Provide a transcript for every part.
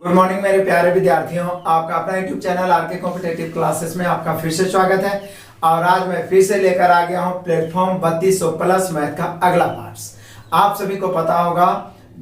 Good morning मेरे प्यारे विद्यार्थियों, आपका अपना YouTube channel RK competitive classes में आपका फिर से स्वागत है। और आज मैं फिर से लेकर आ गया हूं प्लेटफॉर्म 3200 प्लस मैथ का अगला पार्ट्स। आप सभी को पता होगा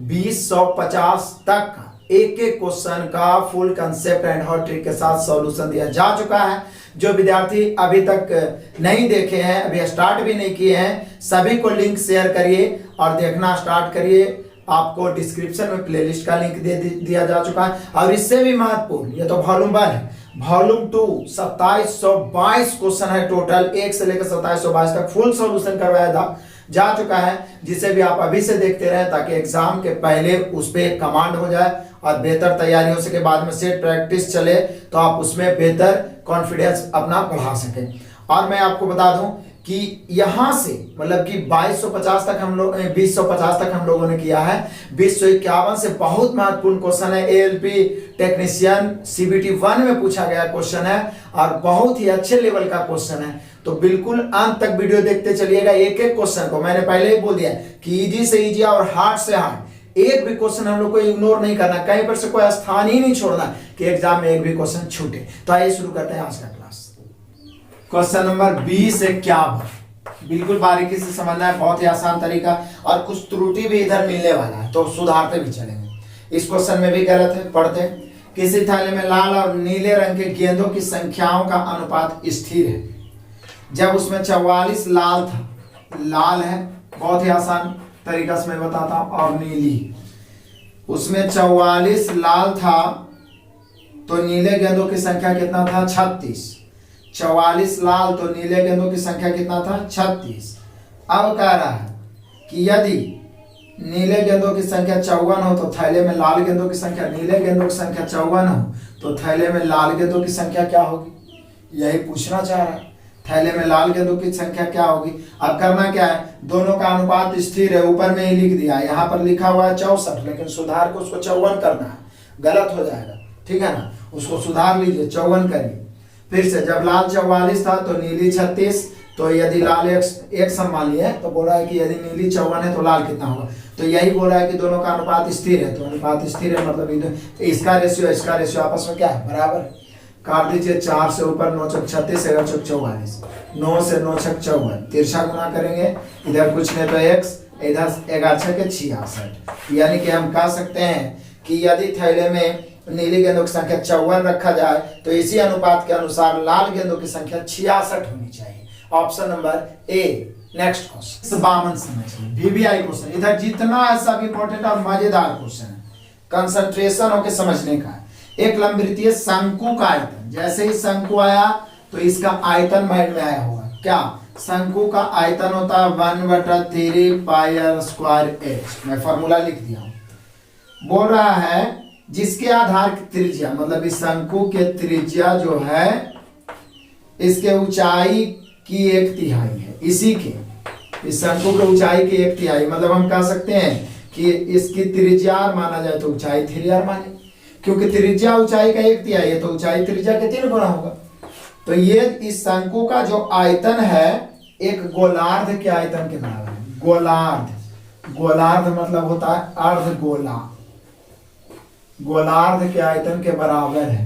2050 तक का एक एक क्वेश्चन का full concept and hot trick के साथ सॉल्यूशन दिया जा चुका है। जो विद्यार्थी अभी तक नहीं देखे हैं, अभी स्टार्ट भी नहीं किए हैं, सभी को लिंक शेयर करिए और देखना स्टार्ट करिए। आपको डिस्क्रिप्शन में प्लेलिस्ट का लिंक दे दिया जा चुका है। और इससे भी महत्वपूर्ण, ये तो वॉल्यूम 1 है, वॉल्यूम 2 2722 क्वेश्चन है टोटल, 1 से लेकर 2722 तक फुल सॉल्यूशन करवाया जा चुका है, जिसे भी आप अभी से देखते रहें ताकि एग्जाम के पहले उस पर कमांड हो जाए और बेहतर तैयारी हो सके। बाद में सेट प्रैक्टिस चले तो आप उसमें बेहतर कॉन्फिडेंस अपना बढ़ा सकें। और मैं आपको बता दूं कि यहां से मतलब कि 2250 तक हम लोग 2050 तक हम लोगों ने किया है। 2051 से बहुत महत्वपूर्ण क्वेश्चन है, एएलपी टेक्नीशियन सीबीटी 1 में पूछा गया क्वेश्चन है और बहुत ही अच्छे लेवल का क्वेश्चन है। तो बिल्कुल अंत तक वीडियो देखते चलिएगा। एक एक क्वेश्चन को मैंने पहले ही बोल दिया कि इजी से इजी और हार्ड से हार्ड एक भी क्वेश्चन हम लोग को इग्नोर नहीं करना, कहीं पर से कोई स्थान ही नहीं छोड़ना कि एग्जाम में एक भी क्वेश्चन छूटे। तो आइए शुरू करते हैं आज का क्लास। क्वेश्चन नंबर 2051 बिल्कुल बारीकी से समझना है, बहुत ही आसान तरीका और कुछ त्रुटि भी इधर मिलने वाला है तो सुधारते भी चलेंगे। इस क्वेश्चन में भी गलत है, पढ़ते हैं। किसी थैले में लाल और नीले रंग के गेंदों की संख्याओं का अनुपात स्थिर है। जब उसमें 44 लाल था, लाल है बहुत ही आसान तरीका से मैं बताता हूं, और नीली, उसमें 44 लाल था तो नीले गेंदों की संख्या कितना था? 36। 44 लाल तो नीले गेंदों की संख्या कितना था? 36। अब कह रहा है कि यदि नीले गेंदों की संख्या 54 हो तो थैले में लाल गेंदों की संख्या, नीले गेंदों की संख्या 54 हो तो थैले में लाल गेंदों की संख्या क्या होगी? यही पूछना चाह रहा है, थैले में लाल गेंदों की संख्या क्या होगी। अब करना क्या है, दोनों का अनुपात स्थिर है, ऊपर में ही लिख दिया, यहाँ पर लिखा हुआ है 64, लेकिन सुधार को उसको 54 करना है, गलत हो जाएगा, ठीक है ना। उसको सुधार लीजिए, 54 करिए। फिर से जब लाल 44 था तो नीली 36, तो यदि लाल एक सम मान लिया तो बोल रहा है कि यदि नीली 54 है तो लाल कितना होगा। तो यही बोल रहा है कि दोनों का अनुपात स्थिर है, तो अनुपात स्थिर है मतलब इसका रेशियो आपस में क्या है? बराबर। काट दीजिए, 4 से ऊपर 9 चौक 36, 11 चौक 44, 9 से 9 छक 54, तिरछा गुना करेंगे, इधर कुछ नहीं तो x, इधर 11 छक 66। यानी कि हम कह सकते हैं कि यदि थैले में नीली गेंदों की संख्या 54 रखा जाए तो इसी अनुपात के अनुसार लाल गेंदों की संख्या 66 होनी चाहिए। Option number A. Next question 52 समझिए, वीवीआई क्वेश्चन। इधर जितना है सब इंपॉर्टेंट और मजेदार क्वेश्चन है, कंसंट्रेशन होकर समझने का है। एक लंबवृत्तीय शंकु का आयतन, जैसे ही शंकु आया तो इसका आयतन माइंड में आया होगा। क्या? शंकु का आयतन होता है 1/3 पाई r स्क्वायर h। मैं फॉर्मूला लिख दिया हूं। बोल रहा है जिसके आधार की त्रिज्या, मतलब इस शंकु के त्रिज्या जो है इसके ऊंचाई की 1/3 है, इसी के इस शंकु के ऊंचाई की 1/3, मतलब हम कह सकते हैं कि इसकी त्रिज्या माना जाए तो ऊंचाई 3r माने, क्योंकि त्रिज्या ऊंचाई का 1/3 है तो ऊंचाई त्रिज्या के 3 गुना होगा। तो ये इस शंकु का जो आयतन है एक गोलार्ध के आयतन के बराबर है। गोलार्ध मतलब होता है अर्ध गोला, गोलार्ध के आयतन के बराबर है।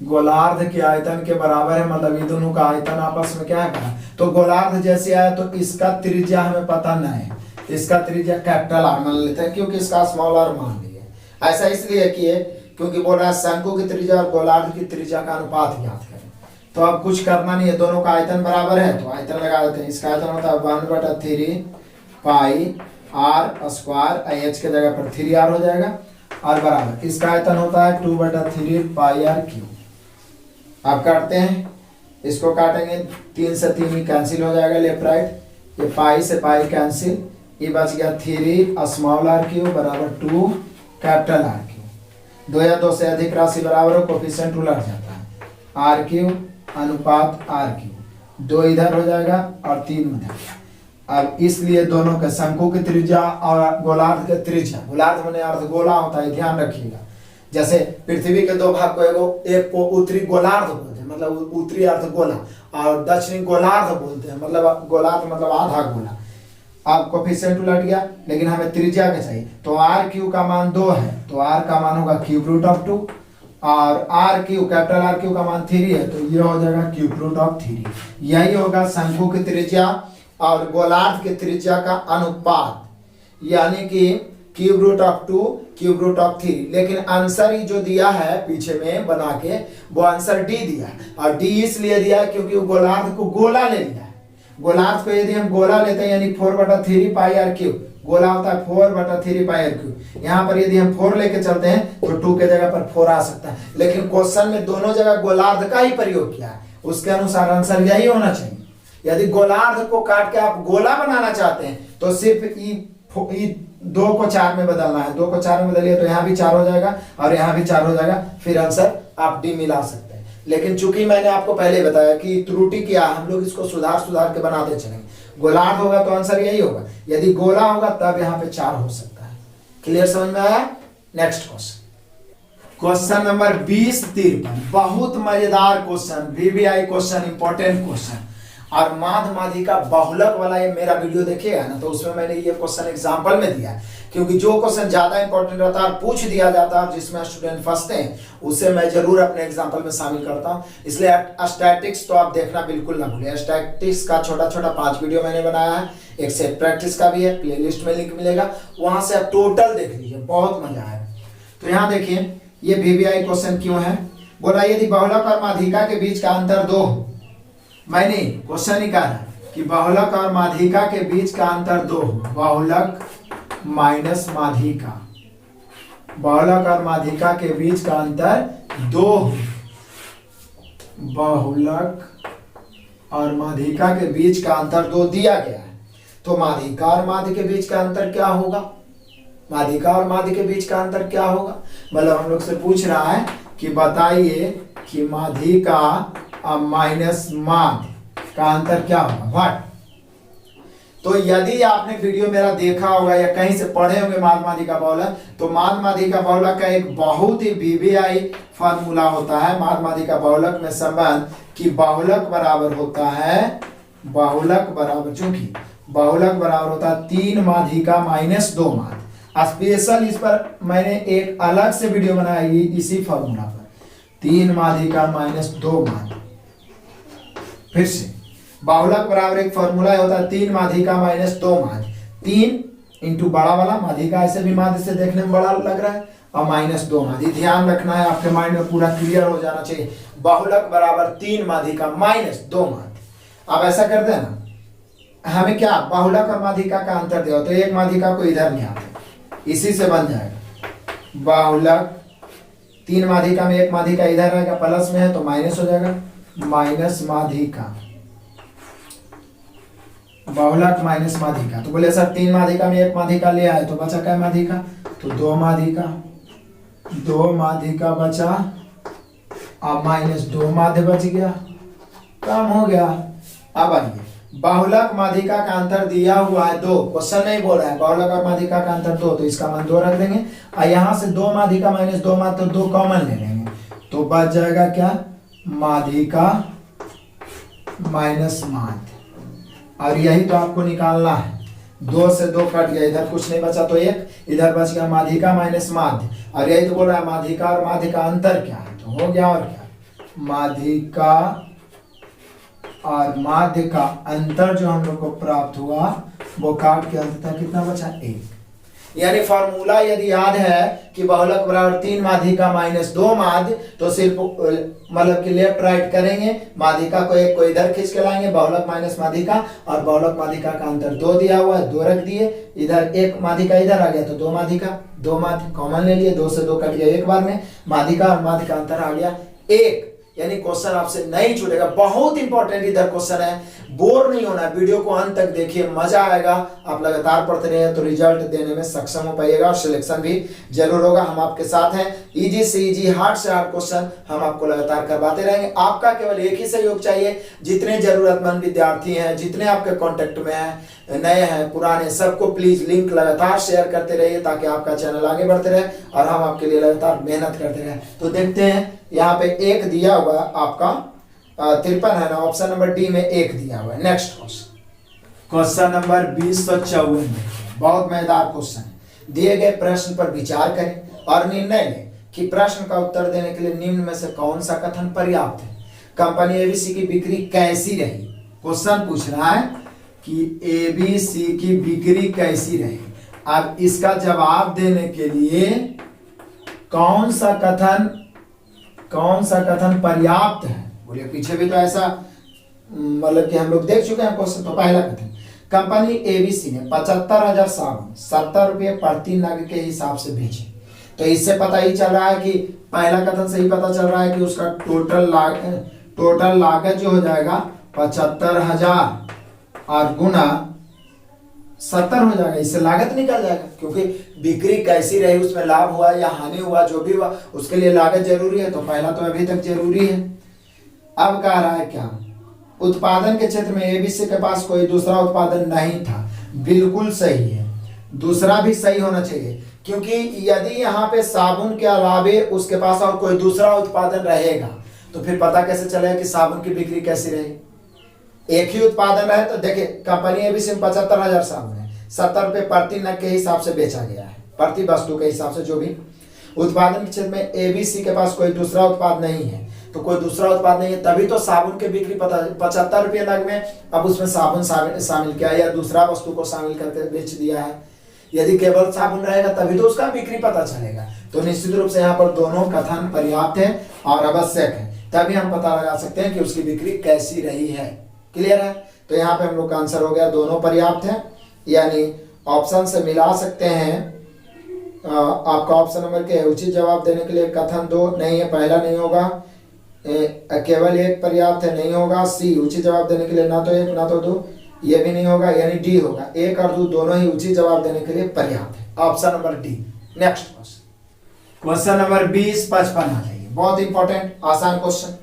गोलार्ध के आयतन के बराबर है मतलब ये दोनों का आयतन आपस में क्या है? तो गोलार्ध जैसे आया तो इसका त्रिज्या हमें पता नहीं है, इसका त्रिज्या कैपिटल R मान लेते हैं क्योंकि इसका स्मॉल r मान लिया। ऐसा इसलिए किए क्योंकि बोल रहा है शंकु की त्रिज्या और गोलार्ध की त्रिज्या का अनुपात ज्ञात करें। तो अब कुछ करना नहीं है, दोनों का आयतन बराबर है तो आयतन लगा देते हैं। इसका आयतन होता है 1/3 पाई r स्क्वायर, h के जगह पर 3r हो जाएगा, और बराबर इसका आयतन होता है 2/3 पाई r क्यूब। अब काटते हैं, इसको काटेंगे 3 से 3 ही कैंसिल हो जाएगा, लेफ्ट राइट, ये पाई से पाई कैंसिल, ये बच गया 3 स्मॉल r क्यूब बराबर 2 कैपिटल R क्यूब। 2 या 2 से अधिक राशि बराबर हो, कोफिशिएंट उलट जाता है, R क्यूब अनुपात R क्यूब, 2 इधर हो जाएगा और 3 उधर। अब इसलिए दोनों के शंकु की त्रिज्या और गोलार्ध के त्रिज्या, गोलार्ध माने अर्धगोला होता है, ध्यान रखिएगा। जैसे पृथ्वी के 2 भाग को एक को उत्तरी गोलार्ध बोलते हैं, मतलब उत्तरी अर्धगोला, और दक्षिणी गोलार्ध बोलते हैं, मतलब गोलार्ध मतलब आधा गोला। अब कोफिशिएंट उलट गया, लेकिन हमें त्रिज्या का चाहिए, तो आर क्यू का मान 2 है, तो आर का मान होगा क्यूब रूट ऑफ 2, और R Q capital R Q का मान 3 है, तो ये हो जाएगा क्यूब रूट ऑफ 3। यही होगा शंकु की त्रिज्या और गोलार्ध की त्रिज्या का अनुपात, यानी कि cube root of 2 cube root of 3। लेकिन आंसर ही जो दिया है पीछे में बना के, वो आंसर डी दिया है, और डी इसलिए दिया क्योंकि वो गोलार्ध को गोला ले लिया है। गोलार्ध को यदि हम गोला लेते हैं यानी 4/3 पाई आर क्यूब, गोला होता है 4/3 पाई आर क्यूब, यहाँ पर यदि हम 4 लेके चलते हैं तो 2 के जगह पर 4 आ सकता है, लेकिन क्वेश्चन में दोनों जगह गोलार्ध का ही प्रयोग किया है, उसके अनुसार आंसर यही होना चाहिए। यदि गोलार्ध को काट के आप गोला बनाना चाहते हैं तो सिर्फ ई 2 को 4 में बदलना है, 2 को 4 में बदलिए तो यहाँ भी 4 हो जाएगा और यहाँ भी 4 हो जाएगा, फिर आंसर आप डी मिला सकते हैं। लेकिन चूंकि मैंने आपको पहले बताया कि त्रुटि क्या, हम लोग इसको सुधार के बनाते चलेंगे। गोलार्ध होगा तो आंसर यही होगा, यदि गोला होगा तब यहाँ पे 4 हो सकता है। क्लियर, समझ में आया? नेक्स्ट क्वेश्चन नंबर 20-53, बहुत मजेदार question, VVI question, important question. और माध्यमाधिका बहुलक वाला ये मेरा वीडियो देखिएगा ना, तो उसमें मैंने ये क्वेश्चन एग्जांपल में दिया है, क्योंकि जो क्वेश्चन ज्यादा इंपॉर्टेंट रहता है पूछ दिया जाता है जिसमें स्टूडेंट फंसते हैं, उसे मैं जरूर अपने एग्जांपल में शामिल करता हूं। इसलिए स्टैटिक्स तो आप देखना बिल्कुल ना भूलिए। स्टैटिक्स का छोटा 5 वीडियो मैंने बनाया है, एक सेट प्रैक्टिस का भी है, प्लेलिस्ट में लिंक मिलेगा, वहां से आप टोटल देख लीजिए, बहुत मजा आएगा। तो यहाँ देखिए ये वीवीआई क्वेश्चन क्यों है, बोला यदि बहुलक और माध्यिका के बीच का अंतर 2 हो, मैंने क्वेश्चन ही कहा कि बहुलक और माध्यिका के बीच का अंतर 2 हो, बहुलक माइनस माध्यिका, बहुलक और माध्यिका के बीच का अंतर 2 हो, बहुलक और माध्यिका के बीच का अंतर 2 दिया गया है, तो माध्यिका और माध्य के बीच का अंतर क्या होगा, माध्यिका और माध्य के बीच का अंतर क्या होगा, मतलब हम लोग से पूछ रहा है कि बताइए कि माध्यिका माइनस माध्य का अंतर क्या होगा, व्हाट। तो यदि आपने वीडियो मेरा देखा होगा या कहीं से पढ़े होंगे माध्यमाधिका बहुलक, तो माध्यमाधिका बहुलक का एक बहुत ही वीवीआई फॉर्मूला होता है माध्यमाधिका बहुलक में संबंध कि बहुलक बराबर होता है, बहुलक बराबर, चूंकि बहुलक बराबर होता है 3 माध्यिका माइनस 2 माध्य। स्पेशल इस पर मैंने एक अलग से वीडियो बनाई इसी फॉर्मूला पर, 3 माध्यिका माइनस 2 माध्य। फिर से बहुलक बराबर एक फॉर्मूला होता है 3 माध्यिका माइनस 2 माध्य, 3 इंटू बड़ा वाला माध्यिका, ऐसे भी माध्य से देखने में बड़ा लग रहा है, और माइनस 2 माध्य। ध्यान रखना है, आपके माइंड में पूरा क्लियर हो जाना चाहिए, बहुलक बराबर 3 माध्यिका माइनस 2 माध्य। अब ऐसा करते हैं ना, हमें क्या बहुलक और माध्यिका का अंतर दिया, तो एक माध्यिका को इधर ले आते, इसी से बन जाएगा बहुलक, 3 माध्यिका में एक माध्यिका इधर रहेगा, प्लस में है तो माइनस हो जाएगा, माइनस माध्यिका, बहुलक माइनस माध्यिका। तो बोले सर 3 माध्यिका में एक माध्यिका ले आए तो बचा क्या माध्यिका, तो 2 माध्यिका, 2 माध्यिका बचा, अब माइनस 2 माध्य बच गया, काम हो गया। अब आइए, बहुलक माध्यिका का अंतर दिया हुआ है 2, क्वेश्चन नहीं बोल रहा है, बहुलक और माध्यिका का अंतर 2, तो इसका मान 2 रख देंगे, और यहाँ से 2 माध्यिका माइनस 2 माध्य, तो 2 कॉमन ले लेंगे, तो बच जाएगा क्या, माध्यिका माइनस माध्य। और यही तो आपको निकालना है, 2 से 2 कट गया, इधर कुछ नहीं बचा तो 1, इधर बच गया माध्यिका माइनस माध्य, और यही तो बोल रहा है माध्यिका और माध्य का अंतर क्या है, तो हो गया और क्या, माध्यिका और माध्य का अंतर जो हम लोग को प्राप्त हुआ वो काट के अंततः कितना बचा, 1। यानी फॉर्मूला यदि याद है कि बहुलक बराबर 3 माध्यिका माइनस 2 माध्य, तो सिर्फ मतलब कि लेफ्ट राइट करेंगे, माध्यिका को एक को इधर खींच के लाएंगे, बहुलक माइनस माध्यिका, और बहुलक माध्यिका का अंतर 2 दिया हुआ है, 2 रख दिए, इधर एक माध्यिका इधर आ गया तो 2 माध्यिका, 2 माध्य कॉमन ले लिए, 2 से 2 कट गया एक बार में, माध्यिका और माध्य का अंतर आ गया 1। यानी क्वेश्चन आपसे नहीं छूटेगा, बहुत इंपॉर्टेंट इधर क्वेश्चन है, बोर नहीं होना, वीडियो को अंत तक देखिए, मजा आएगा, आप लगातार पढ़ते रहे तो रिजल्ट देने में सक्षम हो पाइएगा, और सिलेक्शन भी जरूर होगा। हम आपके साथ हैं, इजी से इजी, हार्ड से हार्ड क्वेश्चन हम आपको लगातार करवाते रहेंगे। आपका केवल एक ही सहयोग चाहिए, जितने जरूरतमंद विद्यार्थी हैं, जितने आपके कॉन्टेक्ट में हैं, नए हैं पुराने, सबको प्लीज लिंक लगातार शेयर करते रहिए, ताकि आपका चैनल आगे बढ़ते रहे और हम आपके लिए लगातार मेहनत करते रहे। तो देखते हैं, यहाँ पे 1 दिया हुआ आपका 53 है ना, ऑप्शन नंबर डी में 1 दिया हुआ है। नेक्स्ट क्वेश्चन, क्वेश्चन नंबर 2054 बहुत मजेदार क्वेश्चन है। दिए गए प्रश्न पर विचार करें और निर्णय लें कि प्रश्न का उत्तर देने के लिए निम्न में से कौन सा कथन पर्याप्त है। कंपनी एबीसी की बिक्री कैसी रही। क्वेश्चन पूछ रहा है कि एबीसी की बिक्री कैसी रही। अब इसका जवाब देने के लिए कौन सा कथन पर्याप्त है। बोलिए पीछे भी तो ऐसा मतलब कि हम लोग देख चुके हैं क्वेश्चन। तो पहला कथन, कंपनी एबीसी ने 75,000 साबुन 70 रुपये प्रति नग के हिसाब से बेचे। तो इससे पता ही चल रहा है कि पहला कथन से ही पता चल रहा है कि उसका टोटल लागत जो हो जाएगा 75,000 और गुना 70 हो जाएगा। इससे लागत निकल जाएगा, क्योंकि बिक्री कैसी रही, उसमें लाभ हुआ या हानि हुआ, जो भी हुआ उसके लिए लागत जरूरी है। तो पहला तो अभी तक जरूरी है। अब कह रहा है क्या, उत्पादन के क्षेत्र में एबीसी के पास कोई दूसरा उत्पादन नहीं था। बिल्कुल सही है, दूसरा भी सही होना चाहिए, क्योंकि यदि यहाँ पे साबुन के अलावे उसके पास और कोई दूसरा उत्पादन रहेगा तो फिर पता कैसे चलेगा कि साबुन की बिक्री कैसी रही। एक ही उत्पादन है तो देखिए, कंपनी एबीसी में 75,000 साबुन है, 70 रुपये प्रति नग के हिसाब से बेचा गया है, प्रति वस्तु के हिसाब से। जो भी उत्पादन के क्षेत्र में एबीसी के पास कोई दूसरा उत्पाद नहीं है, तो कोई दूसरा उत्पाद नहीं है, तभी तो साबुन की बिक्री 75 रुपये नग में। अब उसमें साबुन शामिल किया या दूसरा वस्तु को शामिल करके बेच दिया है। यदि केवल साबुन रहेगा तभी तो उसका बिक्री पता चलेगा। तो निश्चित रूप से यहाँ पर दोनों कथन पर्याप्त है और आवश्यक है, तभी हम पता लगा सकते हैं कि उसकी बिक्री कैसी रही है। क्लियर है। तो यहाँ पे हम लोग का आंसर हो गया, दोनों पर्याप्त है, यानी ऑप्शन से मिला सकते हैं। आपका ऑप्शन नंबर क्या है, उचित जवाब देने के लिए कथन 2 नहीं है, पहला नहीं होगा। केवल एक पर्याप्त है, नहीं होगा। सी, उचित जवाब देने के लिए ना तो 1 ना तो 2, ये भी नहीं होगा, यानी डी होगा। 1 और 2 दोनों ही उचित जवाब देने के लिए पर्याप्त है। Option number D. Next question number 2055 आ जाइए, बहुत इंपॉर्टेंट आसान क्वेश्चन।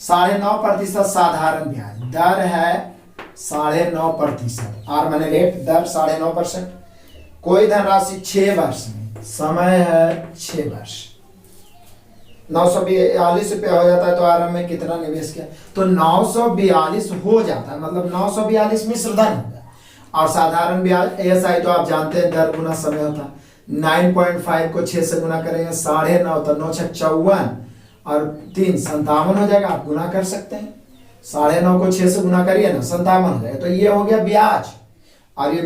9.5% साधारण ब्याज दर है, 9.5%। आर माने रेट, दर 9.5%। कोई धनराशि 6 वर्ष में, समय है 6 वर्ष, 942 रुपया हो जाता है। तो आरंभ में कितना निवेश किया, तो 942 हो जाता है, मतलब 942 मिश्र धन हो गया। और साधारण ब्याज ऐसा है तो आप जानते हैं दर गुना समय होता है। 9.5 को 6 से गुना करेंगे 9.5, तो 9 6 54 और 3 57 हो जाएगा। आप गुना कर सकते हैं, 9.5 को 6 से गुना करिए ना, 57 हो जाएगा। तो ये हो गया ब्याज। और ये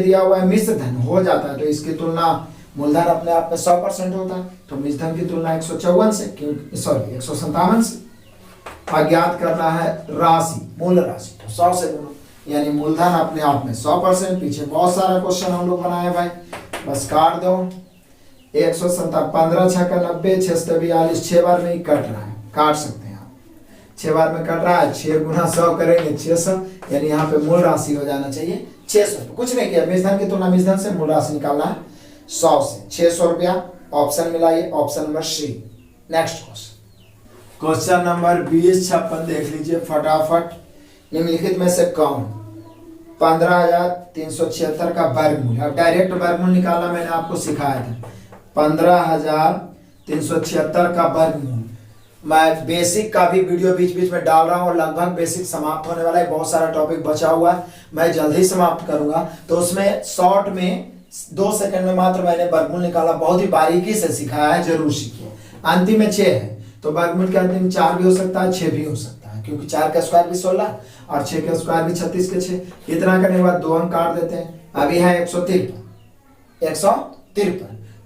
दिया हुआ है मिश्र धन हो जाता है, तो इसकी तुलना मूलधन अपने आप में 100% होता है, तो मिश्र धन की तुलना 154 से, क्योंकि 157 से। अज्ञात करना है राशि, मूल राशि, तो 100 से गुना, यानी मूलधन अपने आप में 100%। पीछे बहुत सारा क्वेश्चन हम लोग बनाए भाई, बस काट दो। 157, 15 6 का 90, 6 से 42, 6 बार में ही कट रहा है, काट सकते हैं आप। 6 बार में कट रहा है, 6 गुना 100 करेंगे 600, यानी यहाँ पे मूल राशि हो जाना चाहिए 600। कुछ नहीं किया, मिश्र धन की तुलना मिश्र धन से, मूल राशि निकालना है 100 से। 600 रुपया ऑप्शन मिलाइए, ऑप्शन नंबर सी। नेक्स्ट क्वेश्चन नंबर 2056 देख लीजिए फटाफट। निम्नलिखित में से कौन 15,376 का वर्गमूल। अब डायरेक्ट वर्गमूल निकालना मैंने आपको सिखाया था। 15,376 का वर्गमूल। मैं बेसिक का भी वीडियो बीच बीच में डाल रहा हूँ और लगभग बेसिक समाप्त होने वाला है, बहुत सारा टॉपिक बचा हुआ है, मैं जल्दी समाप्त करूंगा। तो उसमें शॉर्ट में 2 सेकंड में मात्र मैंने वर्गमूल निकाला, बहुत ही बारीकी से सिखाया है, जरूर सीखिए। अंतिम में 6 है, तो वर्गमूल के अंतिम 4 भी हो सकता है, 6 भी हो सकता है, क्योंकि 4 का स्क्वायर भी 16 और 6 का स्क्वायर भी 36 के 6। इतना करने के बाद 2 अंक काट देते हैं। अभी है 153।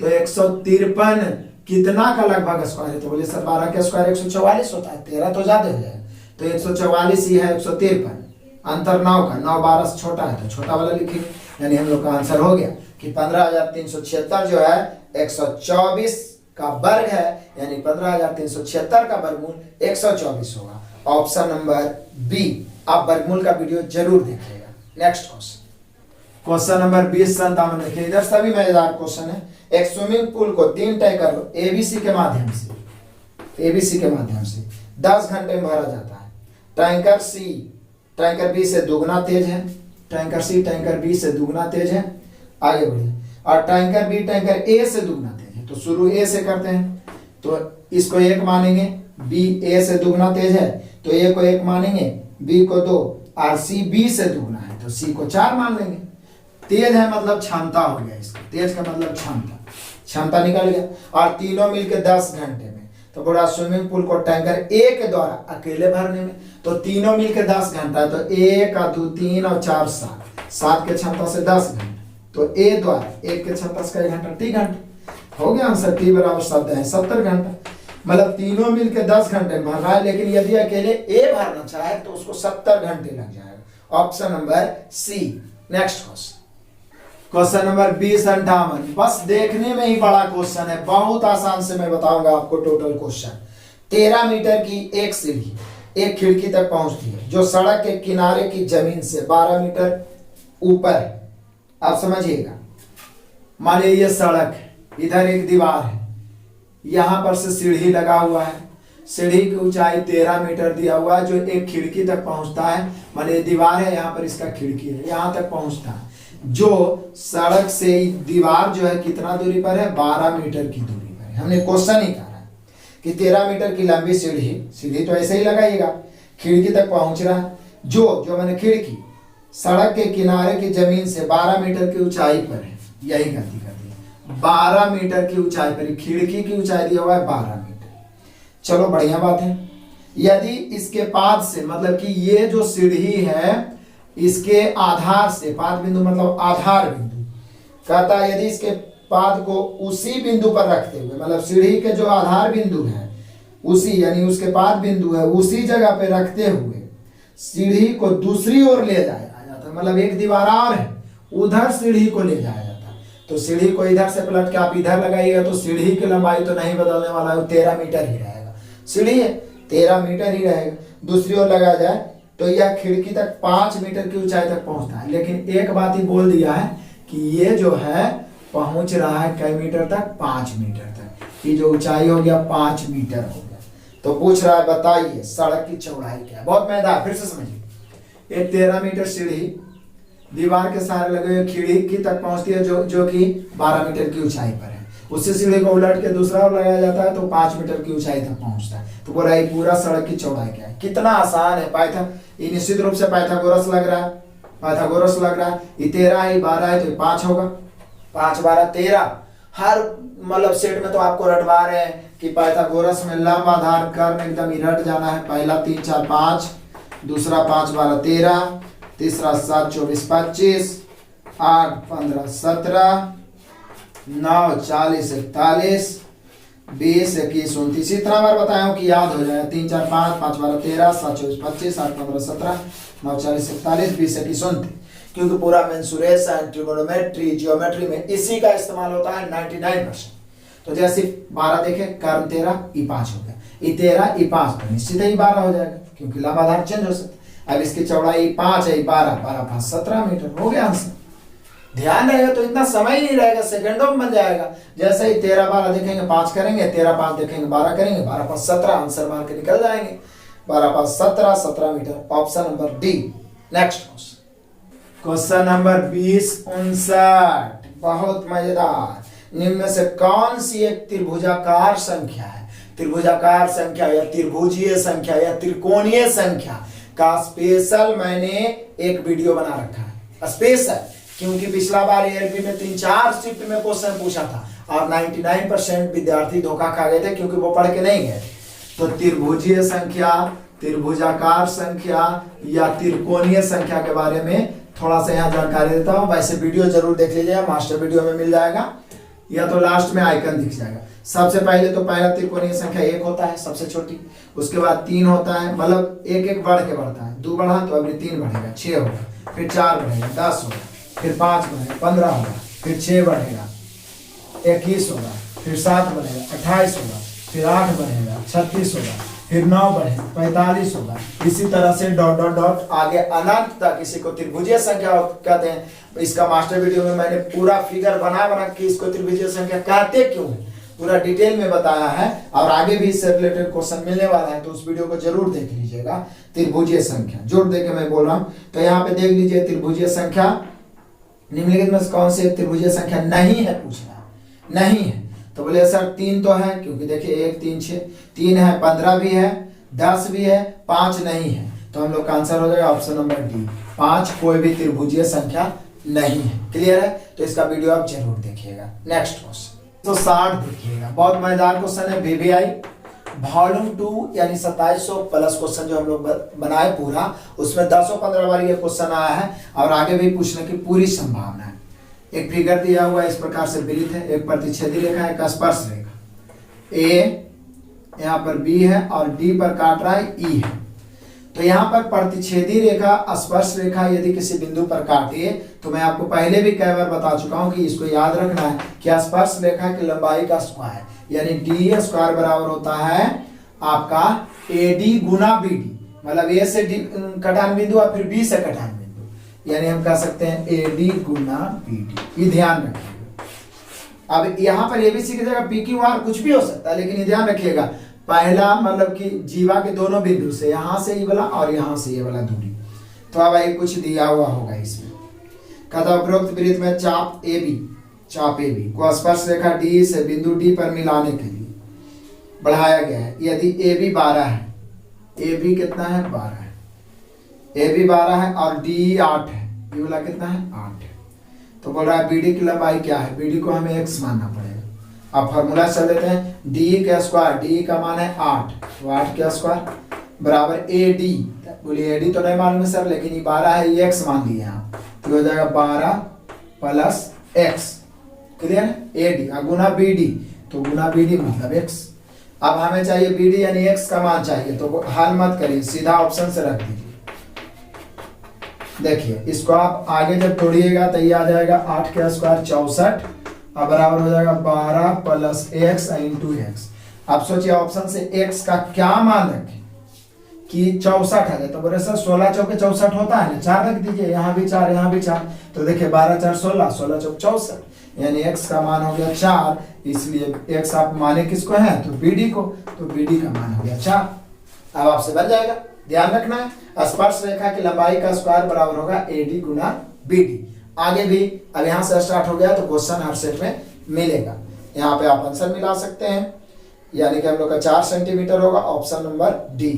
तो 153 कितना का लगभग स्क्वायर है, तो बोलिए सर 12 का स्क्वायर 144 होता है, 13 तो ज्यादा हो जाए, तो 144 ही है 153। अंतर 9 का, 9 12 से छोटा है तो छोटा वाला लिखिए, यानी हम लोग का आंसर हो गया कि 15,376 जो है 124 का वर्ग है, यानी 15,376 का वर्गमूल 124 होगा। Option number B. आप वर्गमूल का वीडियो जरूर देखिएगा। नेक्स्ट क्वेश्चन नंबर 2057 देखिए, इधर सभी मजेदार क्वेश्चन है। एक स्विमिंग पूल को 3 टैंकर एबीसी के माध्यम से 10 घंटे में भरा जाता है। टैंकर सी टैंकर बी से दुगना तेज है, टैंकर सी टैंकर बी से दुगना तेज है, आगे बढ़िए। और टैंकर बी टैंकर ए से दुगना तेज है, तो शुरू ए से करते हैं, तो इसको 1 मानेंगे, बी ए से दुगना तेज है तो ए को 1 मानेंगे, बी को 2, और सी बी से दुगना है तो सी को 4 मान लेंगे। तेज है मतलब क्षमता हो गया, इसका तेज का मतलब क्षमता, क्षमता निकल गया। और तीनों मिलके 10 घंटे में, तो बोला स्विमिंग पूल को टैंकर ए के द्वारा अकेले भरने में, तो तीनों मिलके 10 घंटा, तो 1 2 3 और 4 7 के क्षमता से 10 घंटे, तो ए द्वारा 1 के क्षमता से कई घंटा, टी घंटे हो गया आंसर। टी बराबर शब्द है 70 घंटा, मतलब तीनों मिलके 10 घंटे में भर रहा है, लेकिन यदि अकेले ए भरना चाहे तो उसको 70 घंटे लग जाएगा। ऑप्शन नंबर सी। Next question, question number 2058। बस देखने में ही बड़ा क्वेश्चन है, बहुत आसान से मैं बताऊंगा आपको टोटल क्वेश्चन। 13 मीटर की एक सीढ़ी एक खिड़की तक पहुंचती है जो सड़क के किनारे की जमीन से 12 मीटर ऊपर है। आप समझिएगा, मान लीजिए ये सड़क है, इधर एक दीवार है, यहां पर से सीढ़ी लगा हुआ है, सीढ़ी की ऊंचाई 13 मीटर दिया हुआ है जो एक खिड़की तक पहुंचता है। मान लीजिए दीवार है, यहाँ पर इसका खिड़की है, यहां तक पहुंचता है। जो सड़क से दीवार जो है कितना दूरी पर है, 12 मीटर की दूरी पर है। हमने क्वेश्चन ही कहा है कि 13 मीटर की लंबी सीढ़ी तो ऐसे ही लगाइएगा, खिड़की तक पहुंच रहा है। जो मैंने खिड़की सड़क के किनारे की जमीन से 12 मीटर की ऊंचाई पर है, यही गलती कर दी, 12 मीटर की ऊंचाई पर, खिड़की की ऊंचाई दिया हुआ है 12 मीटर। चलो बढ़िया बात है। यदि इसके पाद से, मतलब कि ये जो सीढ़ी है इसके आधार से, पाद बिंदु मतलब आधार बिंदु, कहता है यदि इसके पाद को उसी बिंदु पर रखते हुए, मतलब सीढ़ी के जो आधार बिंदु है उसी, यानी उसके पाद बिंदु है उसी जगह पे रखते हुए सीढ़ी को दूसरी ओर ले जाया जाता है, मतलब एक दीवार और है उधर सीढ़ी को ले जाया जाता है। तो सीढ़ी को इधर से पलट के आप इधर लगाइएगा तो सीढ़ी की लंबाई तो नहीं बदलने वाला है, 13 मीटर ही रहेगा। सीढ़ी है 13 मीटर ही रहेगा, दूसरी ओर लगाया जाए तो यह खिड़की तक 5 मीटर की ऊंचाई तक पहुंचता है। लेकिन एक बात ही बोल दिया है कि ये जो है पहुंच रहा है कई मीटर तक, 5 मीटर तक, कि जो ऊंचाई हो गया 5 मीटर हो गया। तो पूछ रहा है बताइए सड़क की चौड़ाई क्या है। बहुत मैदान, फिर से समझिए, एक 13 मीटर सीढ़ी दीवार के सहारे लगे हुए खिड़की तक पहुंचती है जो कि 12 मीटर की ऊंचाई पर है। उसी सीढ़ी को उलट के दूसरा ओर लगाया जाता है तो 5 मीटर की ऊंचाई तक पहुंचता है। तो बोला ये पूरा सड़क की चौड़ाई क्या है। कितना आसान है, ये निश्चित रूप से पाइथागोरस लग रहा है, पाइथागोरस लग रहा है। ये 13 है, 12 है, तो 5 होगा, 5 12 13। हर मतलब सेट में तो आपको रटवा रहे हैं कि पाइथागोरस में लंब आधार कर्ण एकदम ही रट जाना है। पहला 3 4 5, दूसरा 5 12 13, तीसरा 7 24 25, 8 15 17, 9 40 41, 20 21 29। इतना बार बताया हूं कि याद हो जाए। 3 4 5 5 12 13, 7 24 25, 8 15 17, 9 40 41, 20 21 29। क्योंकि पूरा मेंसुरेशन, ट्रिगोनोमेट्री, जियोमेट्री में इसी का इस्तेमाल होता है 99%। तो जैसे 12 देखे, कर्म 13, ई 5 हो गया, ई 13 ई 5, तो निश्चित ही 12 हो जाएगा क्योंकि लंब आधार चेंज हो सकता है। अब इसकी चौड़ाई 5 है, 12 12 5 17 मीटर हो गया आंसर। ध्यान रहेगा तो इतना समय ही नहीं रहेगा, सेकंडों में बन जाएगा। जैसे ही 13 12 देखेंगे 5 करेंगे, 13 5 देखेंगे 12 करेंगे, 12 5 17 आंसर मार के निकल जाएंगे। 12 5 17 17 metre, option number D. Next question number 2059, बहुत मजेदार। निम्न में से कौन सी एक त्रिभुजाकार संख्या है, त्रिभुजाकार संख्या या त्रिभुजीय संख्या या त्रिकोणीय संख्या का स्पेशल मैंने एक वीडियो बना रखा है। स्पेशल क्योंकि पिछला बार एएलपी में 3-4 शिफ्ट में क्वेश्चन पूछा था और 99% विद्यार्थी धोखा खा गए थे क्योंकि वो पढ़ के नहीं गए। तो त्रिभुजीय संख्या, त्रिभुजाकार संख्या या त्रिकोणीय संख्या के बारे में थोड़ा सा यहाँ जानकारी देता हूँ। वैसे वीडियो जरूर देख लीजिएगा, मास्टर वीडियो में मिल जाएगा या तो लास्ट में आइकन दिख जाएगा। सबसे पहले तो पहला त्रिकोणीय संख्या 1 होता है, सबसे छोटी। उसके बाद 3 होता है, मतलब एक एक बढ़ के बढ़ता है। 2 बढ़ा तो अभी 3 बढ़ेगा, 6 होगा, फिर 4 बढ़ेगा, 10 होगा, फिर 5 बढ़ेगा, 15 होगा, फिर 6 बढ़ेगा, 21 होगा, फिर 7 बढ़ेगा, 28 होगा, फिर 8 बढ़ेगा, 36 होगा, फिर 9 बढ़ेगा, 45 होगा। इसी तरह से डॉट डॉट डॉट आगे अनंत तक इसी को त्रिभुजीय संख्या कहते हैं। इसका मास्टर वीडियो में मैंने पूरा फिगर बना के इसको त्रिभुजीय संख्या कहते क्यों है पूरा डिटेल में बताया है, और आगे भी इससे रिलेटेड क्वेश्चन मिलने वाला है, तो उस वीडियो को जरूर देख लीजिएगा। त्रिभुजीय संख्या जोड़ देके मैं बोल रहा हूँ, तो यहाँ पे देख लीजिए त्रिभुजीय संख्या निम्नलिखित में कौन सी त्रिभुजीय संख्या नहीं है, पूछना नहीं है। तो बोले सर 3 तो है, क्योंकि देखिए 1 3 6, 3 है, 15 भी है, 10 भी है, 5 नहीं है। तो हम लोग का आंसर हो जाएगा ऑप्शन नंबर डी। 5 कोई भी त्रिभुजीय संख्या नहीं है। क्लियर है? तो इसका वीडियो आप जरूर देखिएगा। नेक्स्ट क्वेश्चन तो 60 देखिएगा, बहुत मजेदार क्वेश्चन है। VVI वॉल्यूम 2 यानी 2700 प्लस क्वेश्चन जो हम लोग बनाए पूरा, उसमें 10-15 बार ये क्वेश्चन आया है और आगे भी पूछने की पूरी संभावना है। एक फिगर दिया हुआ है, इस प्रकार से वृत्त है, एक प्रतिच्छेदी रेखा है, एक स्पर्श रेखा, ए यहाँ पर बी है और डी पर काट रहा है ई है। तो यहाँ पर प्रतिच्छेदी रेखा स्पर्श रेखा यदि किसी बिंदु पर काटे, तो मैं आपको पहले भी कई बार बता चुका हूं कि इसको याद रखना है कि स्पर्श रेखा की लंबाई का स्क्वायर यानी डी स्क्वायर बराबर होता है आपका AD गुना BD, मतलब ए से कटान बिंदु और फिर बी से कटान बिंदु, यानी हम कह सकते हैं AD गुना BD। ये ध्यान रखिएगा। अब यहाँ पर ABC की जगह PQR कुछ भी हो सकता है, लेकिन ये ध्यान रखिएगा पहला मतलब कि जीवा के दोनों बिंदु से, यहां से ये वाला और यहां से ये वाला दूरी। तो अब ये कुछ दिया हुआ होगा इसमें। कहता उपरोक्त वृत्त में चाप AB को स्पर्श रेखा D से बिंदु D पर मिलाने के लिए बढ़ाया गया है। यदि AB 12 है, AB कितना है 12 है, AB 12 है और D 8 है, ये वाला कितना है 8 है। तो बोल रहा है BD की लंबाई क्या है, BD को हमें x मानना पड़ेगा। अब फॉर्मूला चल देते हैं, डी का स्क्वायर, डी का मान है 8, तो 8 का स्क्वायर बराबर AD, बोलिए AD तो नहीं मालूम है सर, लेकिन ये 12 है, ये x मान लिया आप, तो हो जाएगा 12 प्लस x। क्लियर है? AD गुना BD, तो गुना BD मतलब x। अब हमें चाहिए BD यानी x का मान चाहिए, तो हल मत करिए, सीधा ऑप्शन से रख दीजिए। देखिए इसको आप आगे जब तोड़िएगा तो ये आ जाएगा 8 का स्क्वायर 64, अब बराबर हो जाएगा 12 प्लस x इंटू एक्स। अब सोचिए ऑप्शन से x का क्या मान रखें कि 64 आ जाए, तो बोले सर 16 चौके 64 होता है ना, 4 रख दीजिए, यहाँ भी 4 यहाँ भी 4, तो देखिए 12 4 16, 16 चौक 64, यानी x का मान हो गया 4, इसलिए x आप माने किसको है तो BD को, तो BD का मान हो गया 4। अब आपसे बन जाएगा, ध्यान रखना है स्पर्श रेखा की लंबाई का स्क्वायर बराबर होगा AD गुना BD। आगे भी अब यहाँ से स्टार्ट हो गया तो क्वेश्चन हर सेट में मिलेगा, यहाँ पे आप आंसर मिला सकते हैं, यानी कि हम लोग का 4 सेंटीमीटर होगा, option number D.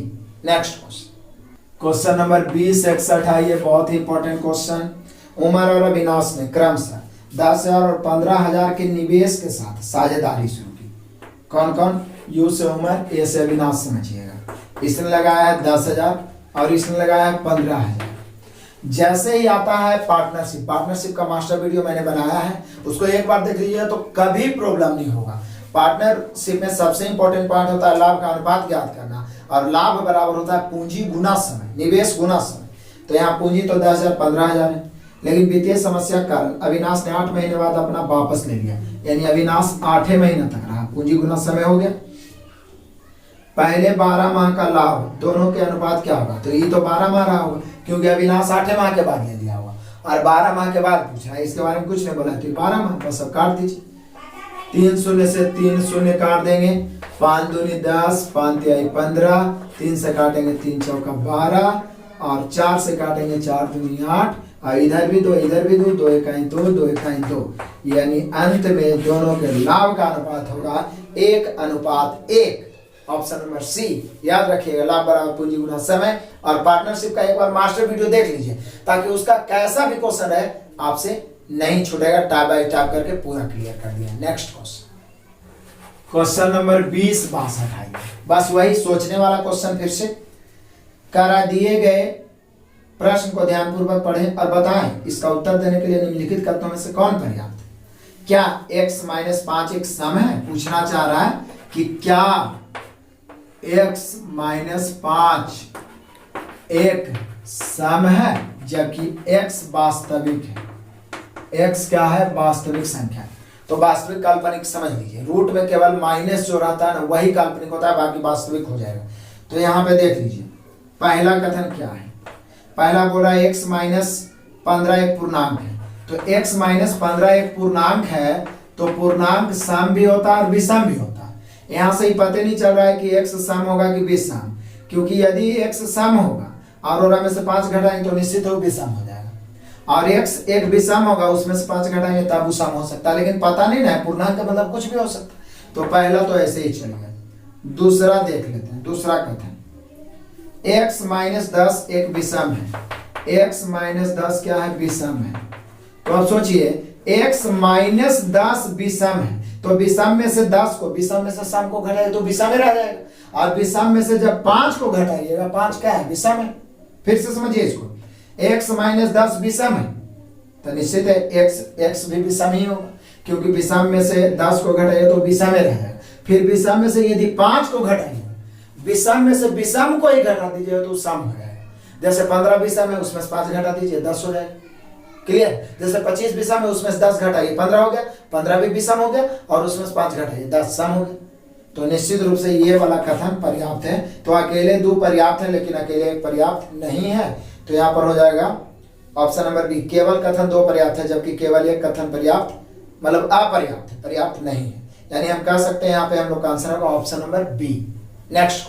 Next question number 2061 है, ये बहुत ही इंपॉर्टेंट क्वेश्चन। उमर और अविनाश ने क्रमशः 10,000 और 15,000 के निवेश के साथ साझेदारी शुरू की। कौन कौन? यू से उमर, ए से अविनाश, समझिएगा। इसने लगाया है 10,000 और इसने लगाया है 15,000। जैसे ही आता है पार्टनरशिप का मास्टर वीडियो मैंने बनाया है, उसको एक बार देख लीजिए तो कभी प्रॉब्लम नहीं होगा। पार्टनरशिप में सबसे इंपॉर्टेंट पार्ट होता है लाभ का अनुपात ज्ञात करना, और लाभ बराबर होता है पूंजी गुना समय, निवेश गुना समय। तो यहाँ पूंजी तो 10,000 15,000 है, लेकिन वित्तीय समस्या के कारण अविनाश ने 8 महीने बाद अपना वापस ले लिया, यानी अविनाश 8 महीने तक रहा, पूंजी गुना समय हो गया। पहले 12 माह का लाभ दोनों के अनुपात क्या होगा, तो ये तो 12 माह रहा होगा क्योंकि अविनाश 8 माह के बाद ले लिया होगा, और 12 माह के बाद पूछा है, इसके बारे में कुछ नहीं बोला, तो 12 माह बस सब काट दीजिए। 3 शून्य से 3 शून्य काट देंगे, 5 दूनी 10, 5 तिहाई 15, 3 से काटेंगे 3 चौका 12, और 4 से काटेंगे 4 दूनी 8, और इधर भी 2 इधर भी 2, 2 इकाई 2, 2 इकाई 2, यानी अंत में दोनों के लाभ का अनुपात होगा 1:1। ऑप्शन नंबर सी याद रखिएगा, लाभ बराबर पूंजी गुना समय। और पार्टनरशिप का एक बार मास्टर वीडियो देख लीजिए ताकि उसका कैसा भी क्वेश्चन है आपसे नहीं छूटेगा, टाइप बाय टाइप करके पूरा क्लियर कर दिया। नेक्स्ट क्वेश्चन नंबर 2062 है, बस वही सोचने वाला क्वेश्चन फिर से करा दिए गए प्रश्न को ध्यानपूर्वक पढ़ें और बताएं इसका उत्तर देने के लिए निम्नलिखित कथनों में से कौन पर्याप्त है। क्या x-5 एक सम है? पूछना चाह रहा है कि क्या x-5 एक सम है, जबकि x वास्तविक है। x क्या है? वास्तविक संख्या। तो वास्तविक काल्पनिक समझ लीजिए, रूट में केवल माइनस जो रहता है ना वही काल्पनिक होता है, बाकी वास्तविक हो जाएगा। तो यहाँ पे देख लीजिए पहला कथन क्या है। पहला बोला x-15 एक पूर्णांक है, तो x-15 एक पूर्णांक है तो पूर्णांक सम भी होता है और विषम भी होता है। यहाँ से ही पता नहीं चल रहा है कि x सम होगा कि विषम, क्योंकि यदि x सम होगा और में से 5 घटाएंगे तो निश्चित हो विषम हो जाएगा, और x एक विषम होगा उसमें से 5 घटाएंगे तब वो सम हो सकता है, लेकिन पता नहीं ना पूर्णांक का मतलब कुछ भी हो सकता है। तो पहला तो ऐसे ही चलेगा। दूसरा देख लेते हैं, दूसरा कथन x-10 एक विषम है, x माइनस 10 क्या है, विषम है। तो अब सोचिए x माइनस 10 विषम है, तो विषम में से 10 को, विषम में से सम को घटाइए तो विषम में रह जाएगा, और विषम में से जब 5 को घटाइएगा, 5 क्या है, विषम है। फिर से समझिए इसको, x माइनस 10 विषम है तो निश्चित है x भी विषम ही होगा, क्योंकि विषम में से 10 को घटाइए तो विषम में रह जाएगा। फिर विषम में से यदि 5 को घटाइए, विषम में से विषम को ही घटा दीजिए तो सम हो जाएगा। जैसे 15 विषम है, उसमें से 5 घटा दीजिए, 10 हो जाएगा। क्लियर। जैसे 25 विषम है, उसमें से 10 घटाइए, 15 हो गया, 15 भी विषम हो गया, और उसमें से 5 घटाइए, 10 सम हो गया। तो निश्चित रूप से ये वाला कथन पर्याप्त है। तो अकेले 2 पर्याप्त है, लेकिन अकेले 1 पर्याप्त नहीं है। तो यहाँ पर हो जाएगा ऑप्शन नंबर बी, केवल कथन 2 पर्याप्त है, जबकि केवल 1 कथन पर्याप्त मतलब अपर्याप्त है, पर्याप्त नहीं है। यानी हम कह सकते हैं यहाँ पे हम लोग का आंसर होगा option number B. Next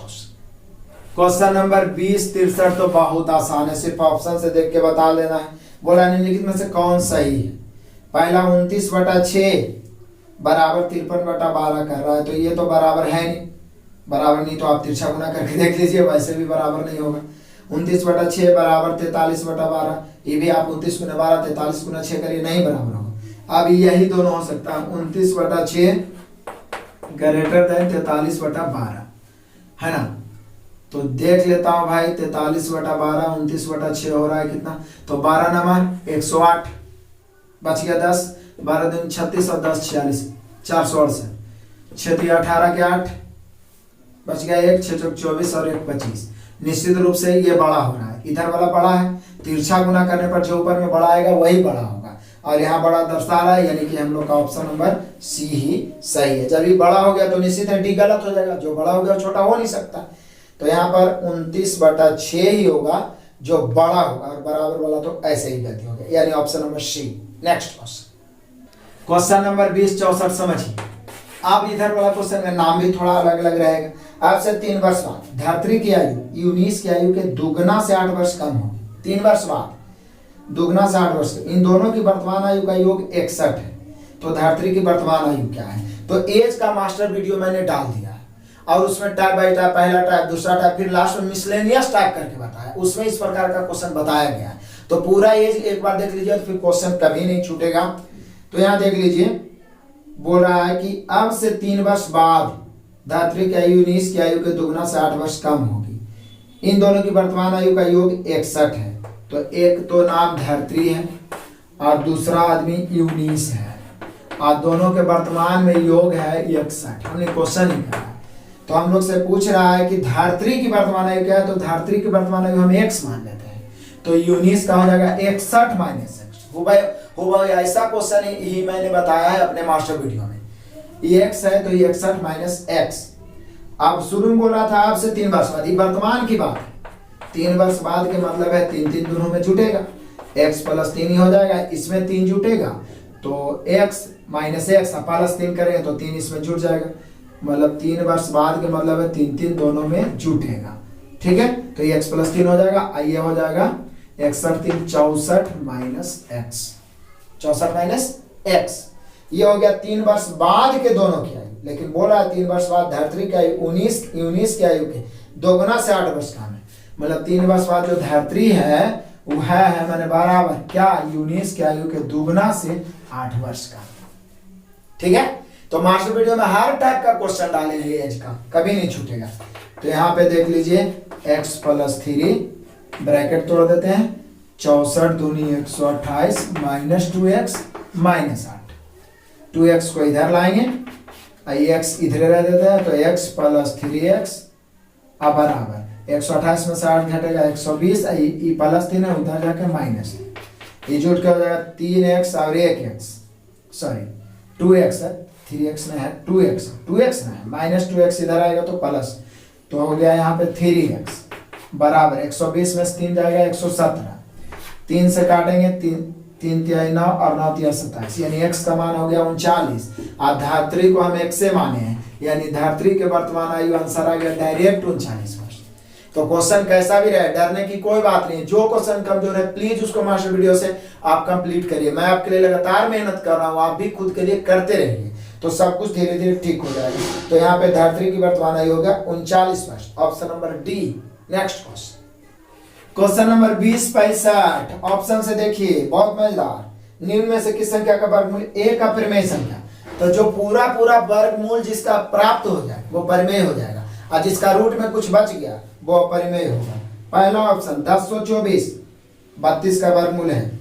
question number 20-63 तो बहुत आसान है, सिर्फ ऑप्शन से देख के बता देना है। बोला निम्नलिखित में से कौन सही है। पहला 29/6 बराबर 53/12 कर रहा है, तो ये तो बराबर है नहीं, बराबर नहीं तो आप तिरछा गुना करके देख लीजिए, वैसे भी बराबर नहीं होगा। 29/6 बराबर 43/12, ये भी आप 29 गुना 12 43 गुना 6 करिए, नहीं बराबर होगा। अब यही दोनों हो सकता है, 29/6 ग्रेटर देन 43/12, है ना। तो देख लेता हूं भाई, 43/12 29/6 हो रहा है कितना, तो 12 नंबर 108, बच गया 10, 12 दूनी 36 और 10 46, 468, 6 3 18 के 8, बच गया 1, 6 चौक 24 और 1 25। निश्चित रूप से ये बड़ा हो रहा है, इधर वाला बड़ा है, तिरछा गुना करने पर जो ऊपर में बड़ा आएगा वही बड़ा होगा, और यहाँ बड़ा दर्शा रहा है, यानी कि हम लोग का ऑप्शन नंबर सी ही सही है। जब ये बड़ा हो गया तो निश्चित है डी गलत हो जाएगा, जो बड़ा हो गया छोटा हो नहीं सकता। तो यहाँ पर 29/6 ही होगा जो बड़ा होगा, और बराबर वाला तो ऐसे ही गलती हो गया, यानी ऑप्शन नंबर सी। नेक्स्ट क्वेश्चन नंबर 20-64 समझिए। अब इधर वाला क्वेश्चन का नाम भी थोड़ा अलग अलग रहेगा। आपसे 3 वर्ष बाद धरती की आयु यूनिस की आयु के दुगना से 8 वर्ष कम होगी। 3 वर्ष बाद दुगना से 8 वर्ष, इन दोनों की वर्तमान आयु का योग 61 है। तो धरती की वर्तमान आयु क्या है, तो एज का मास्टर वीडियो मैंने डाल दिया है, और उसमें टाइप बाई टाइप, पहला टाइप, दूसरा टाइप, फिर लास्ट में मिसलेनियस टाइप करके बताया, उसमें इस प्रकार का क्वेश्चन बताया गया है। तो पूरा एज एक बार देख लीजिए, तो फिर क्वेश्चन कभी नहीं छूटेगा। तो यहाँ देख लीजिए, बोल रहा है कि अब से 3 वर्ष बाद धरती की आयु यूनिस की आयु के दुगना से 8 वर्ष कम होगी। इन दोनों की वर्तमान आयु का योग 61 है। तो एक तो नाम धरती है और दूसरा आदमी यूनिस है, और दोनों के वर्तमान में योग है 61। हमने क्वेश्चन ही कहा, तो हम लोग से पूछ रहा है कि धरती की वर्तमान आयु क्या है, तो धरती की वर्तमान आयु हम x मान लेते हैं, तो यूनिस का हो जाएगा 61 माइनस x। हुआ ऐसा क्वेश्चन ही मैंने बताया है अपने मास्टर वीडियो में। ये x है तो ये 61 माइनस x। अब शुरू में बोल रहा था आपसे 3 वर्ष बाद, ये वर्तमान की बात है। 3 वर्ष बाद के मतलब है 3 दोनों में जुटेगा, x + 3 ही हो जाएगा, इसमें 3 जुटेगा तो x माइनस x प्लस 3 करेंगे तो 3 इसमें जुट जाएगा, मतलब 3 वर्ष बाद के मतलब है 3 दोनों में जुटेगा। ठीक है, तो ये x + 3 हो जाएगा, ये हो जाएगा 61 3 64 माइनस x, 64 माइनस x। ये हो गया 3 वर्ष बाद के दोनों की आयु, लेकिन बोला 3 वर्ष बाद धरती की आयु 19 की आयु के दोगुना से 8 वर्ष कम है, मतलब 3 वर्ष बाद जो धरती है वो है मैंने बराबर क्या, 19 की आयु के दुगना से 8 वर्ष का। ठीक है, तो मास्टर वीडियो में हर टाइप का क्वेश्चन डाले हैं एज का, कभी नहीं छूटेगा। तो यहाँ पे देख लीजिए x + 3 ब्रैकेट तोड़ देते हैं, 64 दूनी 128 माइनस 2x माइनस 8, 2x को इधर लाएंगे, x इधर रह देते हैं, तो x + 3x अब बराबर 128 में से 8 घटेगा 120, ये +3 है उधर जाके माइनस, ये जुट के हो जाएगा 3x और 1x, सॉरी 2x है, 3x नहीं है 2x नहीं है, माइनस 2x इधर आएगा तो प्लस, तो हो गया यहाँ पे 3x बराबर 120 में से 3 जाएगा 117, 3 से काटेंगे 3 3 9 और 9 3 27, यानी x का मान हो गया 39, और धरती को हम x से माने हैं, यानी धरती के वर्तमान आयु आंसर आ गया डायरेक्ट 39 वर्ष। तो क्वेश्चन कैसा भी रहे डरने की कोई बात नहीं, जो क्वेश्चन कमजोर है प्लीज उसको मास्टर वीडियो से आप कंप्लीट करिए। मैं आपके लिए लगातार मेहनत कर रहा हूँ, आप भी खुद के लिए करते रहिए, तो सब कुछ धीरे धीरे ठीक हो जाएगा। तो यहाँ पे धरती की वर्तमान आयु होगा 39 वर्ष, option number D. Next question number 2065 option से देखिए, बहुत मजेदार। निम्न में से किस संख्या का वर्गमूल एक अपरिमेय संख्या? तो जो पूरा पूरा वर्गमूल जिसका प्राप्त हो जाए वो परिमेय हो जाएगा, और जिसका रूट में कुछ बच गया वो अपरिमेय होगा। पहला ऑप्शन 1024 32 का वर्गमूल है।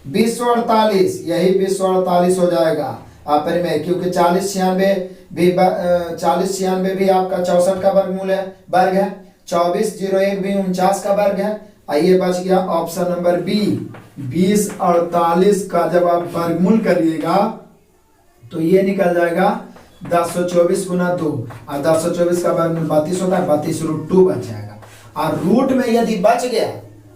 2048 यही 2048 हो जाएगा अपरिमेय, क्योंकि 4096 भी आपका 64 का वर्गमूल है, वर्ग है। 2401 भी 49 का वर्ग है। आइए बच गया ऑप्शन नंबर बी 2048 का जब आप वर्गमूल करिएगा तो ये निकल जाएगा 1024 गुना 2, और 1024 का वर्गमूल 32 होता है, 32√2 बच जाएगा। और रूट में यदि बच गया,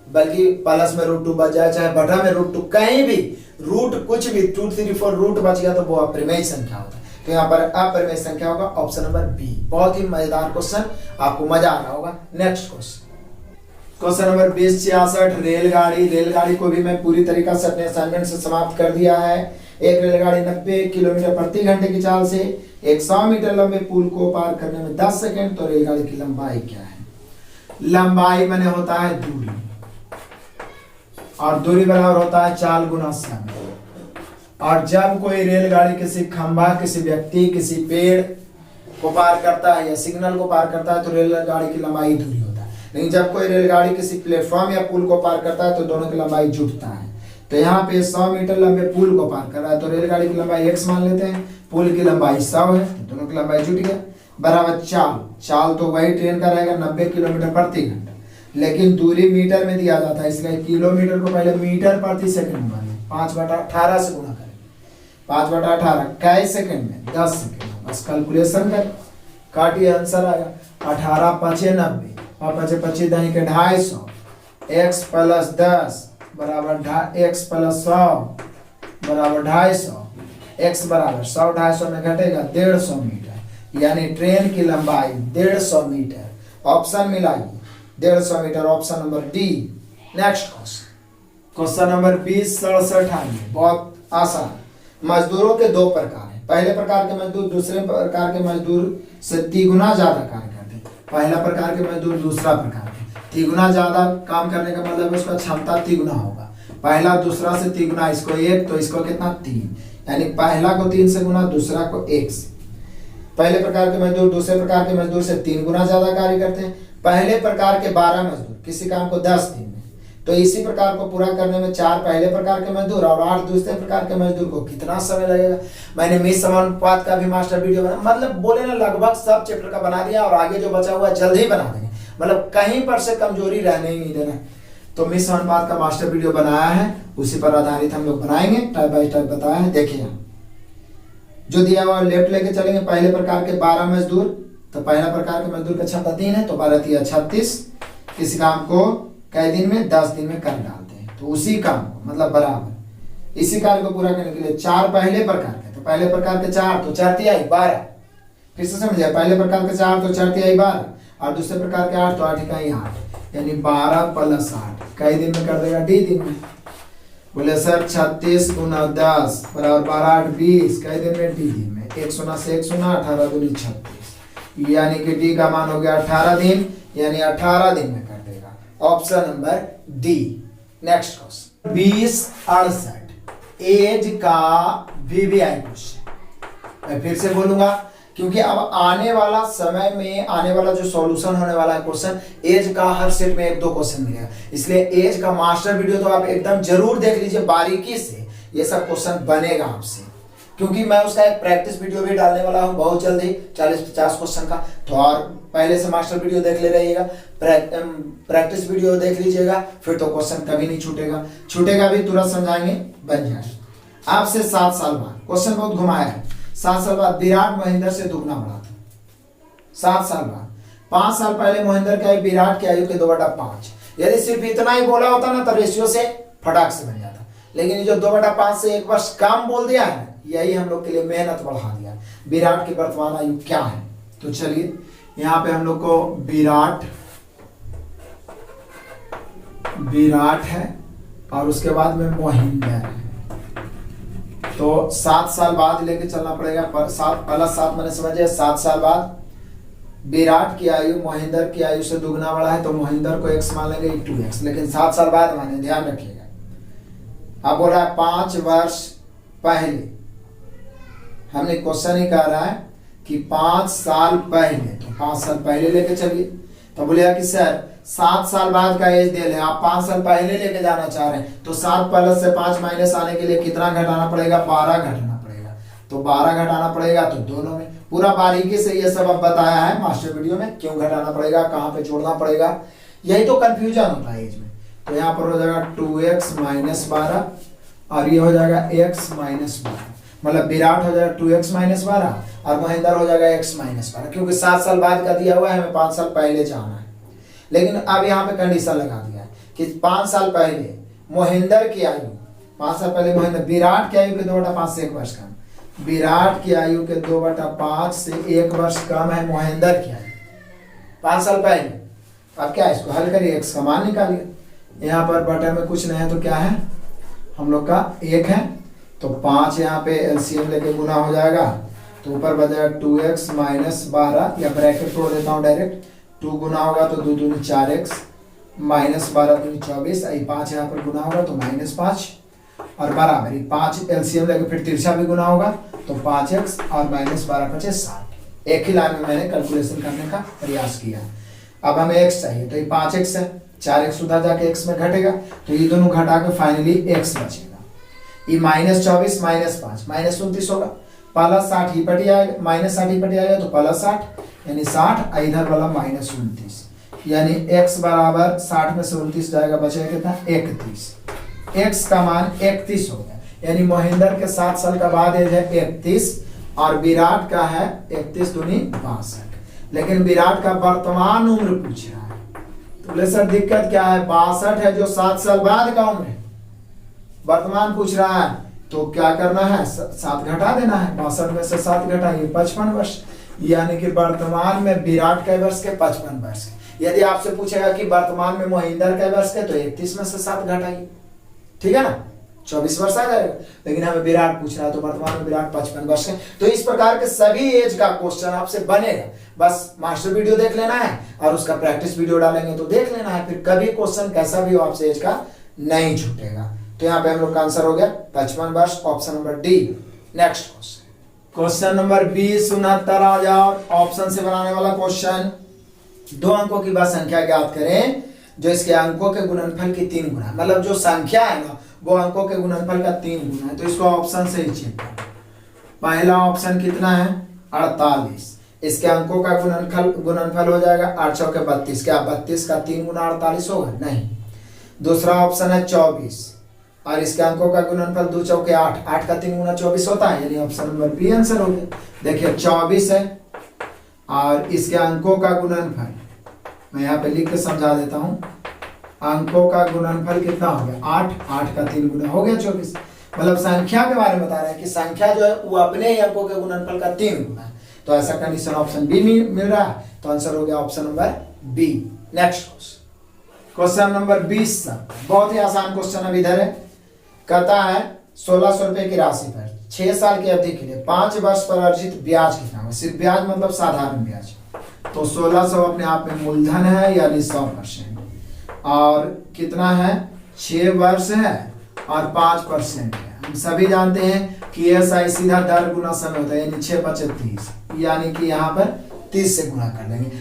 बल्कि प्लस में √2 बच जाए चाहे बटा में √2, कहीं भी रूट कुछ भी 2 3 4 रूट बच गया तो वो अपरिमेय संख्या होता है। तो यहाँ पर अपरिमेय संख्या होगा ऑप्शन नंबर बी। बहुत ही मजेदार क्वेश्चन, आपको मजा आ रहा होगा। नेक्स्ट क्वेश्चन नंबर 2066 रेलगाड़ी को भी मैं पूरी तरीका से अपने असाइनमेंट से समाप्त कर दिया है। एक रेलगाड़ी 90 किलोमीटर प्रति घंटे की चाल से एक 100 मीटर लंबे पुल को पार करने में 10 सेकंड। तो रेलगाड़ी की लंबाई क्या है? लंबाई माने होता है दूरी, और दूरी बराबर होता है चाल गुना समय। और जब कोई रेलगाड़ी किसी खंभा, किसी व्यक्ति, किसी पेड़ को पार करता है या सिग्नल को पार करता है तो रेलगाड़ी की लंबाई दूरी होता है। लेकिन जब कोई रेलगाड़ी किसी प्लेटफॉर्म या पुल को पार करता है तो दोनों की लंबाई जुटता है। तो यहाँ पे 100 मीटर लंबे पुल को पार कर रहा है तो रेलगाड़ी की लंबाई x मान लेते हैं, पुल की लंबाई 100 है, तो दोनों की लंबाई जुट गया। बराबर चाल तो वही ट्रेन का रहेगा 90 किलोमीटर प्रति घंटा, लेकिन दूरी मीटर में दिया जाता है, इसलिए किलोमीटर को पहले मीटर प्रति सेकंड माने 5/18 से गुणा करें। 5/18 कै सेकंड में? 10 सेकंड। बस कैलकुलेशन कर काटिए, आंसर आएगा 18 5 90 और 5 25 दही के 250 x + 10 बराबर x + 100 बराबर 250। x बराबर 100 250 में घटेगा 150 मीटर, यानी ट्रेन की लंबाई 150 मीटर। ऑप्शन मिलाइए 150 metre, option number D. Next question number 2067 आइए, बहुत आसान। मजदूरों के दो प्रकार हैं। पहले प्रकार के मजदूर दूसरे प्रकार के मजदूर से 3 गुना ज्यादा कार्य करते हैं। पहला प्रकार के मजदूर दूसरा प्रकार के 3 गुना ज्यादा काम करने का मतलब उसका क्षमता 3 गुना होगा। पहला दूसरा से 3 गुना, इसको 1 तो इसको कितना 3, यानी पहला को 3 से गुना, दूसरा को 1 से। पहले प्रकार के मजदूर दूसरे प्रकार के मजदूर से 3 गुना ज्यादा कार्य करते हैं। पहले प्रकार के 12 मजदूर किसी काम को 10 दिन में, तो इसी प्रकार को पूरा करने में 4 पहले प्रकार के मजदूर और 8 दूसरे प्रकार के मजदूर को कितना समय लगेगा? मैंने मिस समानुपात का भी मास्टर वीडियो बना, मतलब बोले ना लगभग सब चैप्टर का बना दिया, और आगे जो बचा हुआ जल्द ही बना देंगे, मतलब कहीं पर से कमजोरी रहने ही नहीं देना। तो मिस समानुपात का मास्टर वीडियो बनाया है, उसी पर आधारित हम लोग बनाएंगे, टाइप बाई टाइप बताया है। देखिए जो दिया हुआ लेफ्ट लेके चलेंगे। पहले प्रकार के 12 मजदूर, तो पहला प्रकार के मजदूर का क्षमता 3 है, तो 12 × 36 किसी काम को कई दिन में 10 दिन में कर डालते हैं। तो उसी काम को मतलब बराबर इसी कार्य को पूरा करने के लिए 4 पहले प्रकार के, तो पहले प्रकार के 4 तो 4 × 3 = 12। फिर से समझिए, पहले प्रकार के 4 तो 4 × 3 = 12 और दूसरे प्रकार के 8 तो 8 × 8, यानी 12 + 8 कई दिन में कर देगा? डी दिन में। बोले सर 36 × 10 बराबर 12 8 20 कई दिन में? डी दिन में। 1 शून्य से 1 शून्य 18 दूनी 36, यानी कि डी का मान हो गया 18 दिन, यानी 18 दिन में कर देगा। Option number D. Next question 2068 age का वीवीआई क्वेश्चन। मैं फिर से बोलूंगा क्योंकि अब आने वाला समय में आने वाला जो सॉल्यूशन होने वाला है क्वेश्चन, एज का हर सेट में 1-2 क्वेश्चन मिलेगा, इसलिए एज का मास्टर वीडियो तो आप एकदम जरूर देख लीजिए बारीकी से, ये सब क्वेश्चन बनेगा आपसे, क्योंकि मैं उसका एक प्रैक्टिस वीडियो भी डालने वाला हूं बहुत जल्दी 40-50 क्वेश्चन का। तो और पहले से मास्टर वीडियो देख ले रहिएगा, प्रैक्टिस वीडियो देख लीजिएगा, फिर तो क्वेश्चन कभी नहीं छूटेगा भी, तुरंत समझाएंगे, बन जाएगा। आपसे 7 साल बाद, क्वेश्चन बहुत घुमाया है, 7 साल बाद विराट महेंद्र से दुगना बड़ा था। 7 साल बाद, 5 साल पहले महेंद्र की आयु विराट की आयु के 2/5। यदि सिर्फ इतना ही बोला होता ना तो रेशियो से फटाक से बन जाता, लेकिन जो 2/5 से 1 वर्ष कम बोल दिया है, यही हम लोग के लिए मेहनत बढ़ा दिया। विराट की वर्तमान आयु क्या है? तो चलिए यहाँ पे हम लोग को विराट है और उसके बाद में महेंद्र है, तो 7 साल बाद लेके चलना पड़ेगा। 7 + 7 मैंने समझे 7 साल बाद विराट की आयु महेंद्र की आयु से दुगना बड़ा है, तो महेंद्र को x मान लेंगे 2x, लेकिन 7 साल बाद माने, ध्यान रखिएगा। अब बोल रहा है 5 वर्ष पहले, हमने क्वेश्चन ही कह रहा है कि 5 साल पहले, तो 5 साल पहले लेके चलिए। तो बोलेगा कि सर 7 साल बाद का एज दे ले, आप 5 साल पहले लेके जाना चाह रहे हैं, तो 7 प्लस से 5 माइनस आने के लिए कितना घटाना पड़ेगा? 12 घटाना पड़ेगा। तो 12 घटाना पड़ेगा, तो दोनों में पूरा बारीकी से ये सब अब बताया है मास्टर वीडियो में, क्यों घटाना पड़ेगा, कहाँ पे जोड़ना पड़ेगा, यही तो कंफ्यूजन होता है एज में। तो यहाँ पर हो जाएगा 2x माइनस 12 और ये हो जाएगा x माइनस 12, मतलब विराट हो जाएगा 2x माइनस 12 और महेंद्र हो जाएगा x माइनस 12, क्योंकि 7 साल बाद का दिया हुआ है, हमें 5 साल पहले जाना है। लेकिन अब यहाँ पे कंडीशन लगा दिया है कि 5 साल पहले महेंद्र की आयु, 5 साल पहले महेंद्र, विराट की आयु के 2/5 से 1 वर्ष कम, विराट की आयु के 2/5 से 1 वर्ष कम है महेंद्र की आयु 5 साल पहले। अब क्या है, इसको हल करिए, x का मान निकालिए। यहाँ पर बटे में कुछ नहीं है, तो क्या है हम लोग का 1 है, तो 5 यहाँ पे एलसीएम लेके गुना हो जाएगा, तो ऊपर बचेगा 2x माइनस 12, या ब्रैकेट तोड़ देता हूँ डायरेक्ट, 2 गुना होगा तो 2 दूनी 4x माइनस 12 दूनी 24, 5 यहाँ पर गुना होगा तो -5 और बराबर 5 एलसीएम लेके फिर तिरछा भी गुना होगा तो 5x और -12 × 60। एक ही लाइन में मैंने कैलकुलेशन करने का प्रयास किया। अब हमें x चाहिए, तो ये 5x है, 4x उधर जाके x में घटेगा, तो ये दोनों घटा के फाइनली x बचेगा। ये -24 -5 -29 होगा, +60 ही पट जाएगा, -60 ही पट जाएगा तो +60 यानी 60, इधर वाला -29, यानी x बराबर 60 में से 29 जाएगा, बचेगा कितना? 31। x का मान 31 हो गया, यानी महेंद्र के 7 साल का बाद एज है 31 और विराट का है 31 दूनी 62, लेकिन विराट का वर्तमान उम्र पूछ रहा है। तो बोले सर दिक्कत क्या है, 62 है जो 7 साल बाद का उम्र है, वर्तमान पूछ रहा है, तो क्या करना है, 7 घटा देना है, 62 में से 7 घटाइए 55 वर्ष, यानी कि वर्तमान में विराट के वर्ष के 55 वर्ष के। यदि आपसे पूछेगा कि वर्तमान में महेंद्र के वर्ष के, तो 31 में से 7 घटाइए, ठीक है ना, 24 वर्ष आ जाएगा। लेकिन हमें विराट पूछ रहा है, तो वर्तमान में विराट 55 वर्ष है। तो इस प्रकार के सभी एज का क्वेश्चन आपसे बनेगा, बस मास्टर वीडियो देख लेना है और उसका प्रैक्टिस वीडियो डालेंगे तो देख लेना है, फिर कभी क्वेश्चन कैसा भी हो आपसे एज का नहीं छूटेगा। तो यहाँ पे हम लोग का आंसर हो गया 55 वर्ष, option number D. Next question number 20 69 आ जाओ, ऑप्शन से बनाने वाला क्वेश्चन। 2 अंकों की बात संख्या ज्ञात करें जो इसके अंकों के गुणनफल की 3 गुना, मतलब जो संख्या है ना वो अंकों के गुणनफल का 3 गुना है, तो इसको ऑप्शन से ही चेक करें। पहला ऑप्शन कितना है 48, इसके अंकों का गुणनफल हो जाएगा 8 चौके 32, क्या 32 का 3 गुना 48 होगा? नहीं। दूसरा ऑप्शन है 24 और इसके अंकों का गुणनफल 2 चौके 8, 8 का 3 गुना 24 होता है, यानी ऑप्शन नंबर बी आंसर हो गया। देखिए 24 है और इसके अंकों का गुणनफल मैं यहाँ पे लिख के समझा देता हूँ, अंकों का गुणनफल कितना हो गया 8, 8 का 3 गुना हो गया 24, मतलब संख्या के बारे में बता रहे हैं कि संख्या जो है वो अपने ही अंकों के गुणनफल का 3 गुना है, तो ऐसा कंडीशन ऑप्शन बी मिल रहा है, तो आंसर हो गया option number B. Next question number 20, बहुत ही आसान क्वेश्चन अब इधर है, कहता है 1600 रुपए की राशि पर 6 साल की अवधि के लिए 5 वर्ष पर अर्जित ब्याज कितना है? सिर्फ ब्याज मतलब साधारण ब्याज, तो 1600 अपने आप में मूलधन है यानी 100%, और कितना है 6 वर्ष है और 5% है। हम सभी जानते हैं कि एसआई सीधा दर गुना समय होता है, यानी 6 × 30, यानी कि यहाँ पर 30 से गुना कर लेंगे,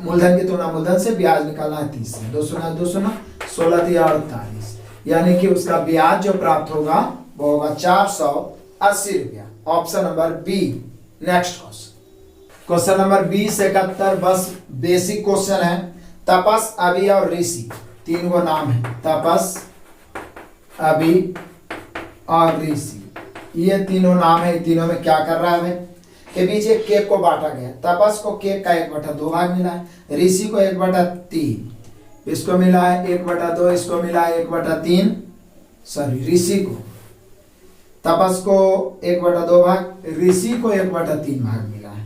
मूलधन की तुलना मूलधन से ब्याज निकालना है 30 से, 2 16 48, यानी कि उसका ब्याज जो प्राप्त होगा वो होगा 480 रुपया, option number B. Next question number 2071, बस बेसिक क्वेश्चन है। तपस, अभी और ऋषि 3 गो नाम है, तपस, अभी और ऋषि, ये तीनों नाम है। तीनों में क्या कर रहा है हमें के बीच एक केक को बांटा गया, तपस को केक का 1/2 भाग मिला है, ऋषि को 1/3, इसको मिला है 1/2, इसको मिला है 1/3, सॉरी ऋषि को, तपस को 1/2 भाग, ऋषि को 1/3 भाग मिला है,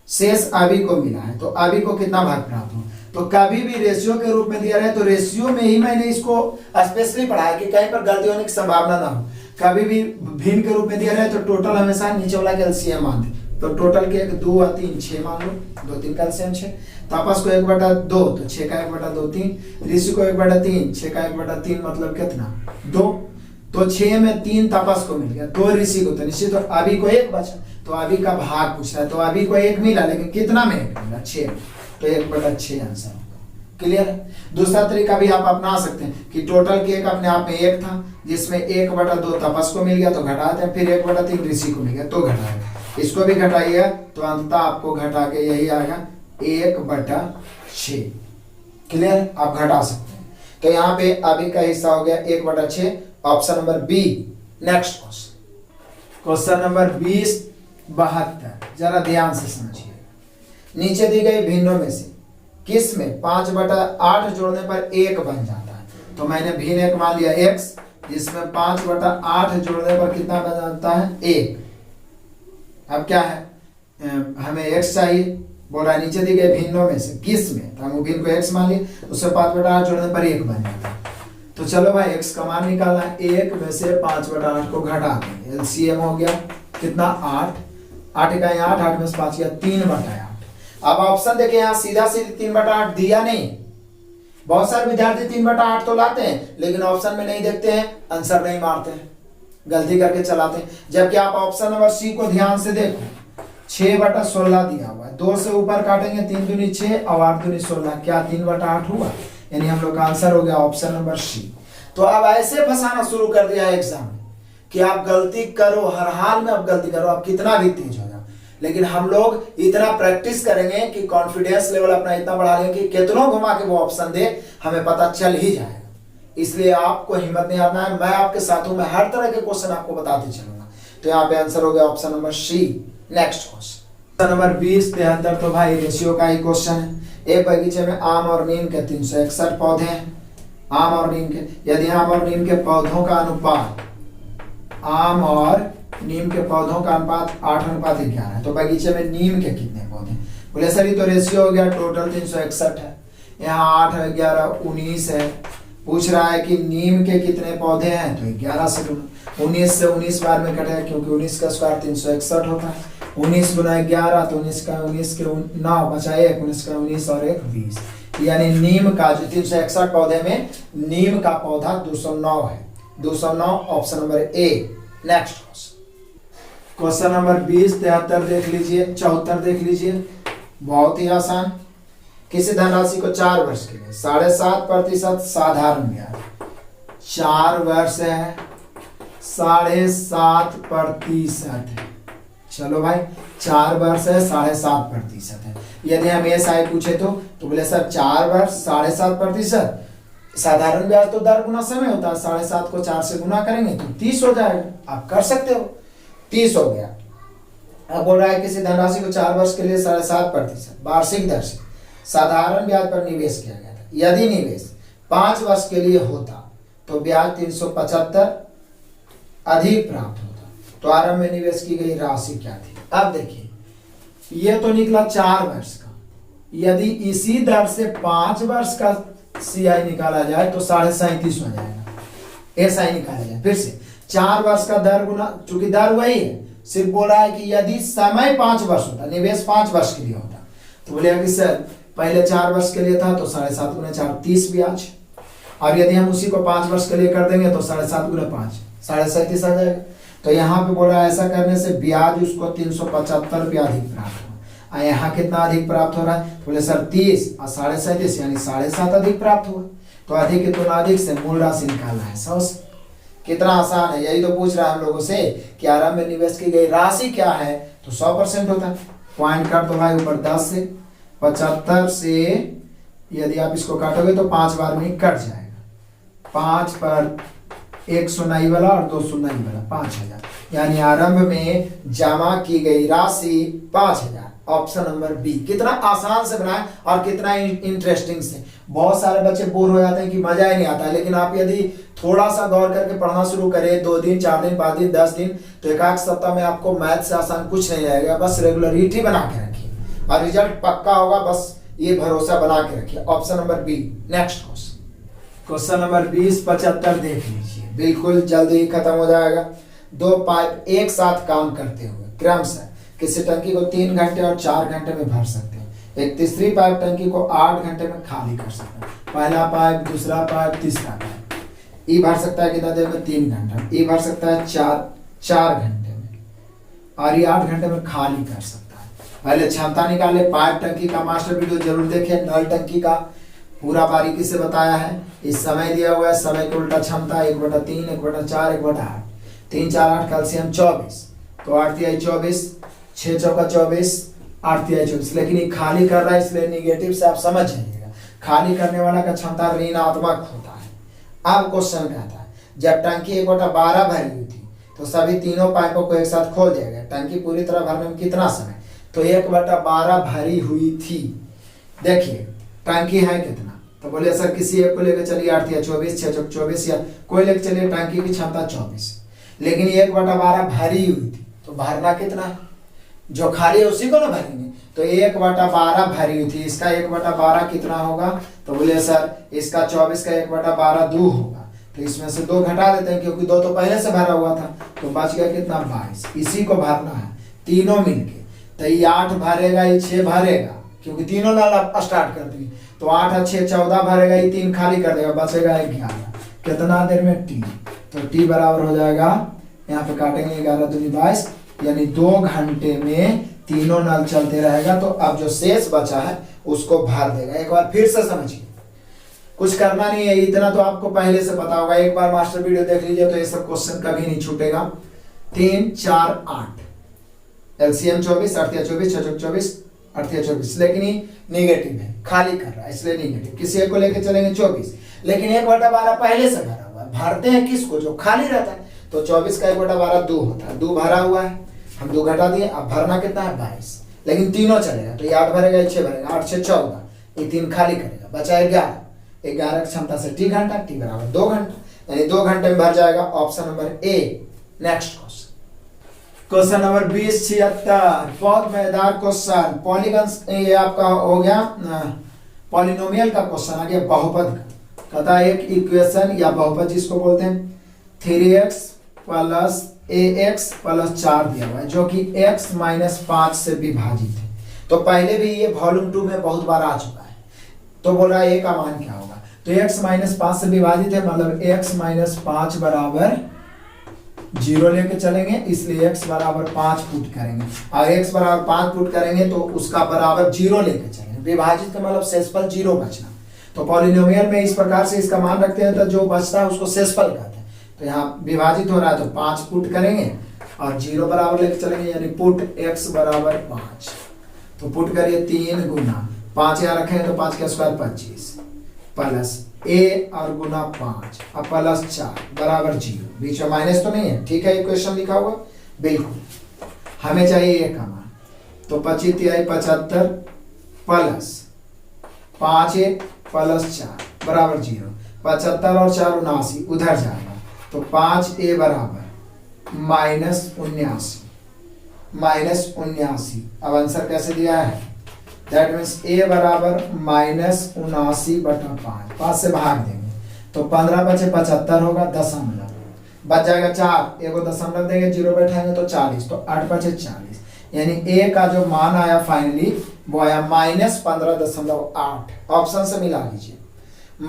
शेष अभी को मिला है। तो अभी को कितना भाग प्राप्त हो, तो कभी भी रेशियो के रूप में दिया रहे तो रेशियो में ही मैंने इसको स्पेशली पढ़ाया कि कहीं पर गलती होने की संभावना ना हो। कभी भी भिन्न के रूप में दिया रहे तो टोटल हमेशा नीचे वाला का एलसीएम मान दे, तो टोटल के 1 2 और 3 6 मान लो, 2 3 का एलसीएम 6। तापस को 1/2 तो 6 का 1/2 3, ऋषि को 1/3, 6 का 1/3 मतलब कितना 2। तो 6 में 3 तापस को मिल गया, 2 ऋषि को, तो निश्चित तो अभी को 1 बचा, तो अभी का भाग पूछ रहा है, तो अभी को 1 मिला, लेकिन कितना में 1 मिला 6, तो 1/6 आंसर होगा। क्लियर है। दूसरा तरीका भी आप अपना सकते हैं कि टोटल केक अपने आप में 1 था, जिसमें 1/2 तपस को मिल गया तो घटाते हैं, फिर 1/3 ऋषि को मिल गया तो घटाएगा, इसको भी घटाइएगा तो अंततः आपको घटा के यही आएगा 1/6। क्लियर, आप घटा सकते हैं। तो यहाँ पे अभी का हिस्सा हो गया 1/6, option number B. Next question number 20/72, जरा ध्यान से समझिए। नीचे दी गई भिन्नों में से किस में 5/8 जोड़ने पर 1 बन जाता है? तो मैंने भिन्न 1 मान लिया x, जिसमें 5/8 जोड़ने पर कितना बन जाता है 1। अब क्या है, हमें x चाहिए, बोल रहा है नीचे दी गई भिन्नों में से किस में, तो हम भिन्न को x मान लिए, उससे 5/8 जोड़ने पर 1 बन जाता है। तो चलो भाई x का मान निकालना है, 1 में से 5/8 को घटा देंगे, एलसीएम हो गया कितना 8, 8 का 8, 8 में से 5 गया 3/8। अब ऑप्शन देखिए यहाँ सीधा सीधा 3/8 दिया नहीं, बहुत सारे विद्यार्थी 3/8 तो लाते हैं लेकिन ऑप्शन में नहीं देखते हैं, आंसर नहीं मारते हैं, गलती करके चलाते हैं। जबकि आप ऑप्शन नंबर सी को ध्यान से देखो, 6/16 दिया हुआ है, 2 से ऊपर काटेंगे 3 दूनी 6 और 8 दूनी 16, क्या 3/8 हुआ? यानी हम लोग का आंसर हो गया ऑप्शन नंबर सी। तो अब ऐसे फंसाना शुरू कर दिया है एग्जाम में कि आप गलती करो, हर हाल में आप गलती करो, आप कितना भी तेज हो जाओ, लेकिन हम लोग इतना प्रैक्टिस करेंगे कि कॉन्फिडेंस लेवल अपना इतना बढ़ा लेंगे कि कितनों घुमा के वो ऑप्शन दे हमें पता चल ही जाएगा। इसलिए आपको हिम्मत नहीं हारना है, मैं आपके साथ हूं, मैं हर तरह के क्वेश्चन आपको बताते चलूंगा। तो यहाँ पे आंसर हो गया ऑप्शन नंबर सी। नेक्स्ट क्वेश्चन नंबर 20/73, तो भाई रेशियो का ही क्वेश्चन है। एक बगीचे में आम और नीम के 361 पौधे हैं, आम और नीम के, यदि आम और नीम के पौधों का अनुपात, आम और नीम के पौधों का अनुपात 8:11 है, तो बगीचे में नीम के कितने पौधे? बोले सर ये तो रेशियो हो गया, टोटल 361 है, यहाँ 8 है 11 19 है, पूछ रहा है कि नीम के कितने पौधे हैं, तो 11 से 19 से 19 बार में कटेगा, क्योंकि 19 का स्क्वायर 361 होता है, 19 गुना 11 तो 19 के 9 बचा 1, 19 का 19 और 1 20, यानी नीम का जो 361 पौधे में नीम का पौधा 209 है, 209 option number A. Next question number 20/73 देख लीजिए, 74 देख लीजिए, बहुत ही आसान। किसी धनराशि को 4 वर्ष के लिए 7.5% साधारण ब्याज, 4 वर्ष है 7.5% है, चलो भाई 4 वर्ष है 7.5% है। यदि हम एसआई पूछे तो बोले सर 4 वर्ष 7.5%, साधारण ब्याज तो दर गुना समय होता है, 7.5 को 4 से गुना करेंगे तो 30 हो जाएगा, आप कर सकते हो, 30 हो गया। अब बोल रहा है किसी धनराशि को 4 वर्ष के लिए 7.5% वार्षिक दर से साधारण ब्याज पर निवेश किया गया था, यदि निवेश 5 वर्ष के लिए होता तो ब्याज 375 अधिक प्राप्त होता। तो आरंभ में निवेश की गई राशि क्या थी? अब देखिए ये तो निकला 4 वर्ष का, यदि इसी दर से 5 वर्ष का सीआई निकाला जाए तो 37.5 हो जाएगा, ऐसा ही निकाला जाए। फिर से 4 वर्ष का दर गुना, चूंकि दर वही है, सिर्फ बोल रहा है कि यदि समय 5 वर्ष होता, निवेश 5 वर्ष के लिए होता, तो बोलेगा कि सर पहले 4 वर्ष के लिए था तो 7.5 गुना 4 30 ब्याज, और यदि हम उसी को 5 वर्ष के लिए कर देंगे तो 7.5 गुना 5 37.5 आ जाएगा। तो यहाँ पे बोल रहा है ऐसा करने से ब्याज उसको 375 रुपया अधिक प्राप्त हुआ, और यहाँ कितना अधिक प्राप्त हो रहा है? बोले सर 30 और 37.5 यानी 7.5 अधिक प्राप्त हुआ। तो अधिक की तुलना अधिक से मूल राशि निकालना है 100 से। कितना आसान है, यही तो पूछ रहा है हम लोगों से कि आरंभ में निवेश की गई राशि क्या है, तो 100% होता है। पॉइंट काट दो भाई ऊपर 10 से 75 से, यदि आप इसको काटोगे तो 5 बार में ही कट जाएगा, 5 पर 1 सुनाई वाला और 2 सुनाई वाला 5000, यानी आरंभ में जमा की गई राशि 5000, ऑप्शन नंबर बी। कितना आसान से बनाए और कितना इंटरेस्टिंग से। बहुत सारे बच्चे बोर हो जाते हैं कि मजा ही नहीं आता है, लेकिन आप यदि थोड़ा सा गौर करके पढ़ना शुरू करें 2 दिन 4 दिन 5 दिन 10 दिन, तो एक सप्ताह में आपको मैथ से आसान कुछ नहीं आएगा। बस रेगुलरिटी बना के रखिए और रिजल्ट पक्का होगा, बस ये भरोसा बना के रखिए। Option number B. Next question number 20/75 देख लीजिए, बिल्कुल जल्दी ही खत्म हो जाएगा। 2 पाइप एक साथ काम करते हुए क्रमशः किसी टंकी को 3 घंटे और 4 घंटे में भर सकते हैं। एक तीसरी पाइप टंकी को 8 घंटे में खाली कर सकते हैं। पहला पाइप, दूसरा पाइप, तीसरा पाइप। ई भर सकता है कितना देर में? 3 घंटा। ई भर सकता है 4 घंटे में, और ये 8 घंटे में खाली कर सकता है। पहले क्षमता निकाले। पाइप टंकी का मास्टर वीडियो जरूर देखें। नल टंकी का पूरा बारीकी से बताया है। इस समय दिया हुआ है, समय के उल्टा क्षमता 1/3, 1/4, 1/8। 3 4 8 कैल्शियम 24, तो 8 तिहाई 24, 6 चौका 24, 8 तिहाई 24। लेकिन ये खाली कर रहा है, इसलिए निगेटिव से आप समझ जाइएगा। खाली करने वाला का क्षमता ऋणात्मक होता है। अब क्वेश्चन कहता है, जब टंकी 1/12 भरी हुई थी तो सभी तीनों पाइपों को एक साथ खोल दिया गया। टंकी पूरी तरह भरने में कितना समय? तो 1/12 भरी हुई थी। देखिए टंकी है कितना, तो बोले सर किसी एक को लेकर चलिए 8 तिहाई 24, 6 चौक 24, या कोई लेकर चलिए। टंकी की क्षमता 24, लेकिन 1/12 भरी हुई थी, तो भरना कितना है? जो खाली है उसी को ना भरेंगे। तो 1/12 भरी हुई थी, इसका 1/12 कितना होगा? तो बोले सर इसका 24 का 1/12 2 होगा, तो इसमें से 2 घटा देते हैं क्योंकि 2 तो पहले से भरा हुआ था। तो बच गया कितना? 22। इसी को भरना है तीनों मिलके। तो ये 8 भरेगा, ये 6 भरेगा, क्योंकि तीनों नल स्टार्ट कर दिए। तो 8 और 6 14 भरेगा, ये 3 खाली कर देगा, बचेगा 11। कितना देर में? टी। तो टी बराबर हो जाएगा, यहाँ पे काटेंगे 11 दूनी 22, यानी 2 घंटे में तीनों नल चलते रहेगा। तो अब जो शेष बचा है उसको भर देगा। एक बार फिर से समझिए, कुछ करना नहीं है, इतना तो आपको पहले से पता होगा। एक बार मास्टर वीडियो देख लीजिए तो ये सब क्वेश्चन कभी नहीं छूटेगा। 3 4 8 एलसीएम 24, 8 तिहाई 24, 6 चौक 24, 8 तिहाई 24। लेकिन ये निगेटिव है, खाली कर रहा है, इसलिए निगेटिव। किसी एक को लेके चलेंगे 24, लेकिन 1/12 पहले से भरा हुआ है। भरते हैं किसको? जो खाली रहता है। तो 24 का 1/12 2 होता है, 2 भरा हुआ है, हम 2 घटा दिए। अब भरना कितना है? 22, लेकिन तीनों चलेगा। तो ये 8 भरेगा, ये 6 भरेगा, 8 6 14, ये 3 खाली करेगा, बचा 11। 11 की क्षमता से टी घंटा, टी बराबर 2 घंटा, यानी 2 घंटे में भर जाएगा। Option number A. Next question number 2076, बहुत मजेदार क्वेश्चन। पॉलीगन्स, ये आपका हो गया पॉलिनोमियल का क्वेश्चन आ गया, बहुपद का। कहता है एक इक्वेशन या बहुपद जिसको बोलते हैं 3x प्लस ax प्लस 4 दिया हुआ है, जो कि x - 5 से विभाजित है। तो पहले भी ये वॉल्यूम 2 में बहुत बार आ चुका है। तो बोल रहा है a का मान क्या होगा? तो x - 5 से विभाजित है, मतलब x - 5 बराबर 0 लेके चलेंगे, इसलिए x बराबर 5 पुट करेंगे। और x बराबर 5 पुट करेंगे तो उसका बराबर 0 लेके चलेंगे। विभाजित का मतलब शेषफल 0 बचना। तो पॉलिनोमियल में इस प्रकार से इसका मान रखते हैं, तो जो बचता है उसको शेषफल कहते हैं। तो यहाँ विभाजित हो रहा है तो 5 पुट करेंगे और 0 बराबर लेके चलेंगे, यानी पुट x बराबर 5। तो पुट करिए 3 गुना 5 यहाँ रखेंगे तो 5 का स्क्वायर 25 प्लस a और गुना 5 और प्लस 4 बराबर 0। बीच में माइनस तो नहीं है, ठीक है? इक्वेशन लिखा हुआ बिल्कुल। हमें चाहिए a का मान, तो 25 तिहाई 75 प्लस 5a प्लस 4 बराबर 0। 75 और 4 79, उधर जाएगा तो 5a बराबर -79। अब आंसर कैसे दिया है? दैट मीन्स a बराबर -79/5। 5 से भाग देंगे तो 15 बचे 75 होगा, दशमलव बच जाएगा 4। एगो दशमलव देंगे, 0 बैठाएंगे तो 40, तो 8 बचे 40। यानी a का जो मान आया फाइनली वो आया -15.8। ऑप्शन से मिला लीजिए,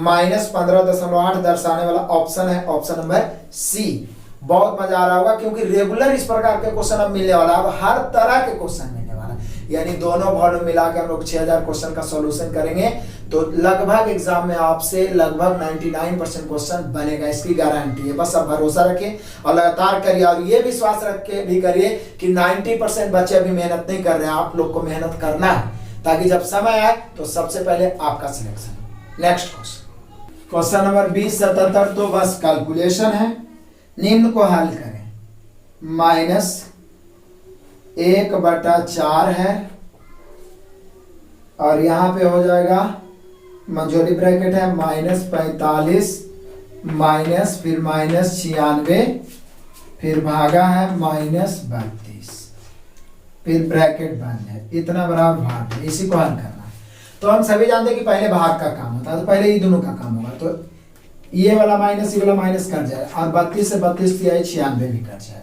-15.8 दर्शाने वाला ऑप्शन है ऑप्शन नंबर सी। बहुत मजा आ रहा होगा क्योंकि रेगुलर इस प्रकार के क्वेश्चन अब मिलने वाला है। अब हर तरह के क्वेश्चन मिलने वाला है, यानी दोनों वॉल्यूम मिला के हम लोग 6000 क्वेश्चन का सॉल्यूशन करेंगे। तो लगभग एग्जाम में आपसे लगभग 99% क्वेश्चन बनेगा, इसकी गारंटी है। बस आप भरोसा रखें और लगातार करिए, और ये विश्वास रख के भी करिए कि 90% बच्चे अभी मेहनत नहीं कर रहे हैं। आप लोग को मेहनत करना है ताकि जब समय आए तो सबसे पहले आपका सिलेक्शन। नेक्स्ट क्वेश्चन नंबर 2077, तो बस कैलकुलेशन है। निम्न को हल करें। -1/4 है और यहाँ पे हो जाएगा मंजूरी ब्रैकेट है -45 माइनस फिर -96 फिर भागा है -32 फिर ब्रैकेट बंद है। इतना बराबर भाग है, इसी को हल करना है। तो हम सभी जानते हैं कि पहले भाग का काम होता है, तो पहले ये दोनों का काम होगा। तो ये वाला माइनस ये वाला माइनस कर जाएगा और 32 से 32 तिहाई 96 भी कर जाएगा।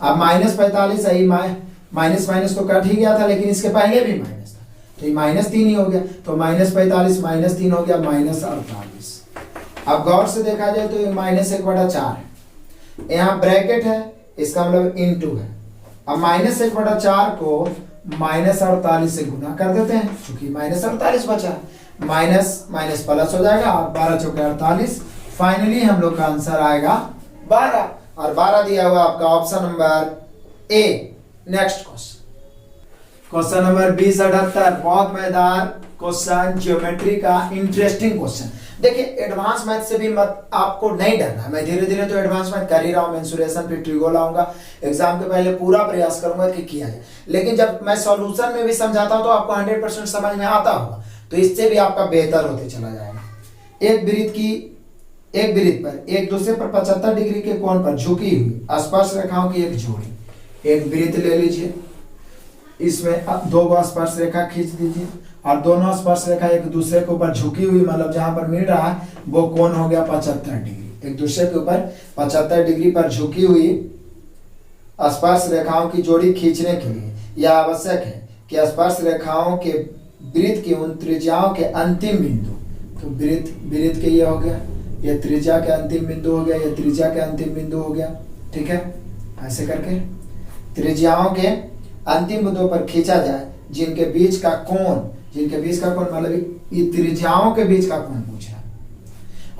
अब -45 है, माइनस माइनस तो कट ही गया था, लेकिन इसके पहले भी माइनस था, तो ये -3 ही हो गया, तो -45 -3 हो गया -48। अब गौर से देखा जाए तो ये -1/4 है, यहाँ ब्रैकेट है, इसका मतलब इनटू है। अब -1/4 को -48 से गुना कर देते हैं, क्योंकि -48 बचा, माइनस माइनस प्लस हो जाएगा, और 12 चौके 48। फाइनली हम लोग का आंसर आएगा 12, और 12 दिया हुआ आपका option number A. Next question number 2078, बहुत मजेदार क्वेश्चन, ज्योमेट्री का इंटरेस्टिंग क्वेश्चन। देखिए एडवांस मैथ से भी मत आपको नहीं डरना, मैं धीरे धीरे तो एडवांस मैथ कर ही रहा हूँ, मेंसुरेशन फिर ट्रिगो लाऊंगा, एग्जाम के पहले पूरा प्रयास करूंगा कि किया जाए, लेकिन जब मैं सॉल्यूशन में भी समझाता हूँ तो आपको 100% समझ में आता होगा, तो इससे भी आपका बेहतर होते चला जाएगा। एक वृत्त पर एक दूसरे पर 75 डिग्री के कोण पर झुकी हुई स्पर्श रेखाओं की एक जोड़ी, एक वृत्त ले लीजिए, इसमें दो स्पर्श रेखा खींच दीजिए, और दोनों स्पर्श रेखा एक दूसरे के ऊपर झुकी हुई, मतलब जहां पर मिल रहा है वो कोण हो गया 75 डिग्री, एक दूसरे के ऊपर 75 डिग्री पर झुकी हुई स्पर्श रेखाओं की जोड़ी खींचने के लिए यह आवश्यक है कि स्पर्श रेखाओं के वृत्त की उन त्रिज्याओं के अंतिम बिंदु, तो वृत्त के ये हो गया, ये त्रिज्या के अंतिम बिंदु हो गया, ये त्रिज्या के अंतिम बिंदु हो गया, ठीक है, ऐसे करके त्रिज्याओं के अंतिम बिंदु पर खींचा जाए, जिनके बीच का कोण मतलब ये त्रिज्याओं के बीच का कोण पूछ रहा है।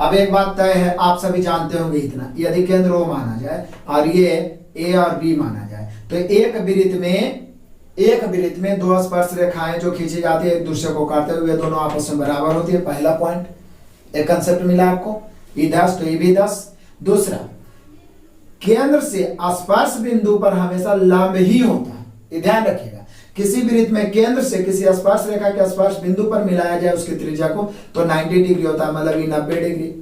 अब एक बात तय है, आप सभी जानते होंगे इतना, यदि केंद्र O माना जाए और ये A और B माना जाए, तो एक वृत्त में दो स्पर्श रेखाएं जो खींची जाती है एक दूसरे को काटते हुए, वे दोनों आपस में बराबर होती है। पहला पॉइंट, एक कंसेप्ट मिला आपको, ये 10 तो ये भी 10। दूसरा, केंद्र से स्पर्श बिंदु पर हमेशा लंब ही होता है, ये ध्यान रखिएगा। किसी वृत्त में केंद्र से किसी स्पर्श रेखा के स्पर्श बिंदु पर मिलाया जाए उसकी त्रिज्या को, तो 90 डिग्री होता है, मतलब ये 90 डिग्री,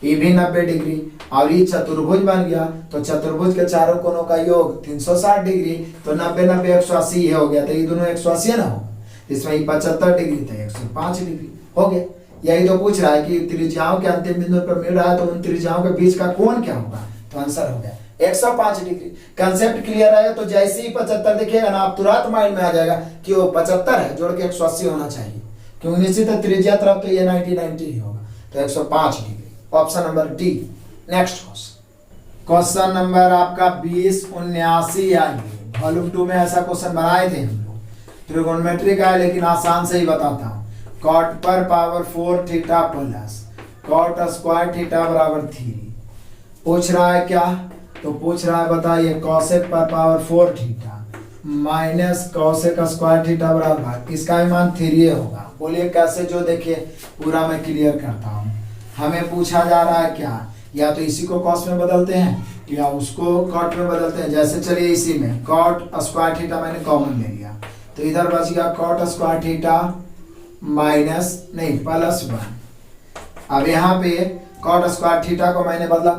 ये भी 90 डिग्री, और ये चतुर्भुज बन गया, तो चतुर्भुज के चारों कोणों का योग 360 डिग्री, तो 90 90 180 ये हो गया, तो ये दोनों 180 ना हो, इसमें ये 75 डिग्री तो 105 डिग्री हो गया। यही तो पूछ रहा है कि त्रिज्याओं के अंतिम बिंदु पर मिल रहा है, तो उन त्रिज्याओं के बीच का कोण क्या होगा, तो आंसर हो गया 105 डिग्री। कंसेप्ट क्लियर है, तो जैसे ही 75 दिखेगा ना, आप तुरंत माइंड में आ जाएगा कि वो 75 है, जोड़ के 180 होना चाहिए, क्योंकि निश्चित त्रिज्या तरफ तो ये 90 ही होगा, तो 105 degree, option number D. Next question number आपका 2079 आइए, वॉल्यूम 2 में ऐसा क्वेश्चन बनाए थे हम लोग, ट्रिगोनोमेट्री का है, लेकिन आसान से ही बताता हूँ। कॉट पर power 4 theta plus cot square theta बराबर 3 पूछ रहा है क्या, तो पूछ रहा है बताइए कॉसेक पर power 4 theta minus cosec square theta बराबर, इसका मान 3 होगा। बोलिए कैसे, जो देखिए पूरा मैं क्लियर करता हूँ। हमें पूछा जा रहा है क्या, या तो इसी को कॉस में बदलते हैं या उसको कॉट में बदलते हैं। जैसे चलिए इसी में कॉट स्क्वायर थीटा मैंने कॉमन ले लिया, तो इधर बच गया कॉट स्क्वायर थीटा माइनस नहीं प्लस 1। अब यहाँ पे कॉट स्क्वायर थीटा को मैंने बदला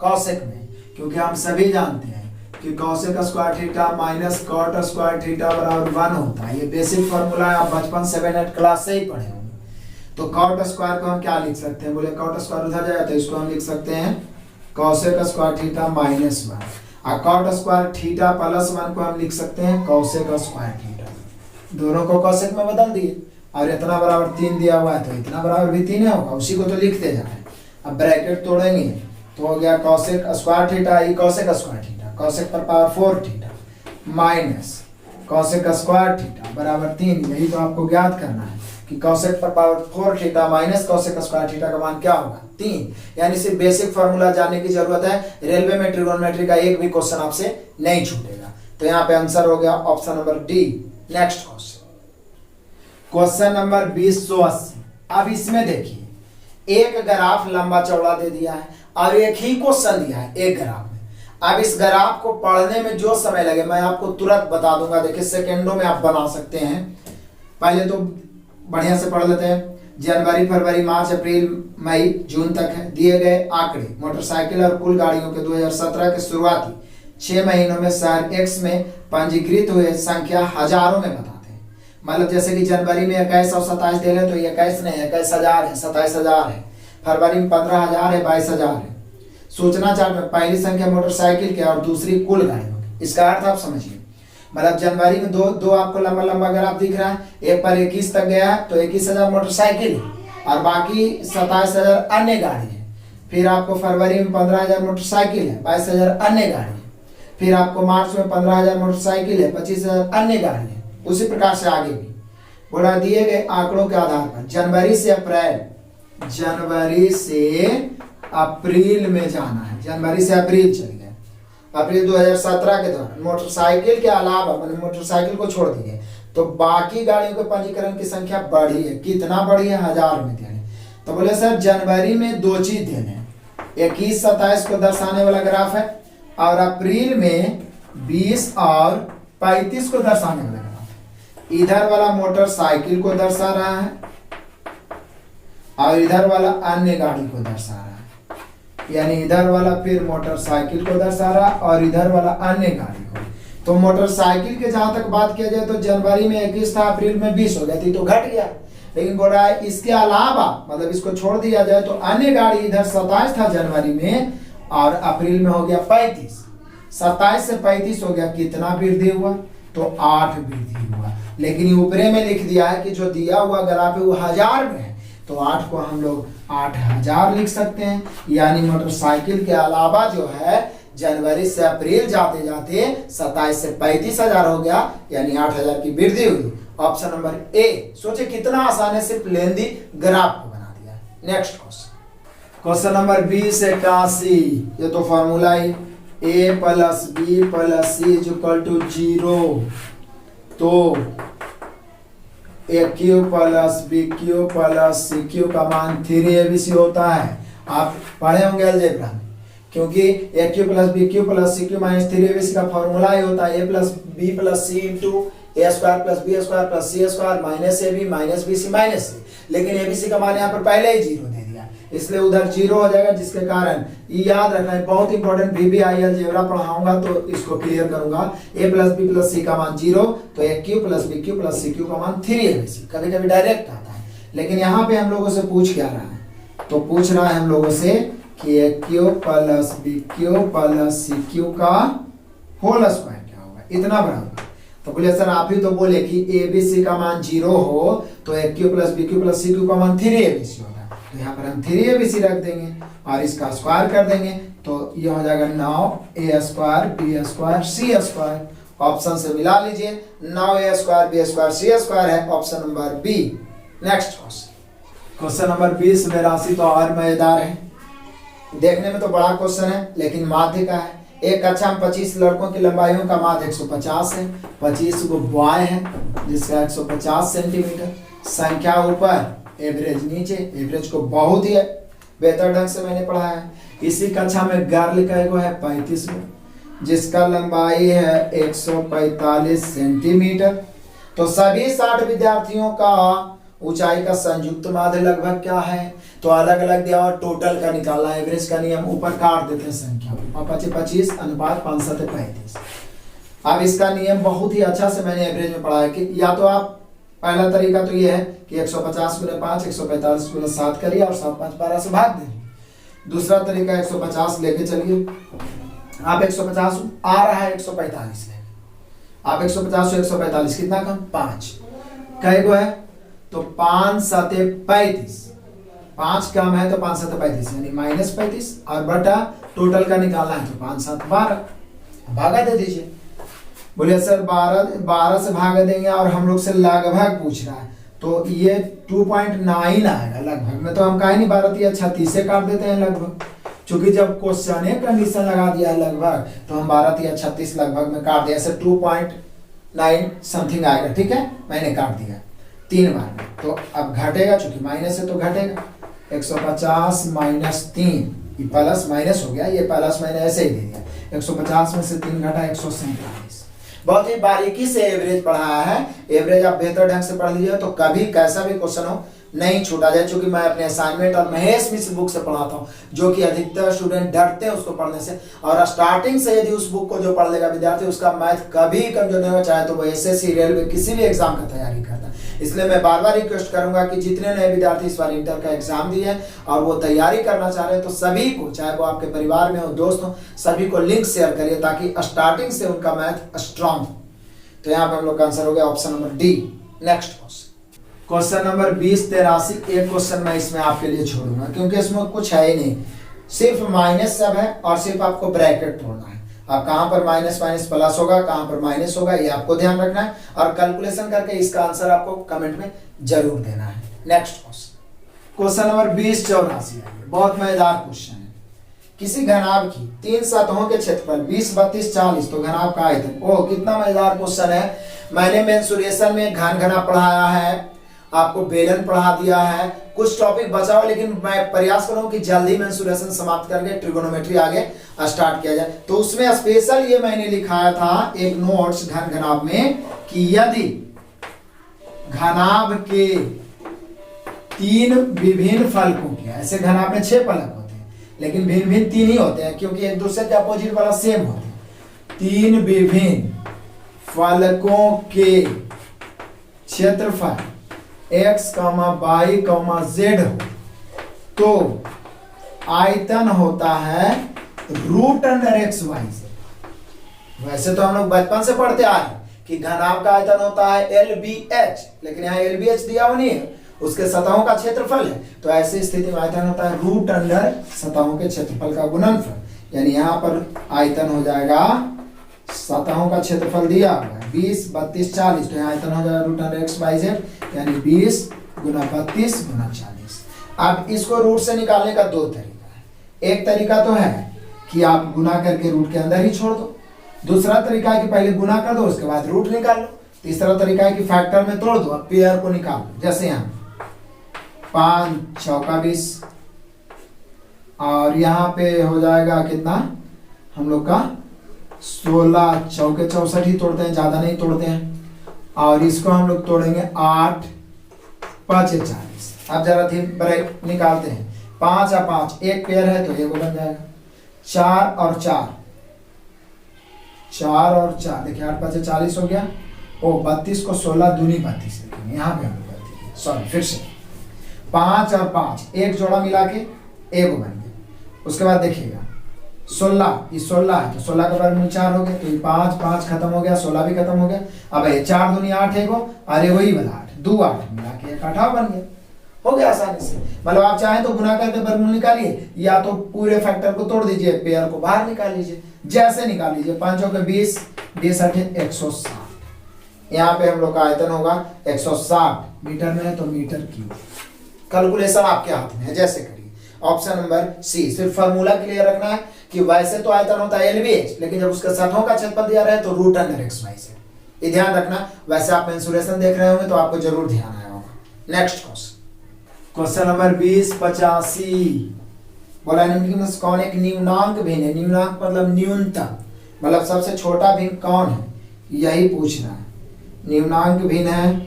कॉसेक में, क्योंकि हम सभी जानते हैं कि cosec square theta minus cot square theta बराबर 1 होता है। ये बेसिक फॉर्मूला है, आप बचपन 7-8 क्लास से ही पढ़े होंगे। तो कॉट स्क्वायर को हम क्या लिख सकते हैं, बोले कॉट स्क्वायर उधर जाएगा तो इसको हम लिख सकते हैं कॉसेक स्क्वायर थीटा माइनस 1, और कॉट स्क्वायर थीटा प्लस 1 को हम लिख सकते हैं कॉसेक स्क्वायर थीटा। दोनों को कॉसेक में बदल दिए, और इतना बराबर 3 दिया हुआ है, तो इतना बराबर भी 3 होगा, उसी को तो लिखते जाए। अब ब्रैकेट तोड़ेंगे तो हो गया कॉसेक स्क्वायर थीटा, ये कॉसेक स्क्वायर थीटा, कॉसेक पर power 4 theta minus cosec square theta बराबर 3। यही तो आपको ज्ञात करना है कि कॉसेक पर power 4 theta minus cosec square theta का मान क्या होगा, 3। यानी सिर्फ बेसिक फार्मूला जानने की जरूरत है, रेलवे में ट्रिगोनोमेट्री का एक भी क्वेश्चन आपसे नहीं छूटेगा। तो यहाँ पे आंसर हो गया option number D. Next question number 2080। अब इसमें देखिए एक ग्राफ लंबा चौड़ा दे दिया है और एक ही क्वेश्चन दिया है एक ग्राफ में। अब इस ग्राफ को पढ़ने में जो समय लगे मैं आपको तुरंत बता दूंगा, देखिए सेकेंडों में आप बना सकते हैं। पहले तो बढ़िया से पढ़ लेते हैं। जनवरी, फरवरी, मार्च, अप्रैल, मई, जून तक है। दिए गए आंकड़े मोटरसाइकिल और कुल गाड़ियों के 2017 के शुरुआती 6 महीनों में शहर एक्स में पंजीकृत हुए संख्या हजारों में बताते हैं। मतलब जैसे कि जनवरी में 2127 दे रहे तो 21 नहीं 21,000 है, 27,000 है। फरवरी में 15,000 है, 22,000 है। सूचना चार्ट में पहली संख्या मोटरसाइकिल की और दूसरी कुल गाड़ियों की। इसका अर्थ आप समझिए मतलब जनवरी में दो आपको लंबा लंबा ग्राफ दिख रहा है, एक पर 21 तक गया है तो 21,000 मोटरसाइकिल है और बाकी 27,000 अन्य गाड़ी है। फिर आपको फरवरी में 15,000 मोटरसाइकिल है, 22,000 अन्य गाड़ी है। फिर आपको मार्च में 15,000 मोटरसाइकिल है, 25,000 अन्य गाड़ी है। उसी प्रकार से आगे भी बोला दिए गए आंकड़ों के आधार पर जनवरी से अप्रैल में जाना है। जनवरी से अप्रैल चल गए, अप्रैल 2017 के दौरान मोटरसाइकिल के अलावा मैंने मोटरसाइकिल को छोड़ दिए तो बाकी गाड़ियों के पंजीकरण की संख्या बढ़ी है। कितना बढ़ी है? 1000 में देने। तो बोले सर जनवरी में दो चीज देने, 21-27 को दर्शाने वाला ग्राफ है और अप्रैल में 20 और 35 को दर्शाने वाला ग्राफ। इधर वाला मोटरसाइकिल को दर्शा रहा है और इधर वाला अन्य गाड़ी को दर्शा रहा है, यानी इधर वाला फिर मोटरसाइकिल को दर्शा रहा और इधर वाला अन्य गाड़ी को। तो मोटरसाइकिल के जहां तक बात किया जाए तो जनवरी में 21 था, अप्रैल में 20 हो गया थी तो घट गया। लेकिन बोल रहा है इसके अलावा मतलब इसको छोड़ दिया जाए तो अन्य गाड़ी इधर 27 था जनवरी में और अप्रैल में हो गया 35। 27 से 35 हो गया, कितना वृद्धि हुआ? तो 8 वृद्धि हुआ। लेकिन ऊपरे में लिख दिया है कि जो दिया हुआ ग्राफ है वो 1000 में है तो 8 को हम लोग 8000 लिख सकते हैं। यानी मोटरसाइकिल के अलावा जो है जनवरी से अप्रैल जाते जाते 27 से 35,000 हो गया, यानी 8000 की वृद्धि हुई। Option number A. सोचे कितना आसान है, सिर्फ लेंदी ग्राफ को बना दिया। Next question number 2081। ये तो फॉर्मूला ही a plus b plus c is equal to 0। तो a cube plus b cube plus c cube का मान 3abc होता है। आप पढ़े होंगे अलजेब्रा में, क्योंकि a cube plus b cube plus c cube minus 3abc का फॉर्मूला ही होता है a plus b plus c into a square plus b square plus c square minus a b minus b c minus c. लेकिन a b c का मान यहाँ पर पहले ही 0 दे दिया, इसलिए उधर 0 हो जाएगा, जिसके कारण याद रखना है बहुत इंपॉर्टेंट। VBI अलजेब्रा पढ़ाऊंगा तो इसको क्लियर करूंगा। A plus b plus c का मान 0 तो a cube plus b cube plus c cube का मान 3abc। कभी कभी डायरेक्ट आता है, लेकिन यहाँ पे हम लोगों से पूछ क्या रहा है? तो पूछ रहा है हम लोगों से कि a cube plus b cube plus c cube का होल स्क्वायर क्या होगा, इतना बड़ा होगा। तो बोले सर आप ही तो बोले कि एबीसी का मान 0 हो तो a cube plus b cube plus c cube का मान 3abc होगा। तो यहाँ पर हम 3abc रख देंगे और इसका स्क्वायर कर देंगे तो ये हो जाएगा 9a square B square C square. Option से मिला लीजिए, 9a square B square C square है option number B. Next question number 2082 तो और मजेदार है, देखने में तो बड़ा क्वेश्चन है लेकिन माध्य का है। एक कक्षा में 25 लड़कों की लंबाइयों का माध्य 150 है, 25 को बॉय है जिसका 150 सेंटीमीटर। संख्या ऊपर एवरेज नीचे, एवरेज को बहुत ही बेहतर ढंग से मैंने पढ़ा है। इसी कक्षा में गर्ल का एगो है 35 जिसका लंबाई है 145 सेंटीमीटर। तो सभी 60 विद्यार्थियों का ऊंचाई का संयुक्त माध्य लगभग क्या है? तो अलग अलग दिया और टोटल का निकालना, एवरेज का नियम ऊपर काट देते हैं संख्या और 25 अनुपात 5:35। अब इसका नियम बहुत ही अच्छा से मैंने एवरेज में पढ़ा है कि या तो आप पहला तरीका तो ये है कि 150 गुने 5 145 गुने 7 करिए और 7 5 12 से भाग देंगे। दूसरा तरीका 150 लेके चलिए, आप 150 आ रहा है 145 लेंगे, आप 150 से 145 कितना कम 5 कई गो है तो 5 7 35, 5 कम है तो 5 7 35 यानी माइनस 35 और बटा टोटल का निकालना है तो 5 7 12 भागा दे दीजिए। बोले सर 12 से भागा देंगे और हम लोग से लगभग पूछ रहा है तो ये 2.9 आएगा लगभग में। तो हम कहीं नहीं 12 या 36 से काट देते हैं लगभग, क्योंकि जब क्वेश्चन कंडीशन लगा दिया है लगभग तो हम 12 या 36 लगभग में काट दिया, ऐसे 2.9 समथिंग आएगा। ठीक है, मैंने काट दिया 3 बार में। तो अब घटेगा, चूंकि माइनस है तो घटेगा 150 माइनस 3, ये प्लस माइनस हो गया, ये प्लस मैंने ऐसे ही दे दिया। 150 में से 3 घटा 147। बहुत ही बारीकी से एवरेज पढ़ाया है, एवरेज आप बेहतर ढंग से पढ़ लीजिए तो कभी कैसा भी क्वेश्चन हो नहीं छूटा जाए। क्योंकि मैं अपने असाइनमेंट और महेश मिश्र बुक से पढ़ाता हूँ, जो कि अधिकतर स्टूडेंट डरते हैं उसको पढ़ने से, और स्टार्टिंग से यदि उस बुक को जो पढ़ लेगा विद्यार्थी उसका मैथ कभी कमजोर नहीं हो, चाहे तो वो एसएससी रेलवे किसी भी एग्जाम का तैयारी करता है। इसलिए मैं बार बार रिक्वेस्ट करूंगा कि जितने नए विद्यार्थी इस बार इंटर का एग्जाम दिए हैं और वो तैयारी करना चाह रहे हैं तो सभी को, चाहे वो आपके परिवार में हो दोस्त हो, सभी को लिंक शेयर करिए ताकि स्टार्टिंग से उनका मैथ स्ट्रांग हो। तो यहाँ पे हम लोग का आंसर हो गया option number D. Next question number 2083। एक क्वेश्चन मैं इसमें आपके लिए छोड़ूंगा क्योंकि इसमें कुछ है ही नहीं, सिर्फ माइनस सब है और सिर्फ आपको ब्रैकेट तोड़ना है। अब कहां पर माइनस माइनस प्लस होगा, कहां पर माइनस होगा, ये आपको ध्यान रखना है और कैलकुलेशन करके इसका आंसर आपको कमेंट में जरूर देना है। Next question number 2084। बहुत मजेदार क्वेश्चन है। किसी घनाभ की 3 सतहों के क्षेत्रफल 20, 32, 40 तो घनाभ का आयतन। ओह कितना मजेदार क्वेश्चन है। मैंने मेंसुरेशन में घन घना पढ़ाया है, आपको बेलन पढ़ा दिया है, कुछ टॉपिक बचा हो, लेकिन मैं प्रयास करूं कि जल्दी मेंसुरेशन समाप्त करके ट्रिगोनोमेट्री आगे स्टार्ट किया जाए। तो उसमें स्पेशल ये मैंने लिखाया था एक नोट्स घन घनाभ में कि यदि घनाभ के 3 विभिन्न फलकों के, ऐसे घनाभ में 6 फलक होते हैं लेकिन भिन्न भिन्न 3 ही होते हैं क्योंकि एक दूसरे के अपोजिट वाला सेम होते हैं। 3 विभिन्न फलकों के क्षेत्रफल x, y, z हो तो आयतन होता है root under X Y z। वैसे तो हम लोग बचपन से पढ़ते आ रहे हैं कि घनाभ का आयतन होता है LBH, लेकिन यहाँ LBH दिया हुआ नहीं है, उसके सतहों का क्षेत्रफल है। तो ऐसी स्थिति में आयतन होता है रूट अंडर सतहों के क्षेत्रफल का गुणनफल। यानी यहाँ पर आयतन हो जाएगा, सतहों का क्षेत्रफल दिया हुआ है 20, 32, 40 तो यहाँ आयतन हो जाएगा root under X Y Z, यानी 20 गुना 32 गुना 40। अब इसको रूट से निकालने का 2 तरीका है। एक तरीका तो है कि आप गुना करके रूट के अंदर ही छोड़ दो, दूसरा तरीका है कि पहले गुना कर दो उसके बाद रूट निकाल लो, तीसरा तरीका है कि फैक्टर में तोड़ दो, अब पेयर को निकाल लो। जैसे यहाँ 5 चौका 20 और यहाँ पे हो जाएगा कितना हम लोग का 16 चौके 64 ही तोड़ते हैं, ज्यादा नहीं तोड़ते हैं। और इसको हम लोग तोड़ेंगे 8 5 40। अब जरा थी ब्रेक निकालते हैं, 5 और 5 एक पेयर है तो ये बन जाएगा 4 और 4 देखिए 8 5 40 हो गया। ओ 32 को 16 दूनी 32 लिखेंगे, यहाँ पे हम लोग सॉरी फिर से 5 और 5 एक जोड़ा मिला के एक बन गया। उसके बाद देखिएगा 16, ये 16 है तो 16 का वर्गमूल 4 हो गया, तो ये 5 5 खत्म हो गया, 16 भी खत्म हो गया। अब ये 4 दूनी 8 है और ये वही वाला 8 2 8 मिला के एक 8 बन गया। हो गया आसानी से। मतलब आप चाहें तो गुना करके वर्गमूल निकालिए या तो पूरे फैक्टर को तोड़ दीजिए, पेयर को बाहर निकाल लीजिए, जैसे निकाल लीजिए। 5 के 20 20 8 160। यहाँ पे हम लोग का आयतन होगा 160, मीटर में है तो मीटर क्यूब। कैलकुलेशन आपके हाथ में है, जैसे करिए। ऑप्शन नंबर सी, सिर्फ फार्मूला क्लियर रखना है कि वैसे तो आयतन होता है LBH, लेकिन जब उसके सतहों का क्षेत्रफल दिया रहे तो रूट अंडर एक्स वाई से, ये ध्यान रखना। वैसे आप मेंसुरेशन देख रहे होंगे तो आपको जरूर ध्यान आया होगा। नेक्स्ट क्वेश्चन नंबर 2085 बोला निम्नलिखित में कौन एक न्यूनांक भिन्न है। न्यूनांक मतलब न्यूनतम, मतलब सबसे छोटा भिन्न कौन है, यही पूछ रहा है। न्यूनांक भिन्न है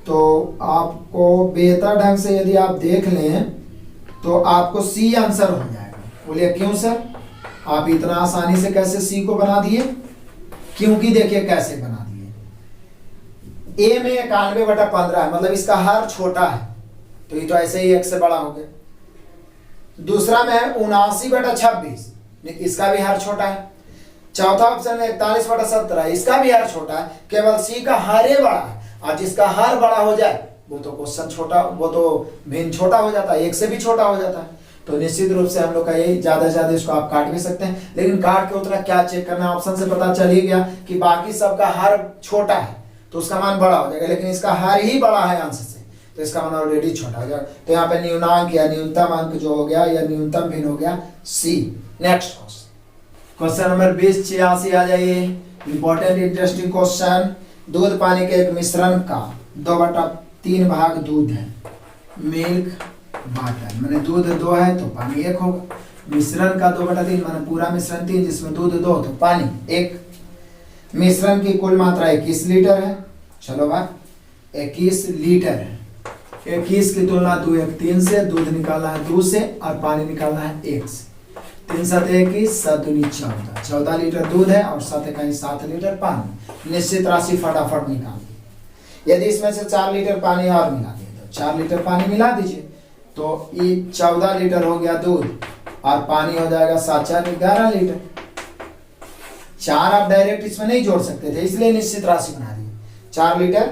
तो आपको बेहतर ढंग से यदि आप देख लें तो आपको सी आंसर हो जाएगा। बोलिए क्यों सर, आप इतना आसानी से कैसे सी को बना दिए? क्योंकि देखिए कैसे बना दिए। ए में 91/15 है, मतलब इसका हर छोटा है तो ये तो ऐसे ही 1 से बड़ा हो गया। दूसरा में है 79/26, इसका भी हर छोटा है। चौथा ऑप्शन में 41/17, इसका भी हर छोटा है। केवल सी का हर ही बड़ा है, और जिसका हर बड़ा हो जाए वो तो क्वेश्चन छोटा, वो तो भिन्न छोटा हो जाता है, 1 से भी छोटा हो जाता है। तो निश्चित रूप से हम लोग का यही ज्यादा से ज्यादा इसको आप काट भी सकते हैं, लेकिन काट के उतना क्या चेक करना है, ऑप्शन से पता चल ही गया कि बाकी सबका हर छोटा है तो उसका मान बड़ा हो जाएगा, लेकिन इसका हर ही बड़ा है अंश से तो इसका मान ऑलरेडी छोटा हो जाएगा। तो यहाँ पे न्यूनांक या न्यूनतम अंक जो हो गया या न्यूनतम भिन्न हो गया सी। नेक्स्ट क्वेश्चन नंबर 2086 आ जाइए। Important interesting question. दूध पानी के एक मिश्रण का 2/3 भाग दूध है, मिल्क वाटर, मैंने दूध 2 है तो पानी 1 होगा। मिश्रण का 2/3 मैंने पूरा मिश्रण 3 जिसमें दूध 2 तो पानी 1। मिश्रण की कुल मात्रा 21 लीटर है। चलो भाई 21 लीटर है, 21 की तुलना 2 1 3 से, दूध निकालना है 2 से और पानी निकालना है 1 से। 3 7 21 7 दूनी 14, 14 लीटर दूध है और 7 1 7 लीटर पानी। निश्चित राशि फटाफट निकाल दी। यदि इसमें से 4 लीटर पानी और मिला दिए तो 4 लीटर पानी मिला दीजिए तो ये 14 लीटर हो गया दूध और पानी हो जाएगा 7 4 11 लीटर। 4 आप डायरेक्ट इसमें नहीं जोड़ सकते थे, इसलिए निश्चित राशि बना दी। 4 लीटर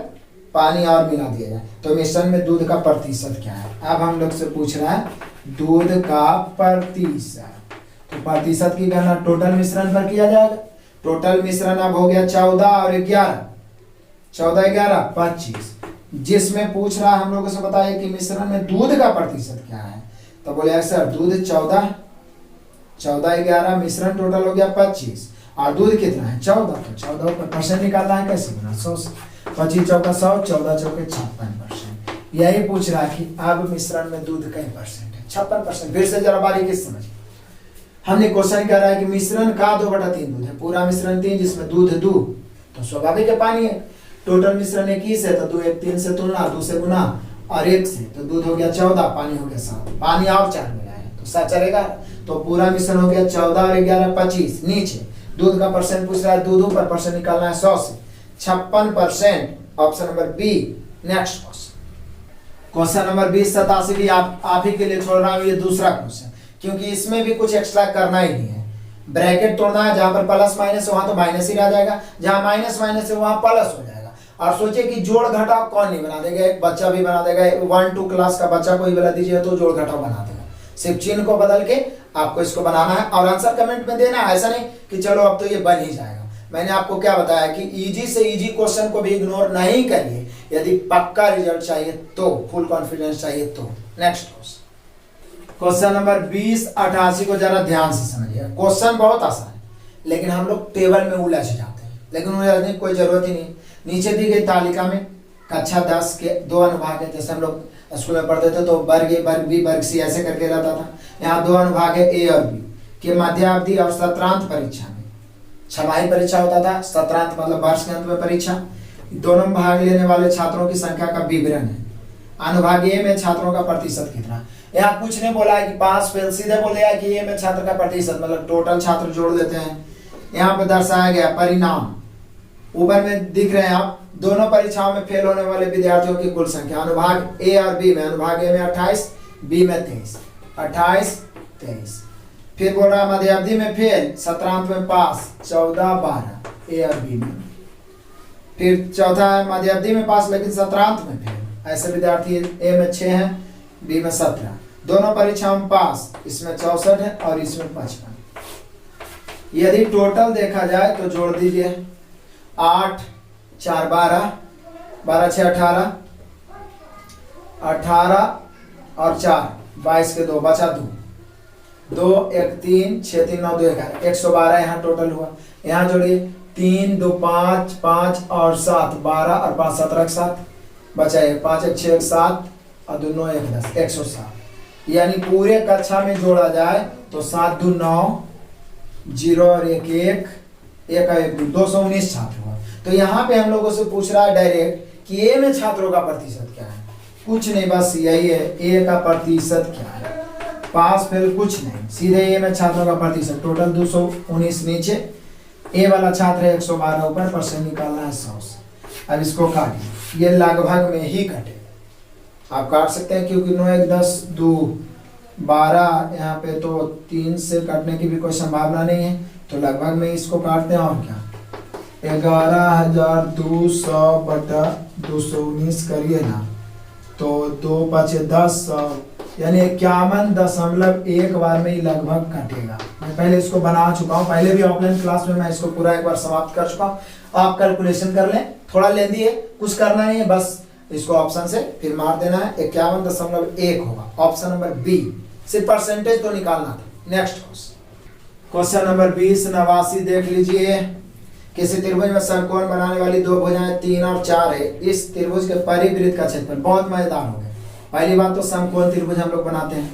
पानी और मिला दिया जाए तो मिश्रण में दूध का प्रतिशत क्या है। अब हम लोग से पूछ रहा है दूध का प्रतिशत, तो प्रतिशत की गणना टोटल मिश्रण पर किया जाएगा। टोटल मिश्रण अब हो गया 14 और 11, 14 11 25, जिसमें पूछ रहा है हम लोगों से बताइए कि मिश्रण में दूध का प्रतिशत क्या है। तो बोले सर दूध 14, 14 11 मिश्रण टोटल हो गया 25 और दूध कितना है 14, तो 14 पर परसेंट निकालना है, कैसे बना 100 से 25 चौका 100, 14 चौके 56%। यही पूछ रहा है कि अब मिश्रण में दूध कई परसेंट है, 56%। फिर से जरा बारीकी से समझिए, हमने क्वेश्चन कह रहा है कि मिश्रण का 2/3 दूध है, पूरा मिश्रण 3 जिसमें दूध 2, तो स्वाभाविक है पानी है। टोटल मिश्रण 21 है तो 2 1 3 से तुलना, 2 से गुना और 1 से, तो दूध हो गया 14, पानी हो गया 7, पानी और 4 मिला है तो 7 चलेगा। तो पूरा मिश्रण हो गया 14 और 11 25। नीचे दूध का परसेंट पूछ रहा है, दूध पर परसेंट निकालना है 100 से 56%, option number B. Next question number 20 87 भी आप ही के लिए छोड़ रहा हूँ, ये दूसरा क्वेश्चन, क्योंकि इसमें भी कुछ एक्स्ट्रा करना ही नहीं है। ब्रैकेट तोड़ना है, जहां पर प्लस माइनस है वहां तो माइनस ही रह जाएगा, जहां माइनस माइनस है वहां प्लस हो जाएगा। और सोचिए कि जोड़ घटाव कौन नहीं बना देगा, एक बच्चा भी बना देगा, 1 2 क्लास का बच्चा को ही बता दीजिए तो जोड़ घटाव बना देगा। सिर्फ चिन्ह को बदल के आपको इसको बनाना है और आंसर कमेंट में देना है, ऐसा नहीं कि चलो अब तो ये बन ही जाएगा। मैंने आपको क्या बताया कि इजी से इजी क्वेश्चन को भी इग्नोर नहीं करिए, यदि पक्का रिजल्ट चाहिए तो, फुल कॉन्फिडेंस चाहिए तो। नेक्स्ट क्वेश्चन नंबर 20 88 को जरा ध्यान से समझिए। क्वेश्चन बहुत आसान है लेकिन हम लोग टेबल में उलझ जाते हैं, लेकिन उलझने की कोई जरूरत ही नहीं। नीचे दी गई तालिका में कक्षा 10 के 2 अनुभाग है, जैसे हम लोग स्कूल में पढ़ते थे तो वर्ग ए वर्ग बी वर्ग सी ऐसे करके रहता था। यहाँ 2 अनुभाग है ए और बी के मध्यावधि और सत्रांत परीक्षा में, छमाही परीक्षा होता था, सत्रांत मतलब वर्ष के अंत में परीक्षा, दोनों में भाग लेने वाले छात्रों की संख्या का विवरण है। अनुभाग ए में छात्रों का प्रतिशत कितना, यहाँ कुछ नहीं बोला है कि पास फेल, सीधे बोल दिया कि ए में छात्र का प्रतिशत मतलब टोटल छात्र जोड़ देते हैं। यहाँ पे दर्शाया गया परिणाम ऊपर में दिख रहे हैं आप, दोनों परीक्षाओं में फेल होने वाले विद्यार्थियों की कुल संख्या अनुभाग ए और बी में, अनुभाग ए में 28, बी में 23, 28 23। फिर बोल रहा मध्यावधि में फेल, सत्रांत में पास 14 12 ए और बी में। फिर चौथा है मध्यावधि में पास लेकिन सत्रांत में फेल, ऐसे विद्यार्थी ए में 6 है, बी में 17। दोनों परीक्षाओं में पास, इसमें 64 है और इसमें 55। यदि टोटल देखा जाए तो जोड़ दीजिए 8 4 12, 12 6 18, 18 और 4 22 के 2 बचा 2 1 3 6 3 9 2 11, 112 यहाँ टोटल हुआ। यहाँ जोड़िए 3 2 5 5 और 7 12 और 5 17 के 7 बचा 5 1 6 1 7 और 2 9 1 10 107। यानी पूरे कक्षा में जोड़ा जाए तो 7 2 9 0 और 1 1 1 और 1 219 छात्र हुआ। तो यहाँ पे हम लोगों से पूछ रहा है डायरेक्ट कि ए में छात्रों का प्रतिशत क्या है, कुछ नहीं बस यही है, ए का प्रतिशत क्या है, पास फेल कुछ नहीं, सीधे ए में छात्रों का प्रतिशत टोटल 219 नीचे, ए वाला छात्र है 112 ऊपर, परसेंट निकालना है 100 से। अब इसको काटिए, ये लगभग में ही कटे, आप काट सकते हैं क्योंकि 9 1 10 2 12, यहाँ पे तो 3 से काटने की भी कोई संभावना नहीं है, तो लगभग में इसको काटते हैं। और क्या 11,200 बटा 219 करिए ना तो 2 5 10 यानी 51.1 बार में ही लगभग कटेगा। मैं पहले इसको बना चुका हूँ, पहले भी ऑफलाइन क्लास में मैं इसको पूरा एक बार समाप्त कर चुका हूँ। आप कैलकुलेशन कर लें, थोड़ा लेंदी है, कुछ करना नहीं है, बस इसको ऑप्शन से फिर मार देना है, 51.1 होगा, ऑप्शन नंबर बी। सिर्फ परसेंटेज तो निकालना था। नेक्स्ट क्वेश्चन नंबर 20 89 देख लीजिए। किसी त्रिभुज में समकोण बनाने वाली 2 भुजाएं 3 और 4 है, इस त्रिभुज के परिवृत्त का क्षेत्रफल। बहुत मजेदार हो गया। पहली बात तो समकोण त्रिभुज हम लोग बनाते हैं,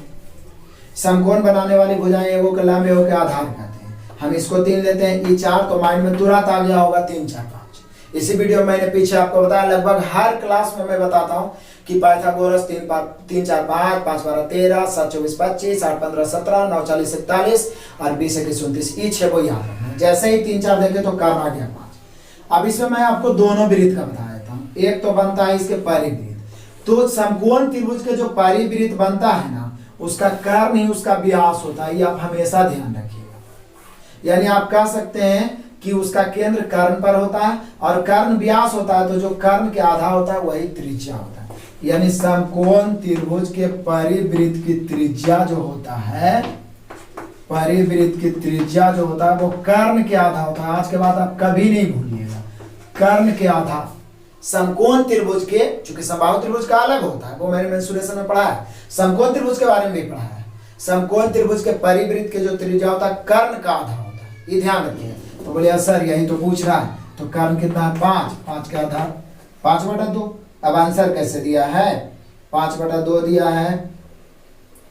समकोण बनाने वाली भुजाएं एगो के लंब एगो के आधार कहते हैं। हम इसको 3 लेते हैं, ई 4 तो माइंड में तुरंत आ गया होगा 3 4 5। इसी वीडियो में मैंने पीछे आपको बताया, लगभग हर क्लास में मैं बताता हूँ कि पाइथागोरस 3 4 5 5 12 13 7 24 25 8 15 17 9 40 41 और 20 21 29, ई 6 को याद रखना। जैसे ही 3 4 देखे तो कारण आ गया 5। अब इसमें मैं आपको दोनों वृत्त का बता देता हूँ। एक तो बनता है इसके परिवृत्त, तो समकोण त्रिभुज के जो परिवृत्त बनता है ना, उसका कर्ण ही उसका व्यास होता है, ये आप हमेशा ध्यान रखिएगा। यानी आप कह सकते हैं कि उसका केंद्र कर्ण पर होता है और कर्ण व्यास होता है, तो जो कर्ण के आधा होता है वही त्रिज्या होता है। यानी समकोण त्रिभुज के परिवृत्त की त्रिज्या जो होता है, परिवृत्त की त्रिज्या जो होता है वो कर्ण के आधा होता है। आज के बाद आप कभी नहीं भूलिएगा, कर्ण के आधा। समकोण त्रिभुज के, चूंकि समबाहु त्रिभुज का अलग होता है, वो मैंने मेंसुरेशन में पढ़ा है, समकोण त्रिभुज के बारे में भी पढ़ा है। समकोण त्रिभुज के परिवृत्त के जो त्रिज्या होता है कर्ण का आधा होता है, ये ध्यान रखिए। तो बोलिए सर यही तो पूछ रहा है, तो कर्ण कितना है 5, 5 का आधा 5/2। अब आंसर कैसे दिया है, 5/2 दिया है।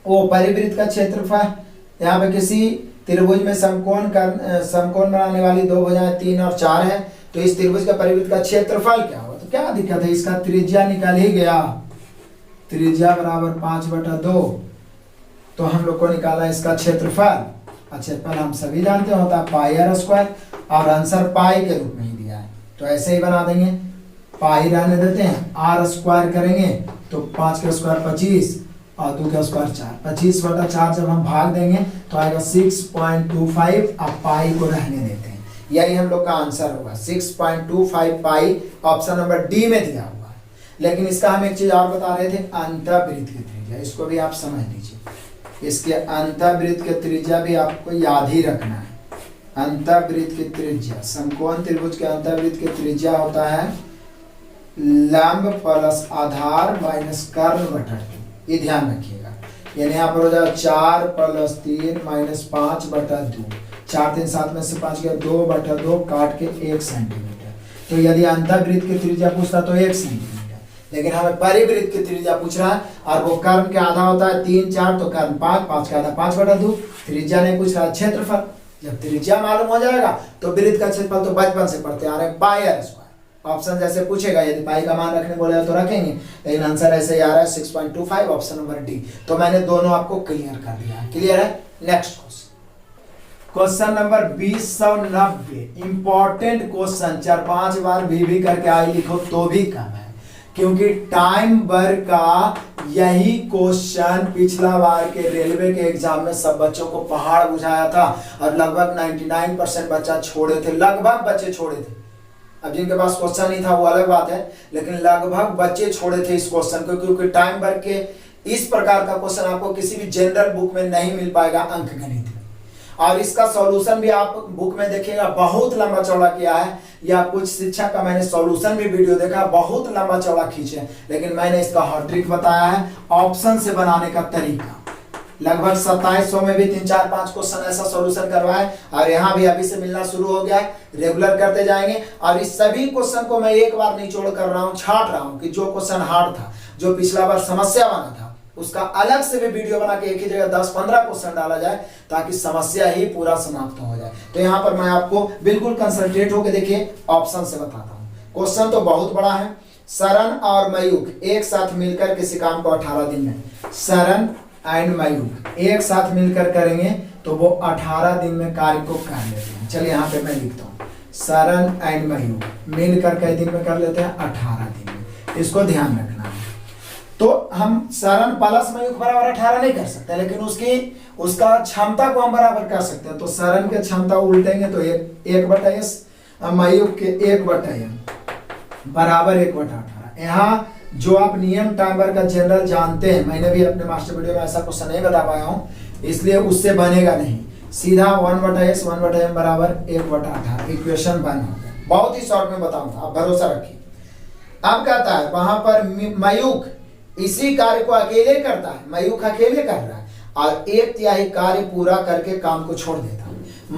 वो परिवृत्त का क्षेत्रफल, यहाँ पे किसी त्रिभुज में समकोण बनाने वाली दो भुजाएं 3 और 4 है, तो इस त्रिभुज का परिवृत्त का क्षेत्रफल क्या होगा, तो क्या दिक्कत है, इसका त्रिज्या निकल ही गया, त्रिज्या बराबर 5/2। तो हम लोग को निकाला इसका क्षेत्रफल। क्षेत्रफल हम सभी जानते होता है πr², और आंसर पाई के रूप में ही दिया है, तो ऐसे ही बना देंगे, पाई रहने देते हैं, r² करेंगे तो 5 का स्क्वायर 25 और 2 का स्क्वायर 4, 25/4 जब हम भाग देंगे तो आएगा 6.25। अब पाई को रहने देते हैं, यही हम लोग का आंसर होगा 6.25 पाई। ऑप्शन नंबर डी में दिया हुआ है। लेकिन इसका हम एक चीज और बता रहे थे, अंतःवृत्त की त्रिज्या, इसको भी आप समझ लीजिए, इसके अंतःवृत्त की त्रिज्या भी आपको याद ही रखना है। अंतःवृत्त की त्रिज्या, समकोण त्रिभुज के अंतःवृत्त की त्रिज्या होता है लंब प्लस आधार माइनस कर्ण/2, ये ध्यान रखिएगा। यानी यहाँ पर हो जाएगा 4 + 3 - 5/2, 4 3 7 में से 5 गया, 2/2 काट के 1 सेंटीमीटर। तो यदि अंतःवृत्त की त्रिज्या पूछता तो 1 सेंटीमीटर, लेकिन हमें परिवृत्त की त्रिज्या पूछ रहा है और वो कर्ण के आधा होता है 3 4, तो कर्ण 5, 5 का आधा 5/2। त्रिज्या नहीं पूछ रहा, क्षेत्रफल। जब त्रिज्या मालूम हो जाएगा तो वृत्त का क्षेत्रफल तो बचपन से पढ़ते आ रहे हैं, πr²। ऑप्शन जैसे पूछेगा, यदि पाई का मान रखने बोलेगा तो रखेंगे, लेकिन आंसर ऐसे ही आ रहा है 6.25, ऑप्शन नंबर डी। तो मैंने दोनों आपको क्लियर कर दिया है। क्लियर है? Next question number 2090, important question, 4-5 बार भी करके आई लिखो तो भी कम है, क्योंकि टाइम वर्क का यही क्वेश्चन पिछला बार के रेलवे के एग्जाम में सब बच्चों को पहाड़ बुझाया था और लगभग 99% बच्चा छोड़े थे, लगभग बच्चे छोड़े थे। अब जिनके पास क्वेश्चन नहीं था वो अलग बात है, लेकिन लगभग बच्चे छोड़े थे इस क्वेश्चन को, क्योंकि टाइम वर्क के इस प्रकार का क्वेश्चन आपको किसी भी जनरल बुक में नहीं मिल पाएगा अंक गणित में। और इसका सॉल्यूशन भी आप बुक में देखिएगा, बहुत लंबा चौड़ा किया है, या कुछ शिक्षक का मैंने सॉल्यूशन भी वीडियो देखा, बहुत लंबा चौड़ा खींचे, लेकिन मैंने इसका हॉट ट्रिक बताया है, ऑप्शन से बनाने का तरीका। लगभग 2700 में भी 3-4-5 क्वेश्चन ऐसा सॉल्यूशन करवाए, और यहाँ भी अभी से मिलना शुरू हो गया है, रेगुलर करते जाएंगे। और इस सभी क्वेश्चन को मैं एक बार निचोड़ कर रहा हूँ, छाट रहा हूँ कि जो क्वेश्चन हार्ड था, जो पिछला बार समस्या बना था, उसका अलग से भी वीडियो बना के एक ही जगह 10-15 क्वेश्चन डाला जाए, ताकि समस्या ही पूरा समाप्त हो जाए। तो यहाँ पर मैं आपको बिल्कुल कंसंट्रेट होकर देखिए, ऑप्शन से बताता हूँ। क्वेश्चन तो बहुत बड़ा है। सरन और मयूख एक साथ मिलकर किसी काम को 18 दिन में, सरन एंड मयूख एक साथ मिलकर करेंगे तो वो 18 दिन में कार्य को कर लेते हैं। चलिए यहाँ पे मैं लिखता हूँ, सरन एंड मयूख मिलकर कई दिन में कर लेते हैं, 18 दिन में। इसको ध्यान रखना है। तो हम सरन प्लस मयूख बराबर 18 नहीं कर सकते, लेकिन उसका क्षमता को हम बराबर कर सकते हैं। तो सरन के क्षमता उल्टेंगे तो 1/s, मयूख के 1/n बराबर 1/18। यहाँ जो आप नियम टाइमर का जनरल जानते हैं, मैंने भी अपने मास्टर वीडियो में ऐसा क्वेश्चन नहीं बता पाया हूँ, इसलिए उससे बनेगा नहीं, सीधा 1/s 1/m बराबर 1/18 इक्वेशन बन हो गया। बहुत ही शॉर्ट में बताऊंगा, आप भरोसा रखिए। अब कहता है वहां पर मयूख इसी कार्य को अकेले करता है, मयूख अकेले कर रहा है और 1/3 कार्य पूरा करके काम को छोड़ देता है।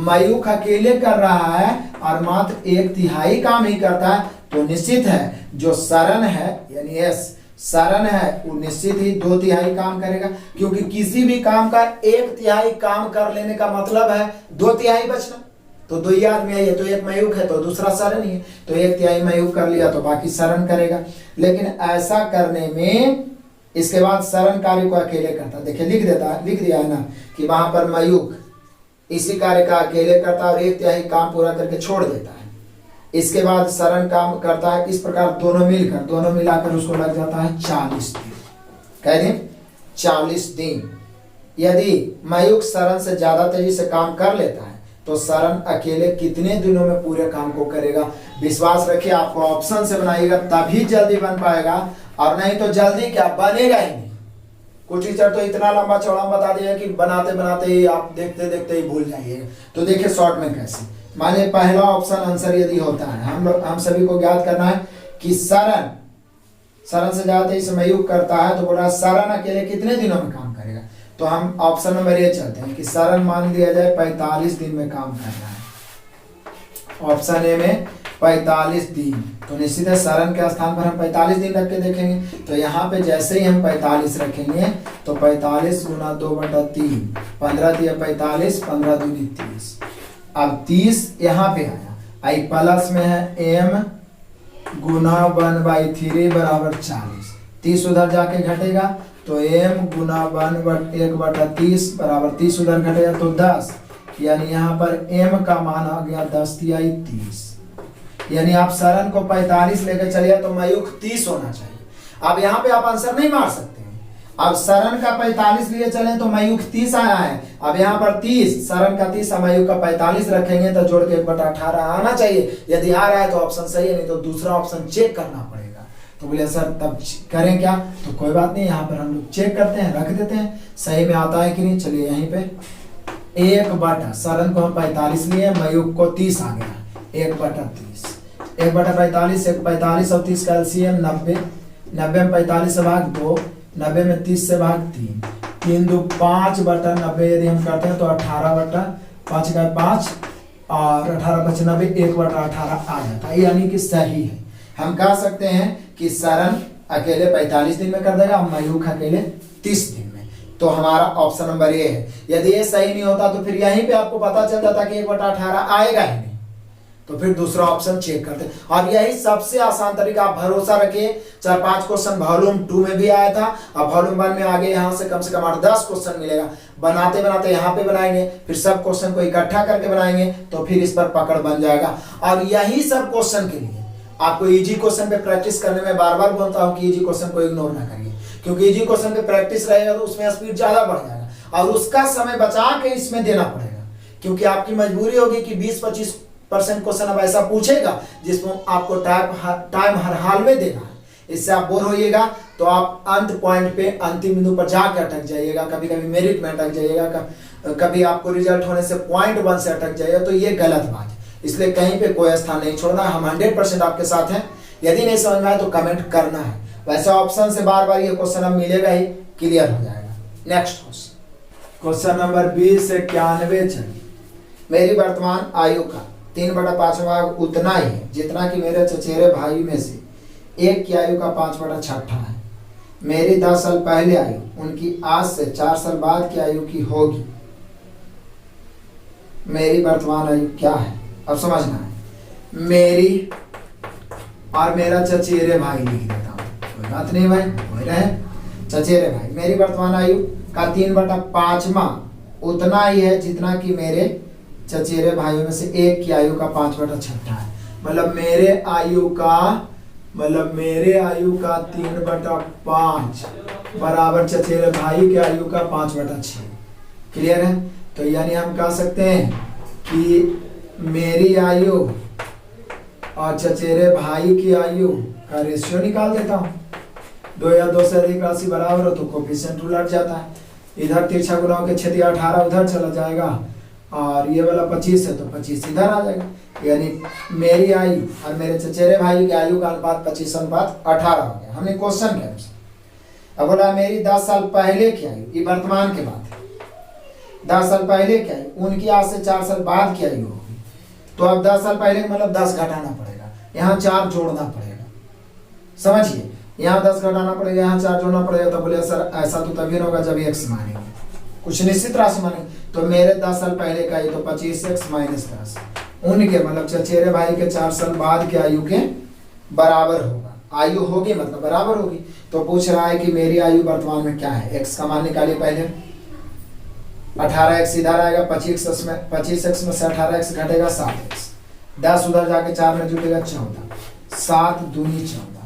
मयूख अकेले कर रहा है और मात्र 1/3 काम ही करता है, तो निश्चित है जो सरन है यानी एस सरन है वो निश्चित ही 2/3 काम करेगा, क्योंकि किसी भी काम का 1/3 काम कर लेने का मतलब है 2/3 बचना। तो 2 आदमी है, तो एक मयूख है तो दूसरा सरन ही है, तो 1/3 मयूख कर लिया तो बाकी सरन करेगा। लेकिन ऐसा करने में इसके बाद सरन कार्य को अकेले करता, देखिए लिख दिया है ना कि वहां पर मयूख इसी कार्य का अकेले करता है और 1/3 काम पूरा करके छोड़ देता है। इसके बाद सरन काम करता है, इस प्रकार दोनों मिलाकर उसको लग जाता है 40 दिन। कह दें 40 दिन। यदि मयूख सरन से ज्यादा तेजी से काम कर लेता है तो सरन अकेले कितने दिनों में पूरे काम को करेगा। विश्वास रखिए, आपको ऑप्शन से बनाइएगा तभी जल्दी बन पाएगा, और नहीं तो जल्दी क्या बनेगा ही नहीं। कुछ टीचर तो इतना लंबा चौड़ा बता दिया कि बनाते बनाते ही आप देखते देखते ही भूल जाइएगा। तो देखिए शॉर्ट में कैसे, मानिए पहला ऑप्शन आंसर यदि होता है, हम सभी को ज्ञात करना है कि सरन से जाते ही समयुक्त करता है, तो बोल रहा है सरन अकेले कितने दिनों में काम करेगा। तो हम ऑप्शन नंबर ये चलते हैं कि सरन मान लिया जाए 45 दिन में काम करना है। ऑप्शन ए में 45 दिन, तो निश्चित है सरन के स्थान पर हम 45 दिन रख के देखेंगे। तो यहाँ पे जैसे ही हम 45 रखेंगे तो 45 गुना 2/3, 15 दिया 45, 15 दूनी 30। अब 30 यहाँ पे आया, आई प्लस में है m गुना 1/3 बराबर 40। 30 उधर जाके घटेगा तो m गुना 1/30 बराबर 30 उधर घटेगा तो 10, यानी यहाँ पर m का मान आ गया 10 तिया 30। यानी आप सरन को 45 लेकर चलिए तो मयुक्त 30 होना चाहिए। अब यहाँ पे आप आंसर नहीं मार सकते हैं। अब सरन का 45 लिए चले तो मयुक्त 30 आया है। अब यहाँ पर 30, सरन का 30 मयुक्त का 45 रखेंगे तो जोड़ के 1/18 आना चाहिए। यदि आ रहा है तो ऑप्शन सही है, नहीं तो दूसरा ऑप्शन चेक करना पड़ेगा। तो बोले सर तब करें क्या, तो कोई बात नहीं, यहाँ पर हम लोग चेक करते हैं, रख देते हैं सही में आता है कि नहीं। चलिए यहीं पे 1/, सरन को हम 45 लिए, मयुक्त को 30 आ गया, 1/30, 1/45, 45 और 30 का एलसीएम 90, 90 में 45 से भाग 2, 90 में 30 से भाग 3, 3 दो 5/90 यदि हम करते हैं तो 18/5 का 5 और 18/90 1/18 आ जाता है, यानी कि सही है। हम कह सकते हैं कि सरन अकेले 45 दिन में कर देगा, मयूख अकेले 30 दिन में। तो हमारा ऑप्शन नंबर ये है। यदि ये सही नहीं होता तो फिर यहीं पे आपको पता चल जाता कि 1/18 आएगा ही नहीं, तो फिर दूसरा ऑप्शन चेक करते हैं। और यही सबसे आसान तरीका, आप भरोसा रखिए। 4-5 क्वेश्चन वॉल्यूम 2 में भी आया था, अब वॉल्यूम 1 में आगे यहाँ से कम 8-10 क्वेश्चन मिलेगा। बनाते बनाते यहाँ पे बनाएंगे, फिर सब क्वेश्चन को इकट्ठा करके बनाएंगे, तो फिर इस पर पकड़ बन जाएगा। और यही सब क्वेश्चन के लिए आपको इजी क्वेश्चन पे प्रैक्टिस करने में बार बार बोलता हूँ कि इजी क्वेश्चन को इग्नोर ना करिए, क्योंकि इजी क्वेश्चन पे प्रैक्टिस रहेगा तो उसमें स्पीड ज्यादा बढ़ जाएगा और उसका समय बचा के इसमें देना पड़ेगा। क्योंकि आपकी मजबूरी होगी कि 20-25% क्वेश्चन अब ऐसा पूछेगा जिसमें आपको टाइम हर हाल में देना है। इससे आप बोर होइएगा तो आप अंत पॉइंट पे अंतिम बिंदु पर जाकर अटक जाइएगा, कभी कभी मेरिट में अटक जाइएगा, कभी आपको रिजल्ट होने से पॉइंट 1 से अटक जाइएगा, तो ये गलत बात है। इसलिए कहीं पे कोई स्थान नहीं छोड़ना। हम 100% आपके साथ हैं। यदि नहीं समझ में आए तो कमेंट करना है। वैसे ऑप्शन से बार बार ये क्वेश्चन अब मिलेगा ही, क्लियर हो जाएगा। Next question number 20-91। चलिए, मेरी वर्तमान आयु का 3/5 भाग उतना ही है जितना कि मेरे चचेरे भाई में से एक की आयु का 5/6 है। मेरी 10 साल पहले आयु उनकी आज से 4 साल बाद की आयु की होगी। मेरी वर्तमान आयु क्या है, अब समझना है। मेरी और मेरा चचेरे भाई लिख देता हूँ, कोई बात नहीं भाई, कोई रहे चचेरे भाई। मेरी वर्तमान आयु का 3/5 उतना ही है जितना कि मेरे चचेरे भाइयों में से एक की आयु का 5/6 है। मतलब मेरे आयु का 3/5 बराबर चचेरे भाई के आयु का 5/6। क्लियर है। तो यानी हम कह सकते हैं कि मेरी आयु और चचेरे भाई की आयु का रेशियो निकाल देता हूँ। 2 या 2 से अधिक राशि बराबर हो तो कोफिशिएंट उलट जाता है। इधर तिरछा गुणाओं के छेद 18 उधर चला जाएगा और ये वाला 25 है तो 25 इधर आ जाएगा। यानी मेरी आयु और मेरे चचेरे भाई की आयु का अनुपात 25:18 हो गया। हमने क्वेश्चन के अनुसार। अब बोला मेरी 10 साल पहले की आयु, ये वर्तमान के बात है। 10 साल पहले की आयु उनकी आज से 4 साल बाद की आयु होगी। तो अब 10 साल पहले मतलब 10 घटाना पड़ेगा, यहाँ 4 जोड़ना पड़ेगा। समझिए, यहाँ 10 घटाना पड़ेगा, यहाँ 4 जोड़ना पड़ेगा। तो बोले सर ऐसा तो तभी होगा जब x मानेंगे, कुछ निश्चित राशि मानेंगे। तो मेरे 10 साल पहले का आयु तो 25x - 10 उनके मतलब चचेरे भाई के 4 साल बाद के आयु के बराबर होगा। आयु होगी मतलब बराबर होगी। तो पूछ रहा है कि मेरी आयु वर्तमान में क्या है। x का मान निकालिए पहले। 18x इधर आएगा, 25x में से 18x घटेगा 7x, 10 उधर जाके 4 में जुटेगा 14, 7 दूनी 14।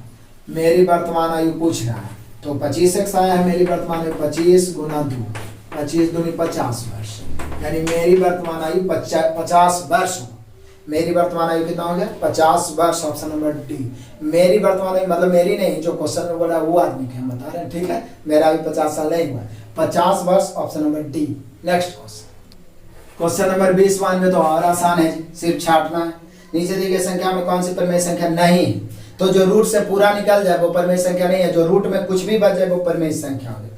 मेरी वर्तमान आयु पूछ रहा है तो 25x आया है। मेरी वर्तमान आयु 25 × 2, 25 दूनी 50 वर्ष। यानी मेरी वर्तमान आयु 50 वर्ष हो। मेरी वर्तमान आयु कितना हो गया 50 वर्ष, ऑप्शन नंबर डी। मेरी वर्तमान आयु मतलब मेरी नहीं, जो क्वेश्चन में बोला वो आदमी के हम बता रहे हैं, ठीक है। मेरा अभी 50 साल नहीं हुआ, 50 वर्ष, option number D. Next question number 20 में तो और आसान है, सिर्फ छाटना है। नीचे दी गई संख्या में कौन सी परिमेय संख्या नहीं है? तो जो रूट से पूरा निकल जाए वो परिमेय संख्या नहीं है, जो रूट में कुछ भी बच जाए वो परिमेय संख्या हो जाए।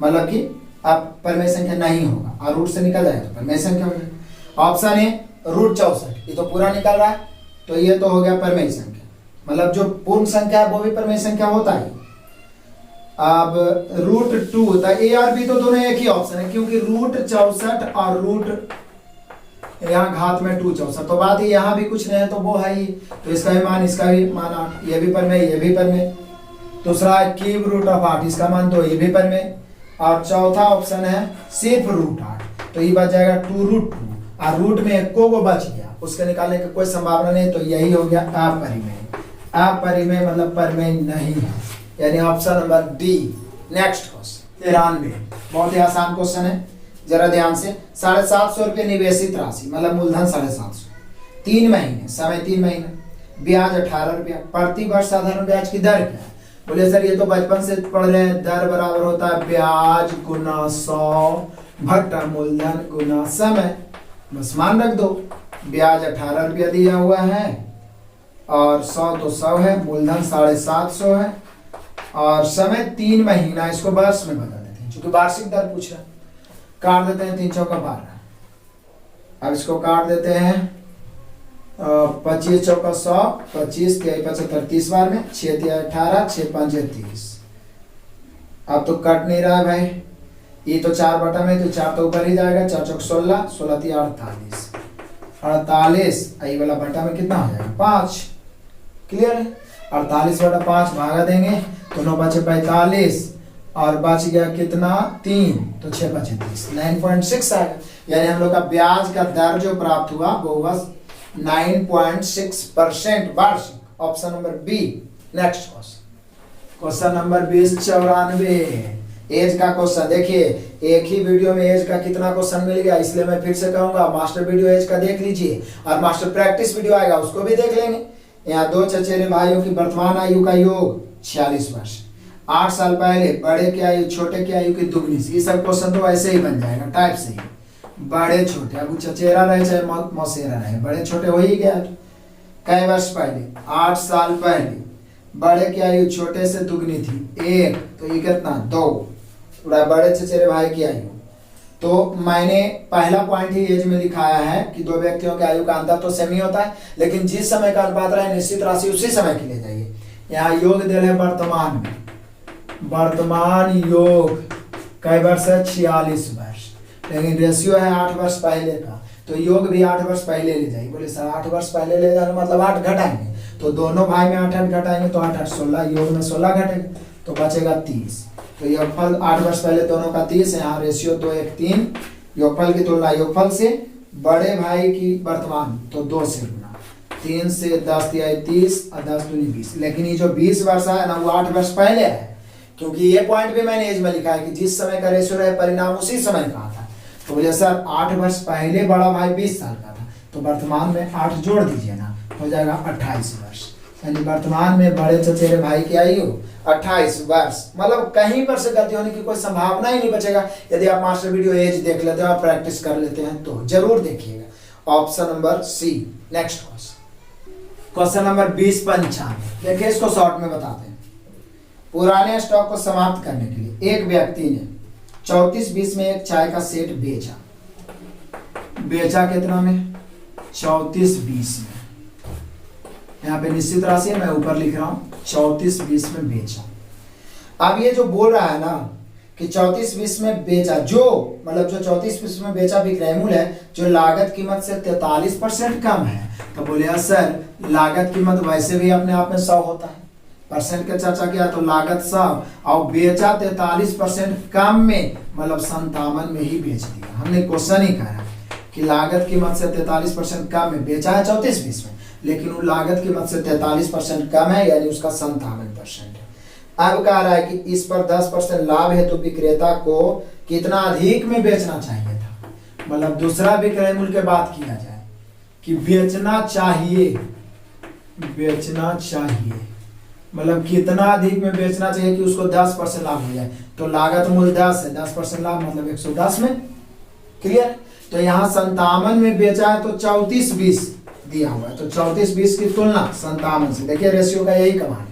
मतलब कि अब परिमेय संख्या नहीं होगा और रूट से निकल जाए तो परिमेय संख्या हो जाए। ऑप्शन ए रूट 64, ये तो पूरा निकल रहा है, तो ये तो हो गया परिमेय संख्या। मतलब जो पूर्ण संख्या है वो भी परिमेय संख्या होता है। अब रूट 2 होता है, ए और बी तो दोनों एक ही ऑप्शन है, क्योंकि रूट 64 और रूट यहाँ घात में 2 64, तो बात ही यहाँ भी कुछ नहीं है, तो वो है ही, तो इसका भी मान, इसका भी मान 8, ये भी परिमेय, ये भी परिमेय। दूसरा है क्यूब रूट ऑफ 8, इसका मान 2, ये भी परिमेय। और चौथा ऑप्शन है सिर्फ रूट 8, तो ये बच जाएगा 2 रूट 2, और रूट में एक को बच गया, उसके निकालने की कोई संभावना नहीं, तो यही हो गया अपरिमेय। अपरिमेय मतलब परिमेय नहीं है, यानी option number D. Next question 93, बहुत ही आसान क्वेश्चन है, जरा ध्यान से। 750 रुपये निवेशित राशि, मतलब मूलधन 750, 3 महीने, समय 3 महीने, ब्याज 18 रुपया, प्रति वर्ष साधारण ब्याज की दर क्या है? बोले सर ये तो बचपन से पढ़ रहे हैं, दर बराबर होता है ब्याज गुना 100 भट्टा मूलधन गुना समय, बस मान रख दो। ब्याज 18 रुपया दिया हुआ है और 100 तो 100 है, मूलधन 750 है और समय 3 महीना, इसको वर्ष में बता देते हैं क्योंकि वार्षिक दर पूछ रहा है। काट देते हैं 3 चौका 12, अब इसको काट देते हैं 25 चौका 100, 25 तिहाई 75, 30 बार में 6 तिहाई 18, 6 5 30। अब तो कट नहीं रहा है भाई, ये तो 4 बटा में, तो 4 तो ऊपर ही जाएगा, 4 चौक 16, 16 तिहाई 48, 48 आई वाला बटा में कितना हो जाएगा 5। क्लियर है? 48 बटा 5 भागा देंगे तो 9 बचे 45 और बच गया कितना 3, तो 6 बचे 30, 9.6 आएगा। यानी हम लोग का ब्याज का दर जो प्राप्त हुआ वो हुआ 9.6% वार्षिक, option number B. Next question number 20 94, age का क्वेश्चन। देखिए एक ही वीडियो में एज का कितना क्वेश्चन मिल गया, इसलिए मैं फिर से कहूंगा मास्टर वीडियो एज का देख लीजिए और मास्टर प्रैक्टिस वीडियो आएगा उसको भी देख लेंगे। यहाँ 2 चचेरे भाइयों की वर्तमान आयु का योग 46 वर्ष, 8 साल पहले बड़े की आयु छोटे की आयु की दुगनी से, ये सब क्वेश्चन तो ऐसे ही बन जाएगा टाइप से ही। बड़े छोटे, अब चचेरा रहे चाहे मौसेरा रहे, बड़े छोटे हो ही गया। कई वर्ष पहले, 8 साल पहले बड़े की आयु छोटे से दुगनी थी 1, तो ये कितना 2, बड़े चचेरे भाई की आयु। तो मैंने पहला पॉइंट ही एज में लिखाया है कि 2 व्यक्तियों की आयु का अंतर तो सेम ही होता है, लेकिन जिस समय का अनुपात रहे निश्चित राशि उसी समय के लिए जाइए। यहाँ योग दिल है वर्तमान में, वर्तमान योग कई वर्ष है 46 वर्ष, लेकिन रेशियो है 8 वर्ष पहले का, तो योग भी 8 वर्ष पहले ले जाइए। बोले सर 8 वर्ष पहले ले जाना मतलब 8 घटाएंगे, तो दोनों भाई में 8 घटाएंगे तो 8 8 16, योग में 16 घटेंगे तो बचेगा 30। तो योगफल 8 वर्ष पहले दोनों का 30 है, यहाँ रेशियो 2 1 3, योगफल की तुलना योगफल से, बड़े भाई की वर्तमान तो 2 से गुना, 3 से 10 तिहाई 30 और 10 दूनी 20, लेकिन ये जो 20 वर्ष है ना वो 8 वर्ष पहले है, क्योंकि ये पॉइंट भी मैंने एज में लिखा है कि जिस समय का रेशियो रहे परिणाम उसी समय का आता है। तो बोले सर 8 वर्ष पहले बड़ा भाई 20 साल का था, तो वर्तमान में 8 जोड़ दीजिए ना, हो जाएगा 28 वर्ष। यानी वर्तमान में बड़े चचेरे भाई की आयु 28 वर्ष। मतलब कहीं पर से गलती होने की कोई संभावना ही नहीं बचेगा यदि आप मास्टर वीडियो एज देख लेते हैं और प्रैक्टिस कर लेते हैं, तो जरूर देखिएगा। ऑप्शन नंबर सी। नेक्स्ट क्वेश्चन नंबर 20 95, देखिए इसको शॉर्ट में बताते हैं। पुराने स्टॉक को समाप्त करने के लिए एक व्यक्ति ने 3420 में एक चाय का सेट बेचा। बेचा कितना में 3420 में, यहाँ पे निश्चित राशि है मैं ऊपर लिख रहा हूं 3420 में बेचा। अब ये जो बोल रहा है ना कि 3420 में बेचा, जो मतलब जो 3420 में बेचा विक्रय मूल्य है जो लागत कीमत से 43% कम है, तो बोले सर लागत कीमत वैसे भी अपने आप में 100 होता है, परसेंट का चर्चा किया तो लागत 100 और बेचा 43% कम में, मतलब 57 में ही बेच दिया। हमने क्वेश्चन ही कहा कि लागत कीमत से 43% कम में बेचा है 3420 में, लेकिन वो लागत कीमत से 43% कम है, यानी उसका 57% है। अब कह रहा है कि इस पर 10% लाभ है तो विक्रेता को कितना अधिक में बेचना चाहिए था। मतलब दूसरा विक्रय मूल्य के बाद किया जाए कि बेचना चाहिए, बेचना चाहिए मतलब कितना अधिक में बेचना चाहिए कि उसको 10% लाभ हो जाए। तो लागत मूल्य 10 है, 10% लाभ मतलब 110 में। क्लियर। तो यहाँ 57 में बेचा है तो 34-20 दिया हुआ है, तो 34-20 की तुलना 57 से, देखिए रेशियो का यही कमाल है।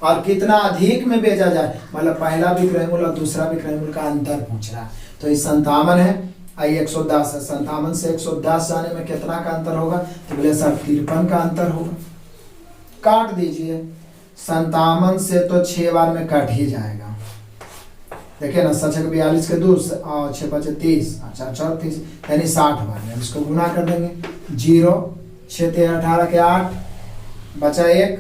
और कितना अधिक में बेचा जाए मतलब पहला विक्रय मूल्य और दूसरा विक्रय मूल्य का अंतर पूछ रहा है। तो ये 57 है, आई 110 है, 57 से 110 जाने में कितना का अंतर होगा, तो बोले सर 53 का अंतर होगा। काट दीजिए, 57 से तो 6 बार में कट ही जाएगा। देखिए ना, 42 के 2 और 6 5 30, अच्छा 34 यानी 60 बार में इसको गुना कर देंगे। 0 6 13 18 के 8 बचा 1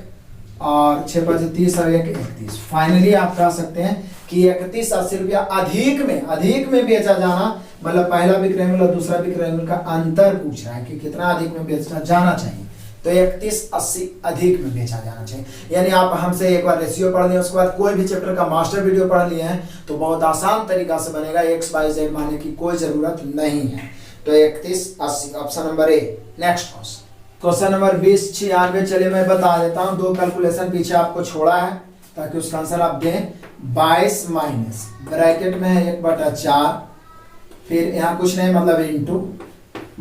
और 6 5 30 और 1 31। फाइनली आप कह सकते हैं कि 3180 रुपया अधिक में बेचा जाना मतलब पहला विक्रय मूल्य और दूसरा विक्रय मूल्य का अंतर पूछ रहा है कि कितना अधिक में बेचा जाना चाहिए। तो 3180 अधिक में बेचा जाना चाहिए। यानी आप हमसे एक बार रेशियो पढ़ लिया, उसके बाद कोई भी चैप्टर का मास्टर वीडियो पढ़ लिए हैं तो बहुत आसान तरीका से बनेगा, एक्स वाई जेड मानने की कोई जरूरत नहीं है। तो 3180 option number A. Next question number 2096। चलिए मैं बता देता हूँ, 2 कैलकुलेशन पीछे आपको छोड़ा है ताकि उसका आंसर आप दें। 22 माइनस ब्रैकेट में है 1/4, फिर यहाँ कुछ नहीं मतलब इंटू,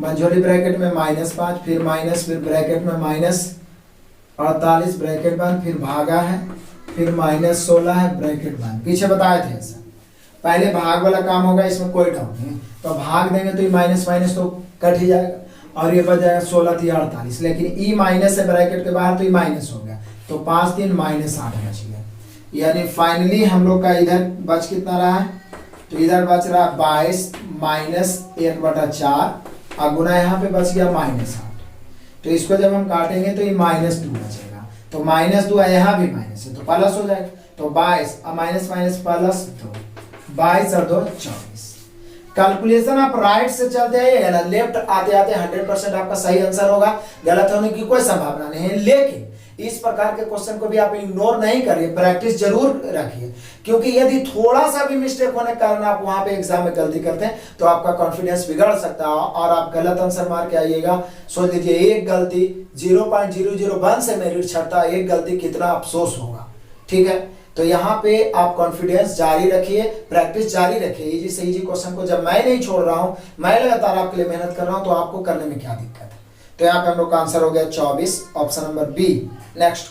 मंझोली ब्रैकेट में -5, फिर माइनस, फिर ब्रैकेट में -48 ब्रैकेट बंद, फिर भागा है, फिर -16 है ब्रैकेट बंद। पीछे बताए थे ऐसा। पहले भाग वाला काम होगा, इसमें कोई डाउट नहीं, तो भाग देंगे तो ये माइनस माइनस तो कट ही जाएगा और ये बच जाएगा 16 3 48। लेकिन ई माइनस है ब्रैकेट के बाहर तो ये माइनस हो गया, तो 5 3 -8 बच गया। यानी फाइनली हम लोग का इधर बच कितना रहा है, तो इधर बच रहा है 22 माइनस 1/4 और गुना यहाँ पे बच गया -8। तो इसको जब हम काटेंगे तो ये -2 बचेगा, तो -2 यहाँ भी माइनस है तो प्लस हो जाएगा। तो 22 और माइनस माइनस प्लस 2, 22 और 2 24। कैलकुलेशन आप राइट से चलते हैं ना, लेफ्ट आते आते 100% आपका सही आंसर होगा, गलत होने की कोई संभावना नहीं है। लेकिन इस प्रकार के क्वेश्चन को भी आप इग्नोर नहीं करिए, प्रैक्टिस जरूर रखिए, क्योंकि यदि थोड़ा सा भी मिस्टेक होने के कारण आप वहां पे एग्जाम में गलती करते हैं तो आपका कॉन्फिडेंस बिगड़ सकता है और आप गलत आंसर मार के आइएगा। सोच लीजिए एक गलती 0.001 से मेरिट छटता, एक गलती कितना अफसोस होगा। ठीक है, तो यहाँ पे आप कॉन्फिडेंस जारी रखिए, प्रैक्टिस जारी रखिए। इजी से इजी क्वेश्चन को जब मैं नहीं छोड़ रहा हूँ, मैं लगातार आपके लिए मेहनत कर रहा हूँ, तो आपको करने में क्या दिक्कत है। तो यहाँ पे हम लोग का आंसर हो गया 24, option number B. Next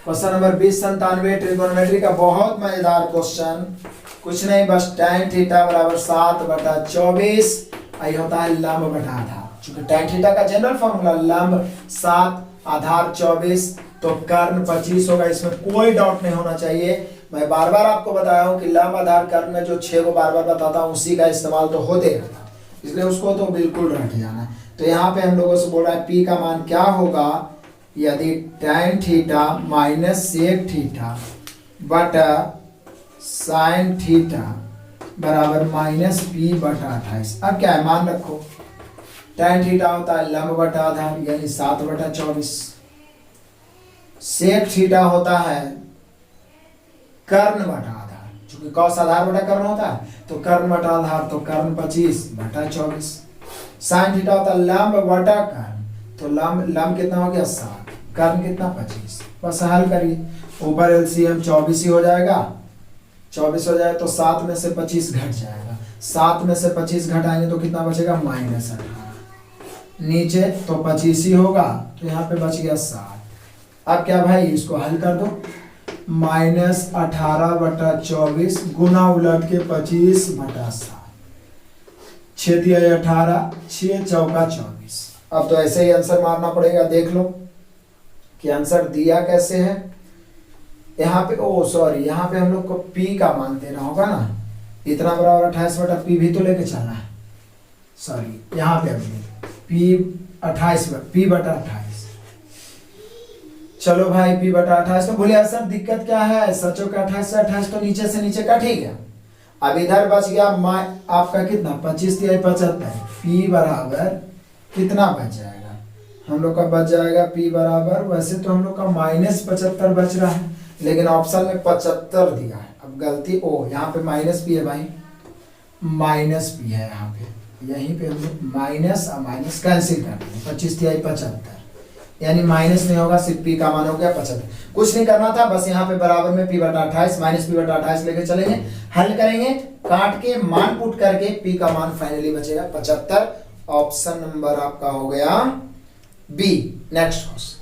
question number 2097 trigonometry का बहुत मजेदार क्वेश्चन। कुछ नहीं, बस tan थीटा बराबर 7/24 ये होता है लंब बटा आधार। चूंकि tan थीटा का जनरल फॉर्मूला लंब 7 आधार 24 तो कर्ण 25 होगा, इसमें कोई डाउट नहीं होना चाहिए। मैं बार बार आपको बताया हूँ कि लंब आधार कर्ण में जो 6 को बार बार बताता हूँ उसी का इस्तेमाल तो होते रहता, इसलिए उसको तो बिल्कुल रट जाना है। तो यहाँ पे हम लोगों से बोल रहा है P का मान क्या होगा यदि tan theta minus sec theta बटा साइन थीटा बराबर -P/28। अब क्या है, मान रखो tan थीटा होता है लंब बटा आधार यानी 7/24, सेक थीटा होता है कर्ण बटा आधार, चूंकि कॉस आधार बटा कर्ण होता है तो कर्ण बटा आधार, तो कर्ण 25/24। साइन थीटा होता है लंब बटा कर्ण, तो लंब कितना हो गया 7, कर्ण कितना 25। बस हल करिए, ऊपर एलसीएम 24 ही हो जाएगा, 24 हो जाए तो 7 में से 25 घट जाएगा, 7 में से 25 घटाएंगे तो कितना बचेगा -18, नीचे तो 25 ही होगा, तो यहाँ पे बच गया 7। अब क्या भाई, इसको हल कर दो, -18/24 गुना उलट के 25/7, 6 × 18, 6 × 4 24। अब तो ऐसे ही आंसर मारना पड़ेगा, देख लो कि आंसर दिया कैसे है। यहाँ पे यहाँ पे हम लोग को P का मान देना होगा ना, इतना बराबर 28/P भी तो लेके चलना है। सॉरी, यहाँ पे अभी P/28। चलो भाई P/28 तो बोले सर दिक्कत क्या है, सचो का 28 से 28 तो नीचे से नीचे कट ही गया। अब इधर बच गया आपका कितना 25 × 75, P बराबर कितना बच जाएगा, हम लोग का बच जाएगा P बराबर, वैसे तो हम लोग का -75 बच रहा है लेकिन ऑप्शन में 75 दिया है। अब गलती यहाँ पे -P है भाई, -P है यहाँ पे, यहीं पे हम लोग माइनस और माइनस कैंसिल कर देंगे, 25 तिहाई 75, यानी माइनस नहीं होगा, सिर्फ पी का मान हो गया 75। कुछ नहीं करना था, बस यहाँ पे बराबर में पी बटा 28 माइनस पी बटा 28 लेके चलेंगे, हल करेंगे, काट के मान पुट करके पी का मान फाइनली बचेगा 75। ऑप्शन नंबर आपका हो गया बी। नेक्स्ट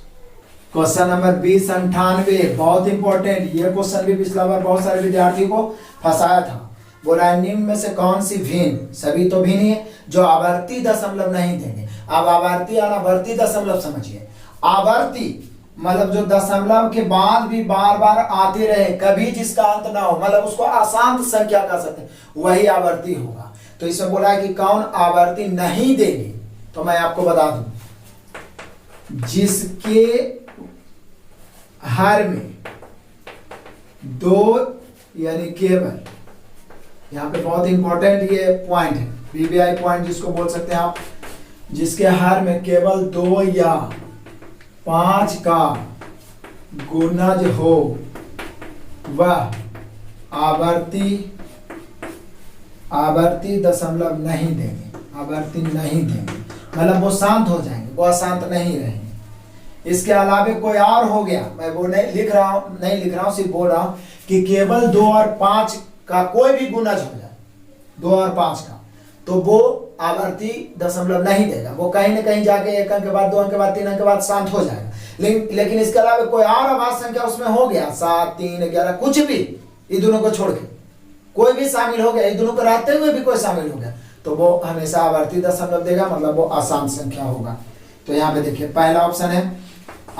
क्वेश्चन नंबर 2098, बहुत इंपॉर्टेंट। ये क्वेश्चन भी पिछला बार बहुत सारे विद्यार्थियों को फंसाया था। बोला निम्न में से कौन सी भिन्न, सभी तो भिन्न है, जो आवर्ती दशमलव नहीं देंगे। अब आवर्ती और आवर्ती दशमलव समझिए। आवर्ती मतलब जो दशमलव के बाद भी बार बार आते रहे, कभी जिसका अंत ना हो, मतलब उसको अशांत संख्या कह सकते हैं, वही आवर्ती होगा। तो इसमें बोला है कि कौन आवर्ती नहीं देंगे, तो मैं आपको बता दूं, जिसके हर में दो यानी केवल, यहाँ पे बहुत इंपॉर्टेंट ये पॉइंट है, वीवीआई पॉइंट जिसको बोल सकते हैं आप, जिसके हर में केवल 2 या 5 का गुणज हो वह आवर्ती दशमलव नहीं देंगे, आवर्ती नहीं देंगे, मतलब वो शांत हो जाएंगे, वो अशांत नहीं रहेंगे। इसके अलावे कोई और हो गया, मैं वो नहीं लिख रहा हूं, सिर्फ बोल रहा हूं कि केवल 2 और 5 का कोई भी गुणज हो जाए, 2 और 5 का, तो वो आवर्ती दशमलव नहीं देगा, वो कहीं ना कहीं जाके 1 अंक के बाद 2 अंक के बाद 3 अंक के बाद शांत हो जाएगा। लेकिन इसके अलावा कोई और अभाज्य संख्या उसमें हो गया, 7, 3, 11, कुछ भी, ये दोनों को छोड़ के कोई भी शामिल हो गया, ये दोनों को रहते हुए भी कोई शामिल हो गया, तो वो हमेशा आवर्ती दशमलव देगा, मतलब वो अशांत संख्या होगा। तो यहाँ पे देखिए पहला ऑप्शन है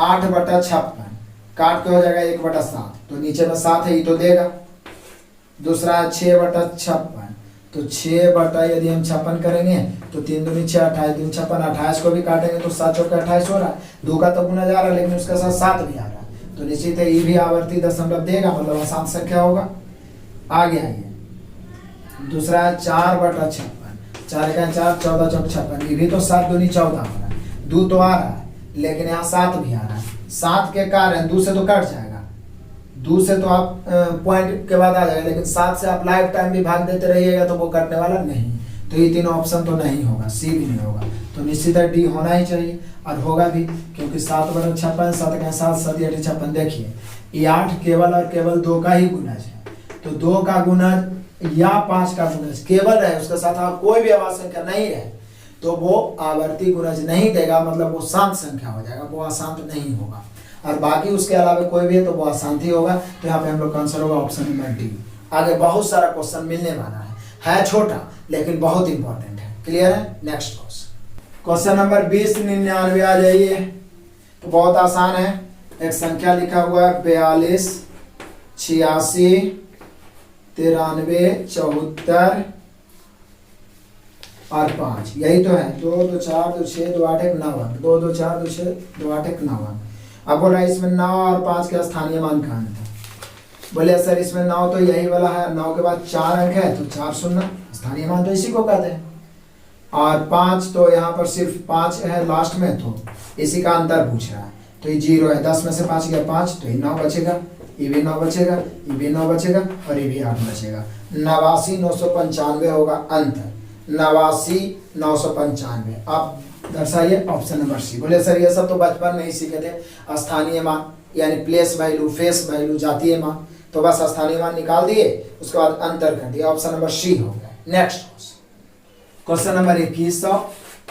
8/56, काट के हो जाएगा 1/7, तो नीचे में 7 है, ये तो देगा। दूसरा 6/56, तो 6 बटा यदि हम 56 करेंगे तो 3 दूनी 6, 28 दूनी 56, 28 को भी काटेंगे तो 7 चौके 28 हो रहा है, 2 का तो गुना जा रहा है, लेकिन उसके साथ 7 भी आ रहा है, तो निश्चित है ये भी आवर्ती दशमलव देगा, मतलब अशांत संख्या होगा। आगे आइए, दूसरा है 4/56, 4 का 4, 14 चौक 56, ये भी तो 7 दूनी 14 हो रहा है, 2 तो आ रहा है, लेकिन यहाँ 7 भी आ रहा है, 7 के कारण 2 से तो कट जाएगा, 2 से तो आप पॉइंट के बाद आ जाएगा, लेकिन 7 से आप लाइफ टाइम भी भाग देते रहिएगा तो वो कटने वाला नहीं, तो ये तीनों ऑप्शन तो नहीं होगा, सी भी नहीं होगा, तो निश्चित है डी होना ही चाहिए, और होगा भी, क्योंकि 7/56, 7 का 7, 7 8 56, देखिए ये 8 केवल और केवल 2 का ही गुणज है, तो 2 का गुणज या 5 का गुणज केवल रहे, उसके साथ आप कोई भी अभाज्य संख्या नहीं रहे, तो वो आवर्ती गुणज नहीं देगा, मतलब वो शांत संख्या हो जाएगा, वो अशांत नहीं होगा। और बाकी उसके अलावा कोई भी है तो वो अशांति होगा, तो यहाँ पे हम लोग का आंसर होगा ऑप्शन नंबर डी। आगे बहुत सारा क्वेश्चन मिलने वाला है छोटा लेकिन बहुत इंपॉर्टेंट है। क्लियर है? नेक्स्ट क्वेश्चन नंबर 2099 आ जाइए, तो बहुत आसान है, एक संख्या लिखा हुआ है 42 86 93 74 और 5, यही तो है, 2 2 4 2 6 2 8 1 9, 2 2 4 2 6 2 8 1 9। अब बोला इसमें 9 और 5 के स्थानीय मान का अंत है, बोले सर इसमें 9 तो यही वाला है, 9 के बाद 4 अंक है तो 4 शून्य, स्थानीय मान तो इसी को कहते हैं, और 5 तो यहाँ पर सिर्फ 5 है लास्ट में, तो इसी का अंतर पूछ रहा है, तो ये 0 है, 10 में से 5 गया 5, तो ये 9 बचेगा, ये भी 9 बचेगा, ये भी 9 बचेगा, और ये भी 8 बचेगा, 89 995 होगा अंतर, 89 995। आप दर्शाइए ऑप्शन नंबर सी। बोले सर ये सब तो बचपन में ही सीखे थे, स्थानीय मान यानी प्लेस वैल्यू, फेस वैल्यू, जातीय मान, तो बस स्थानीय मान निकाल दिए, उसके बाद अंतर कर दिया, ऑप्शन नंबर सी हो गया। नेक्स्ट क्वेश्चन नंबर 2100,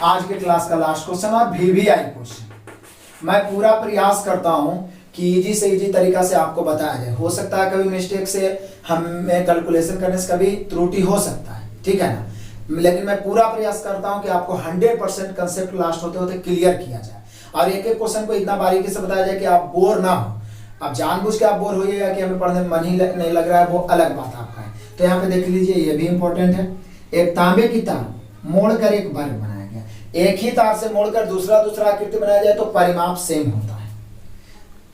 आज के क्लास का लास्ट क्वेश्चन और वीवीआई क्वेश्चन। मैं पूरा प्रयास करता हूं कि इजी से इजी तरीका से आपको बताया जाए, हो सकता है कभी मिस्टेक से हमें कैलकुलेशन करने से कभी त्रुटि हो सकता है, ठीक है ना, लेकिन मैं पूरा प्रयास करता हूं कि आपको 100% कंसेप्ट लास्ट होते होते क्लियर किया जाए, और एक एक क्वेश्चन को इतना बारीकी से बताया जाए कि आप बोर ना हो। अब जानबूझ के आप बोर होइएगा कि हमें पढ़ने में मन ही नहीं लग रहा है, वो अलग बात आपका है। तो यहाँ पे देख लीजिए, ये भी इंपॉर्टेंट है, एक तांबे की तार मोड़कर एक वर्ग बनाया गया, एक ही तार से मोड़कर दूसरा आकृति बनाया जाए तो परिमाप सेम होता है,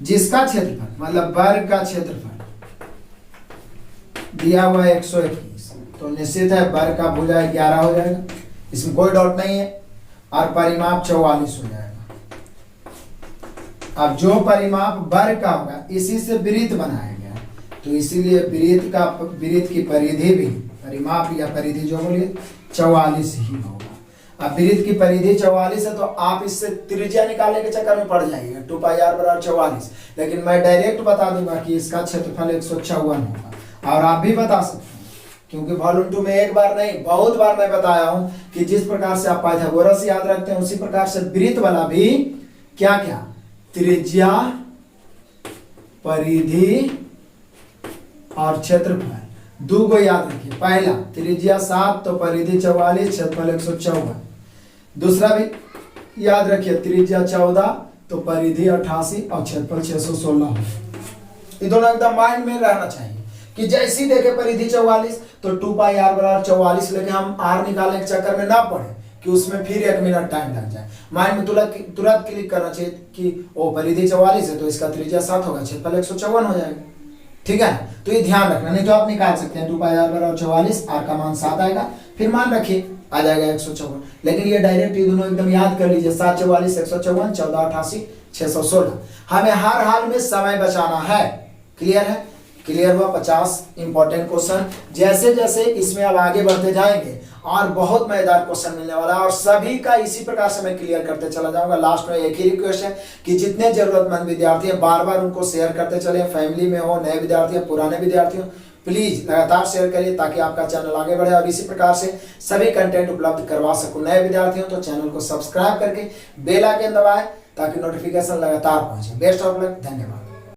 जिसका क्षेत्रफल मतलब वर्ग का क्षेत्रफल दिया हुआ है 121, तो निश्चित है वर्ग का भुजा 11 हो जाएगा, इसमें कोई डाउट नहीं है, और परिमाप 44 हो जाएगा। अब जो परिमाप वर्ग का होगा इसी से वृत्त बनाया गया, तो इसीलिए वृत्त की परिधि भी परिमाप या परिधि जो बोलिए 44 ही होगा। अब वृत्त की परिधि 44 है तो आप इससे त्रिज्या निकालने के चक्कर में पड़ जाइएगा 2 पाई r बराबर 44, लेकिन मैं डायरेक्ट बता दूंगा कि इसका क्षेत्रफल 154 होगा। और आप भी बता सकते हैं क्योंकि वॉल्यूम 2 में एक बार नहीं बहुत बार मैं बताया हूं कि जिस प्रकार से आप पाइथागोरस याद रखते हैं उसी प्रकार से वृत्त वाला भी क्या क्या त्रिज्या, परिधि और क्षेत्रफल दो को याद रखिए। पहला त्रिज्या 7 तो परिधि 44, क्षेत्रफल 154। दूसरा भी याद रखिए त्रिज्या 14 तो परिधि 88 और क्षेत्रफल 616। ये दोनों एकदम माइंड में रहना चाहिए कि जैसी देखे परिधि 44 तो 2 पाई r बराबर 44 लेके हम r निकालने के चक्कर में ना पड़े कि उसमें फिर 1 मिनट टाइम लग जाए। माइंड में तुरंत क्लिक करना चाहिए कि ओ परिधि 44 है तो इसका त्रिज्या 7 होगा, क्षेत्रफल 154 हो जाएगा। ठीक है, तो ये ध्यान रखना, नहीं तो आप निकाल सकते हैं 2 पाई r बराबर 44, r का मान 7 आएगा, फिर मान रखिए आ जाएगा 154। लेकिन ये डायरेक्ट ये दोनों एकदम याद कर लीजिए 7 44 154, 14 88 616। हमें हर हाल में समय बचाना है। क्लियर है? क्लियर हुआ? 50 इंपॉर्टेंट क्वेश्चन। जैसे जैसे इसमें अब आगे बढ़ते जाएंगे और बहुत मजेदार क्वेश्चन मिलने वाला है और सभी का इसी प्रकार से मैं क्लियर करते चला जाऊंगा। लास्ट में एक ही रिक्वेस्ट है कि जितने जरूरतमंद विद्यार्थी हैं बार बार उनको शेयर करते चले, फैमिली में हो, नए विद्यार्थी हो, पुराने विद्यार्थी हो, प्लीज लगातार शेयर करिए ताकि आपका चैनल आगे बढ़े और इसी प्रकार से सभी कंटेंट उपलब्ध करवा सकूं। नए विद्यार्थी हो तो चैनल को सब्सक्राइब करके बेल आइकन दबाएं ताकि नोटिफिकेशन लगातार पहुंचे। बेस्ट ऑफ लक, धन्यवाद।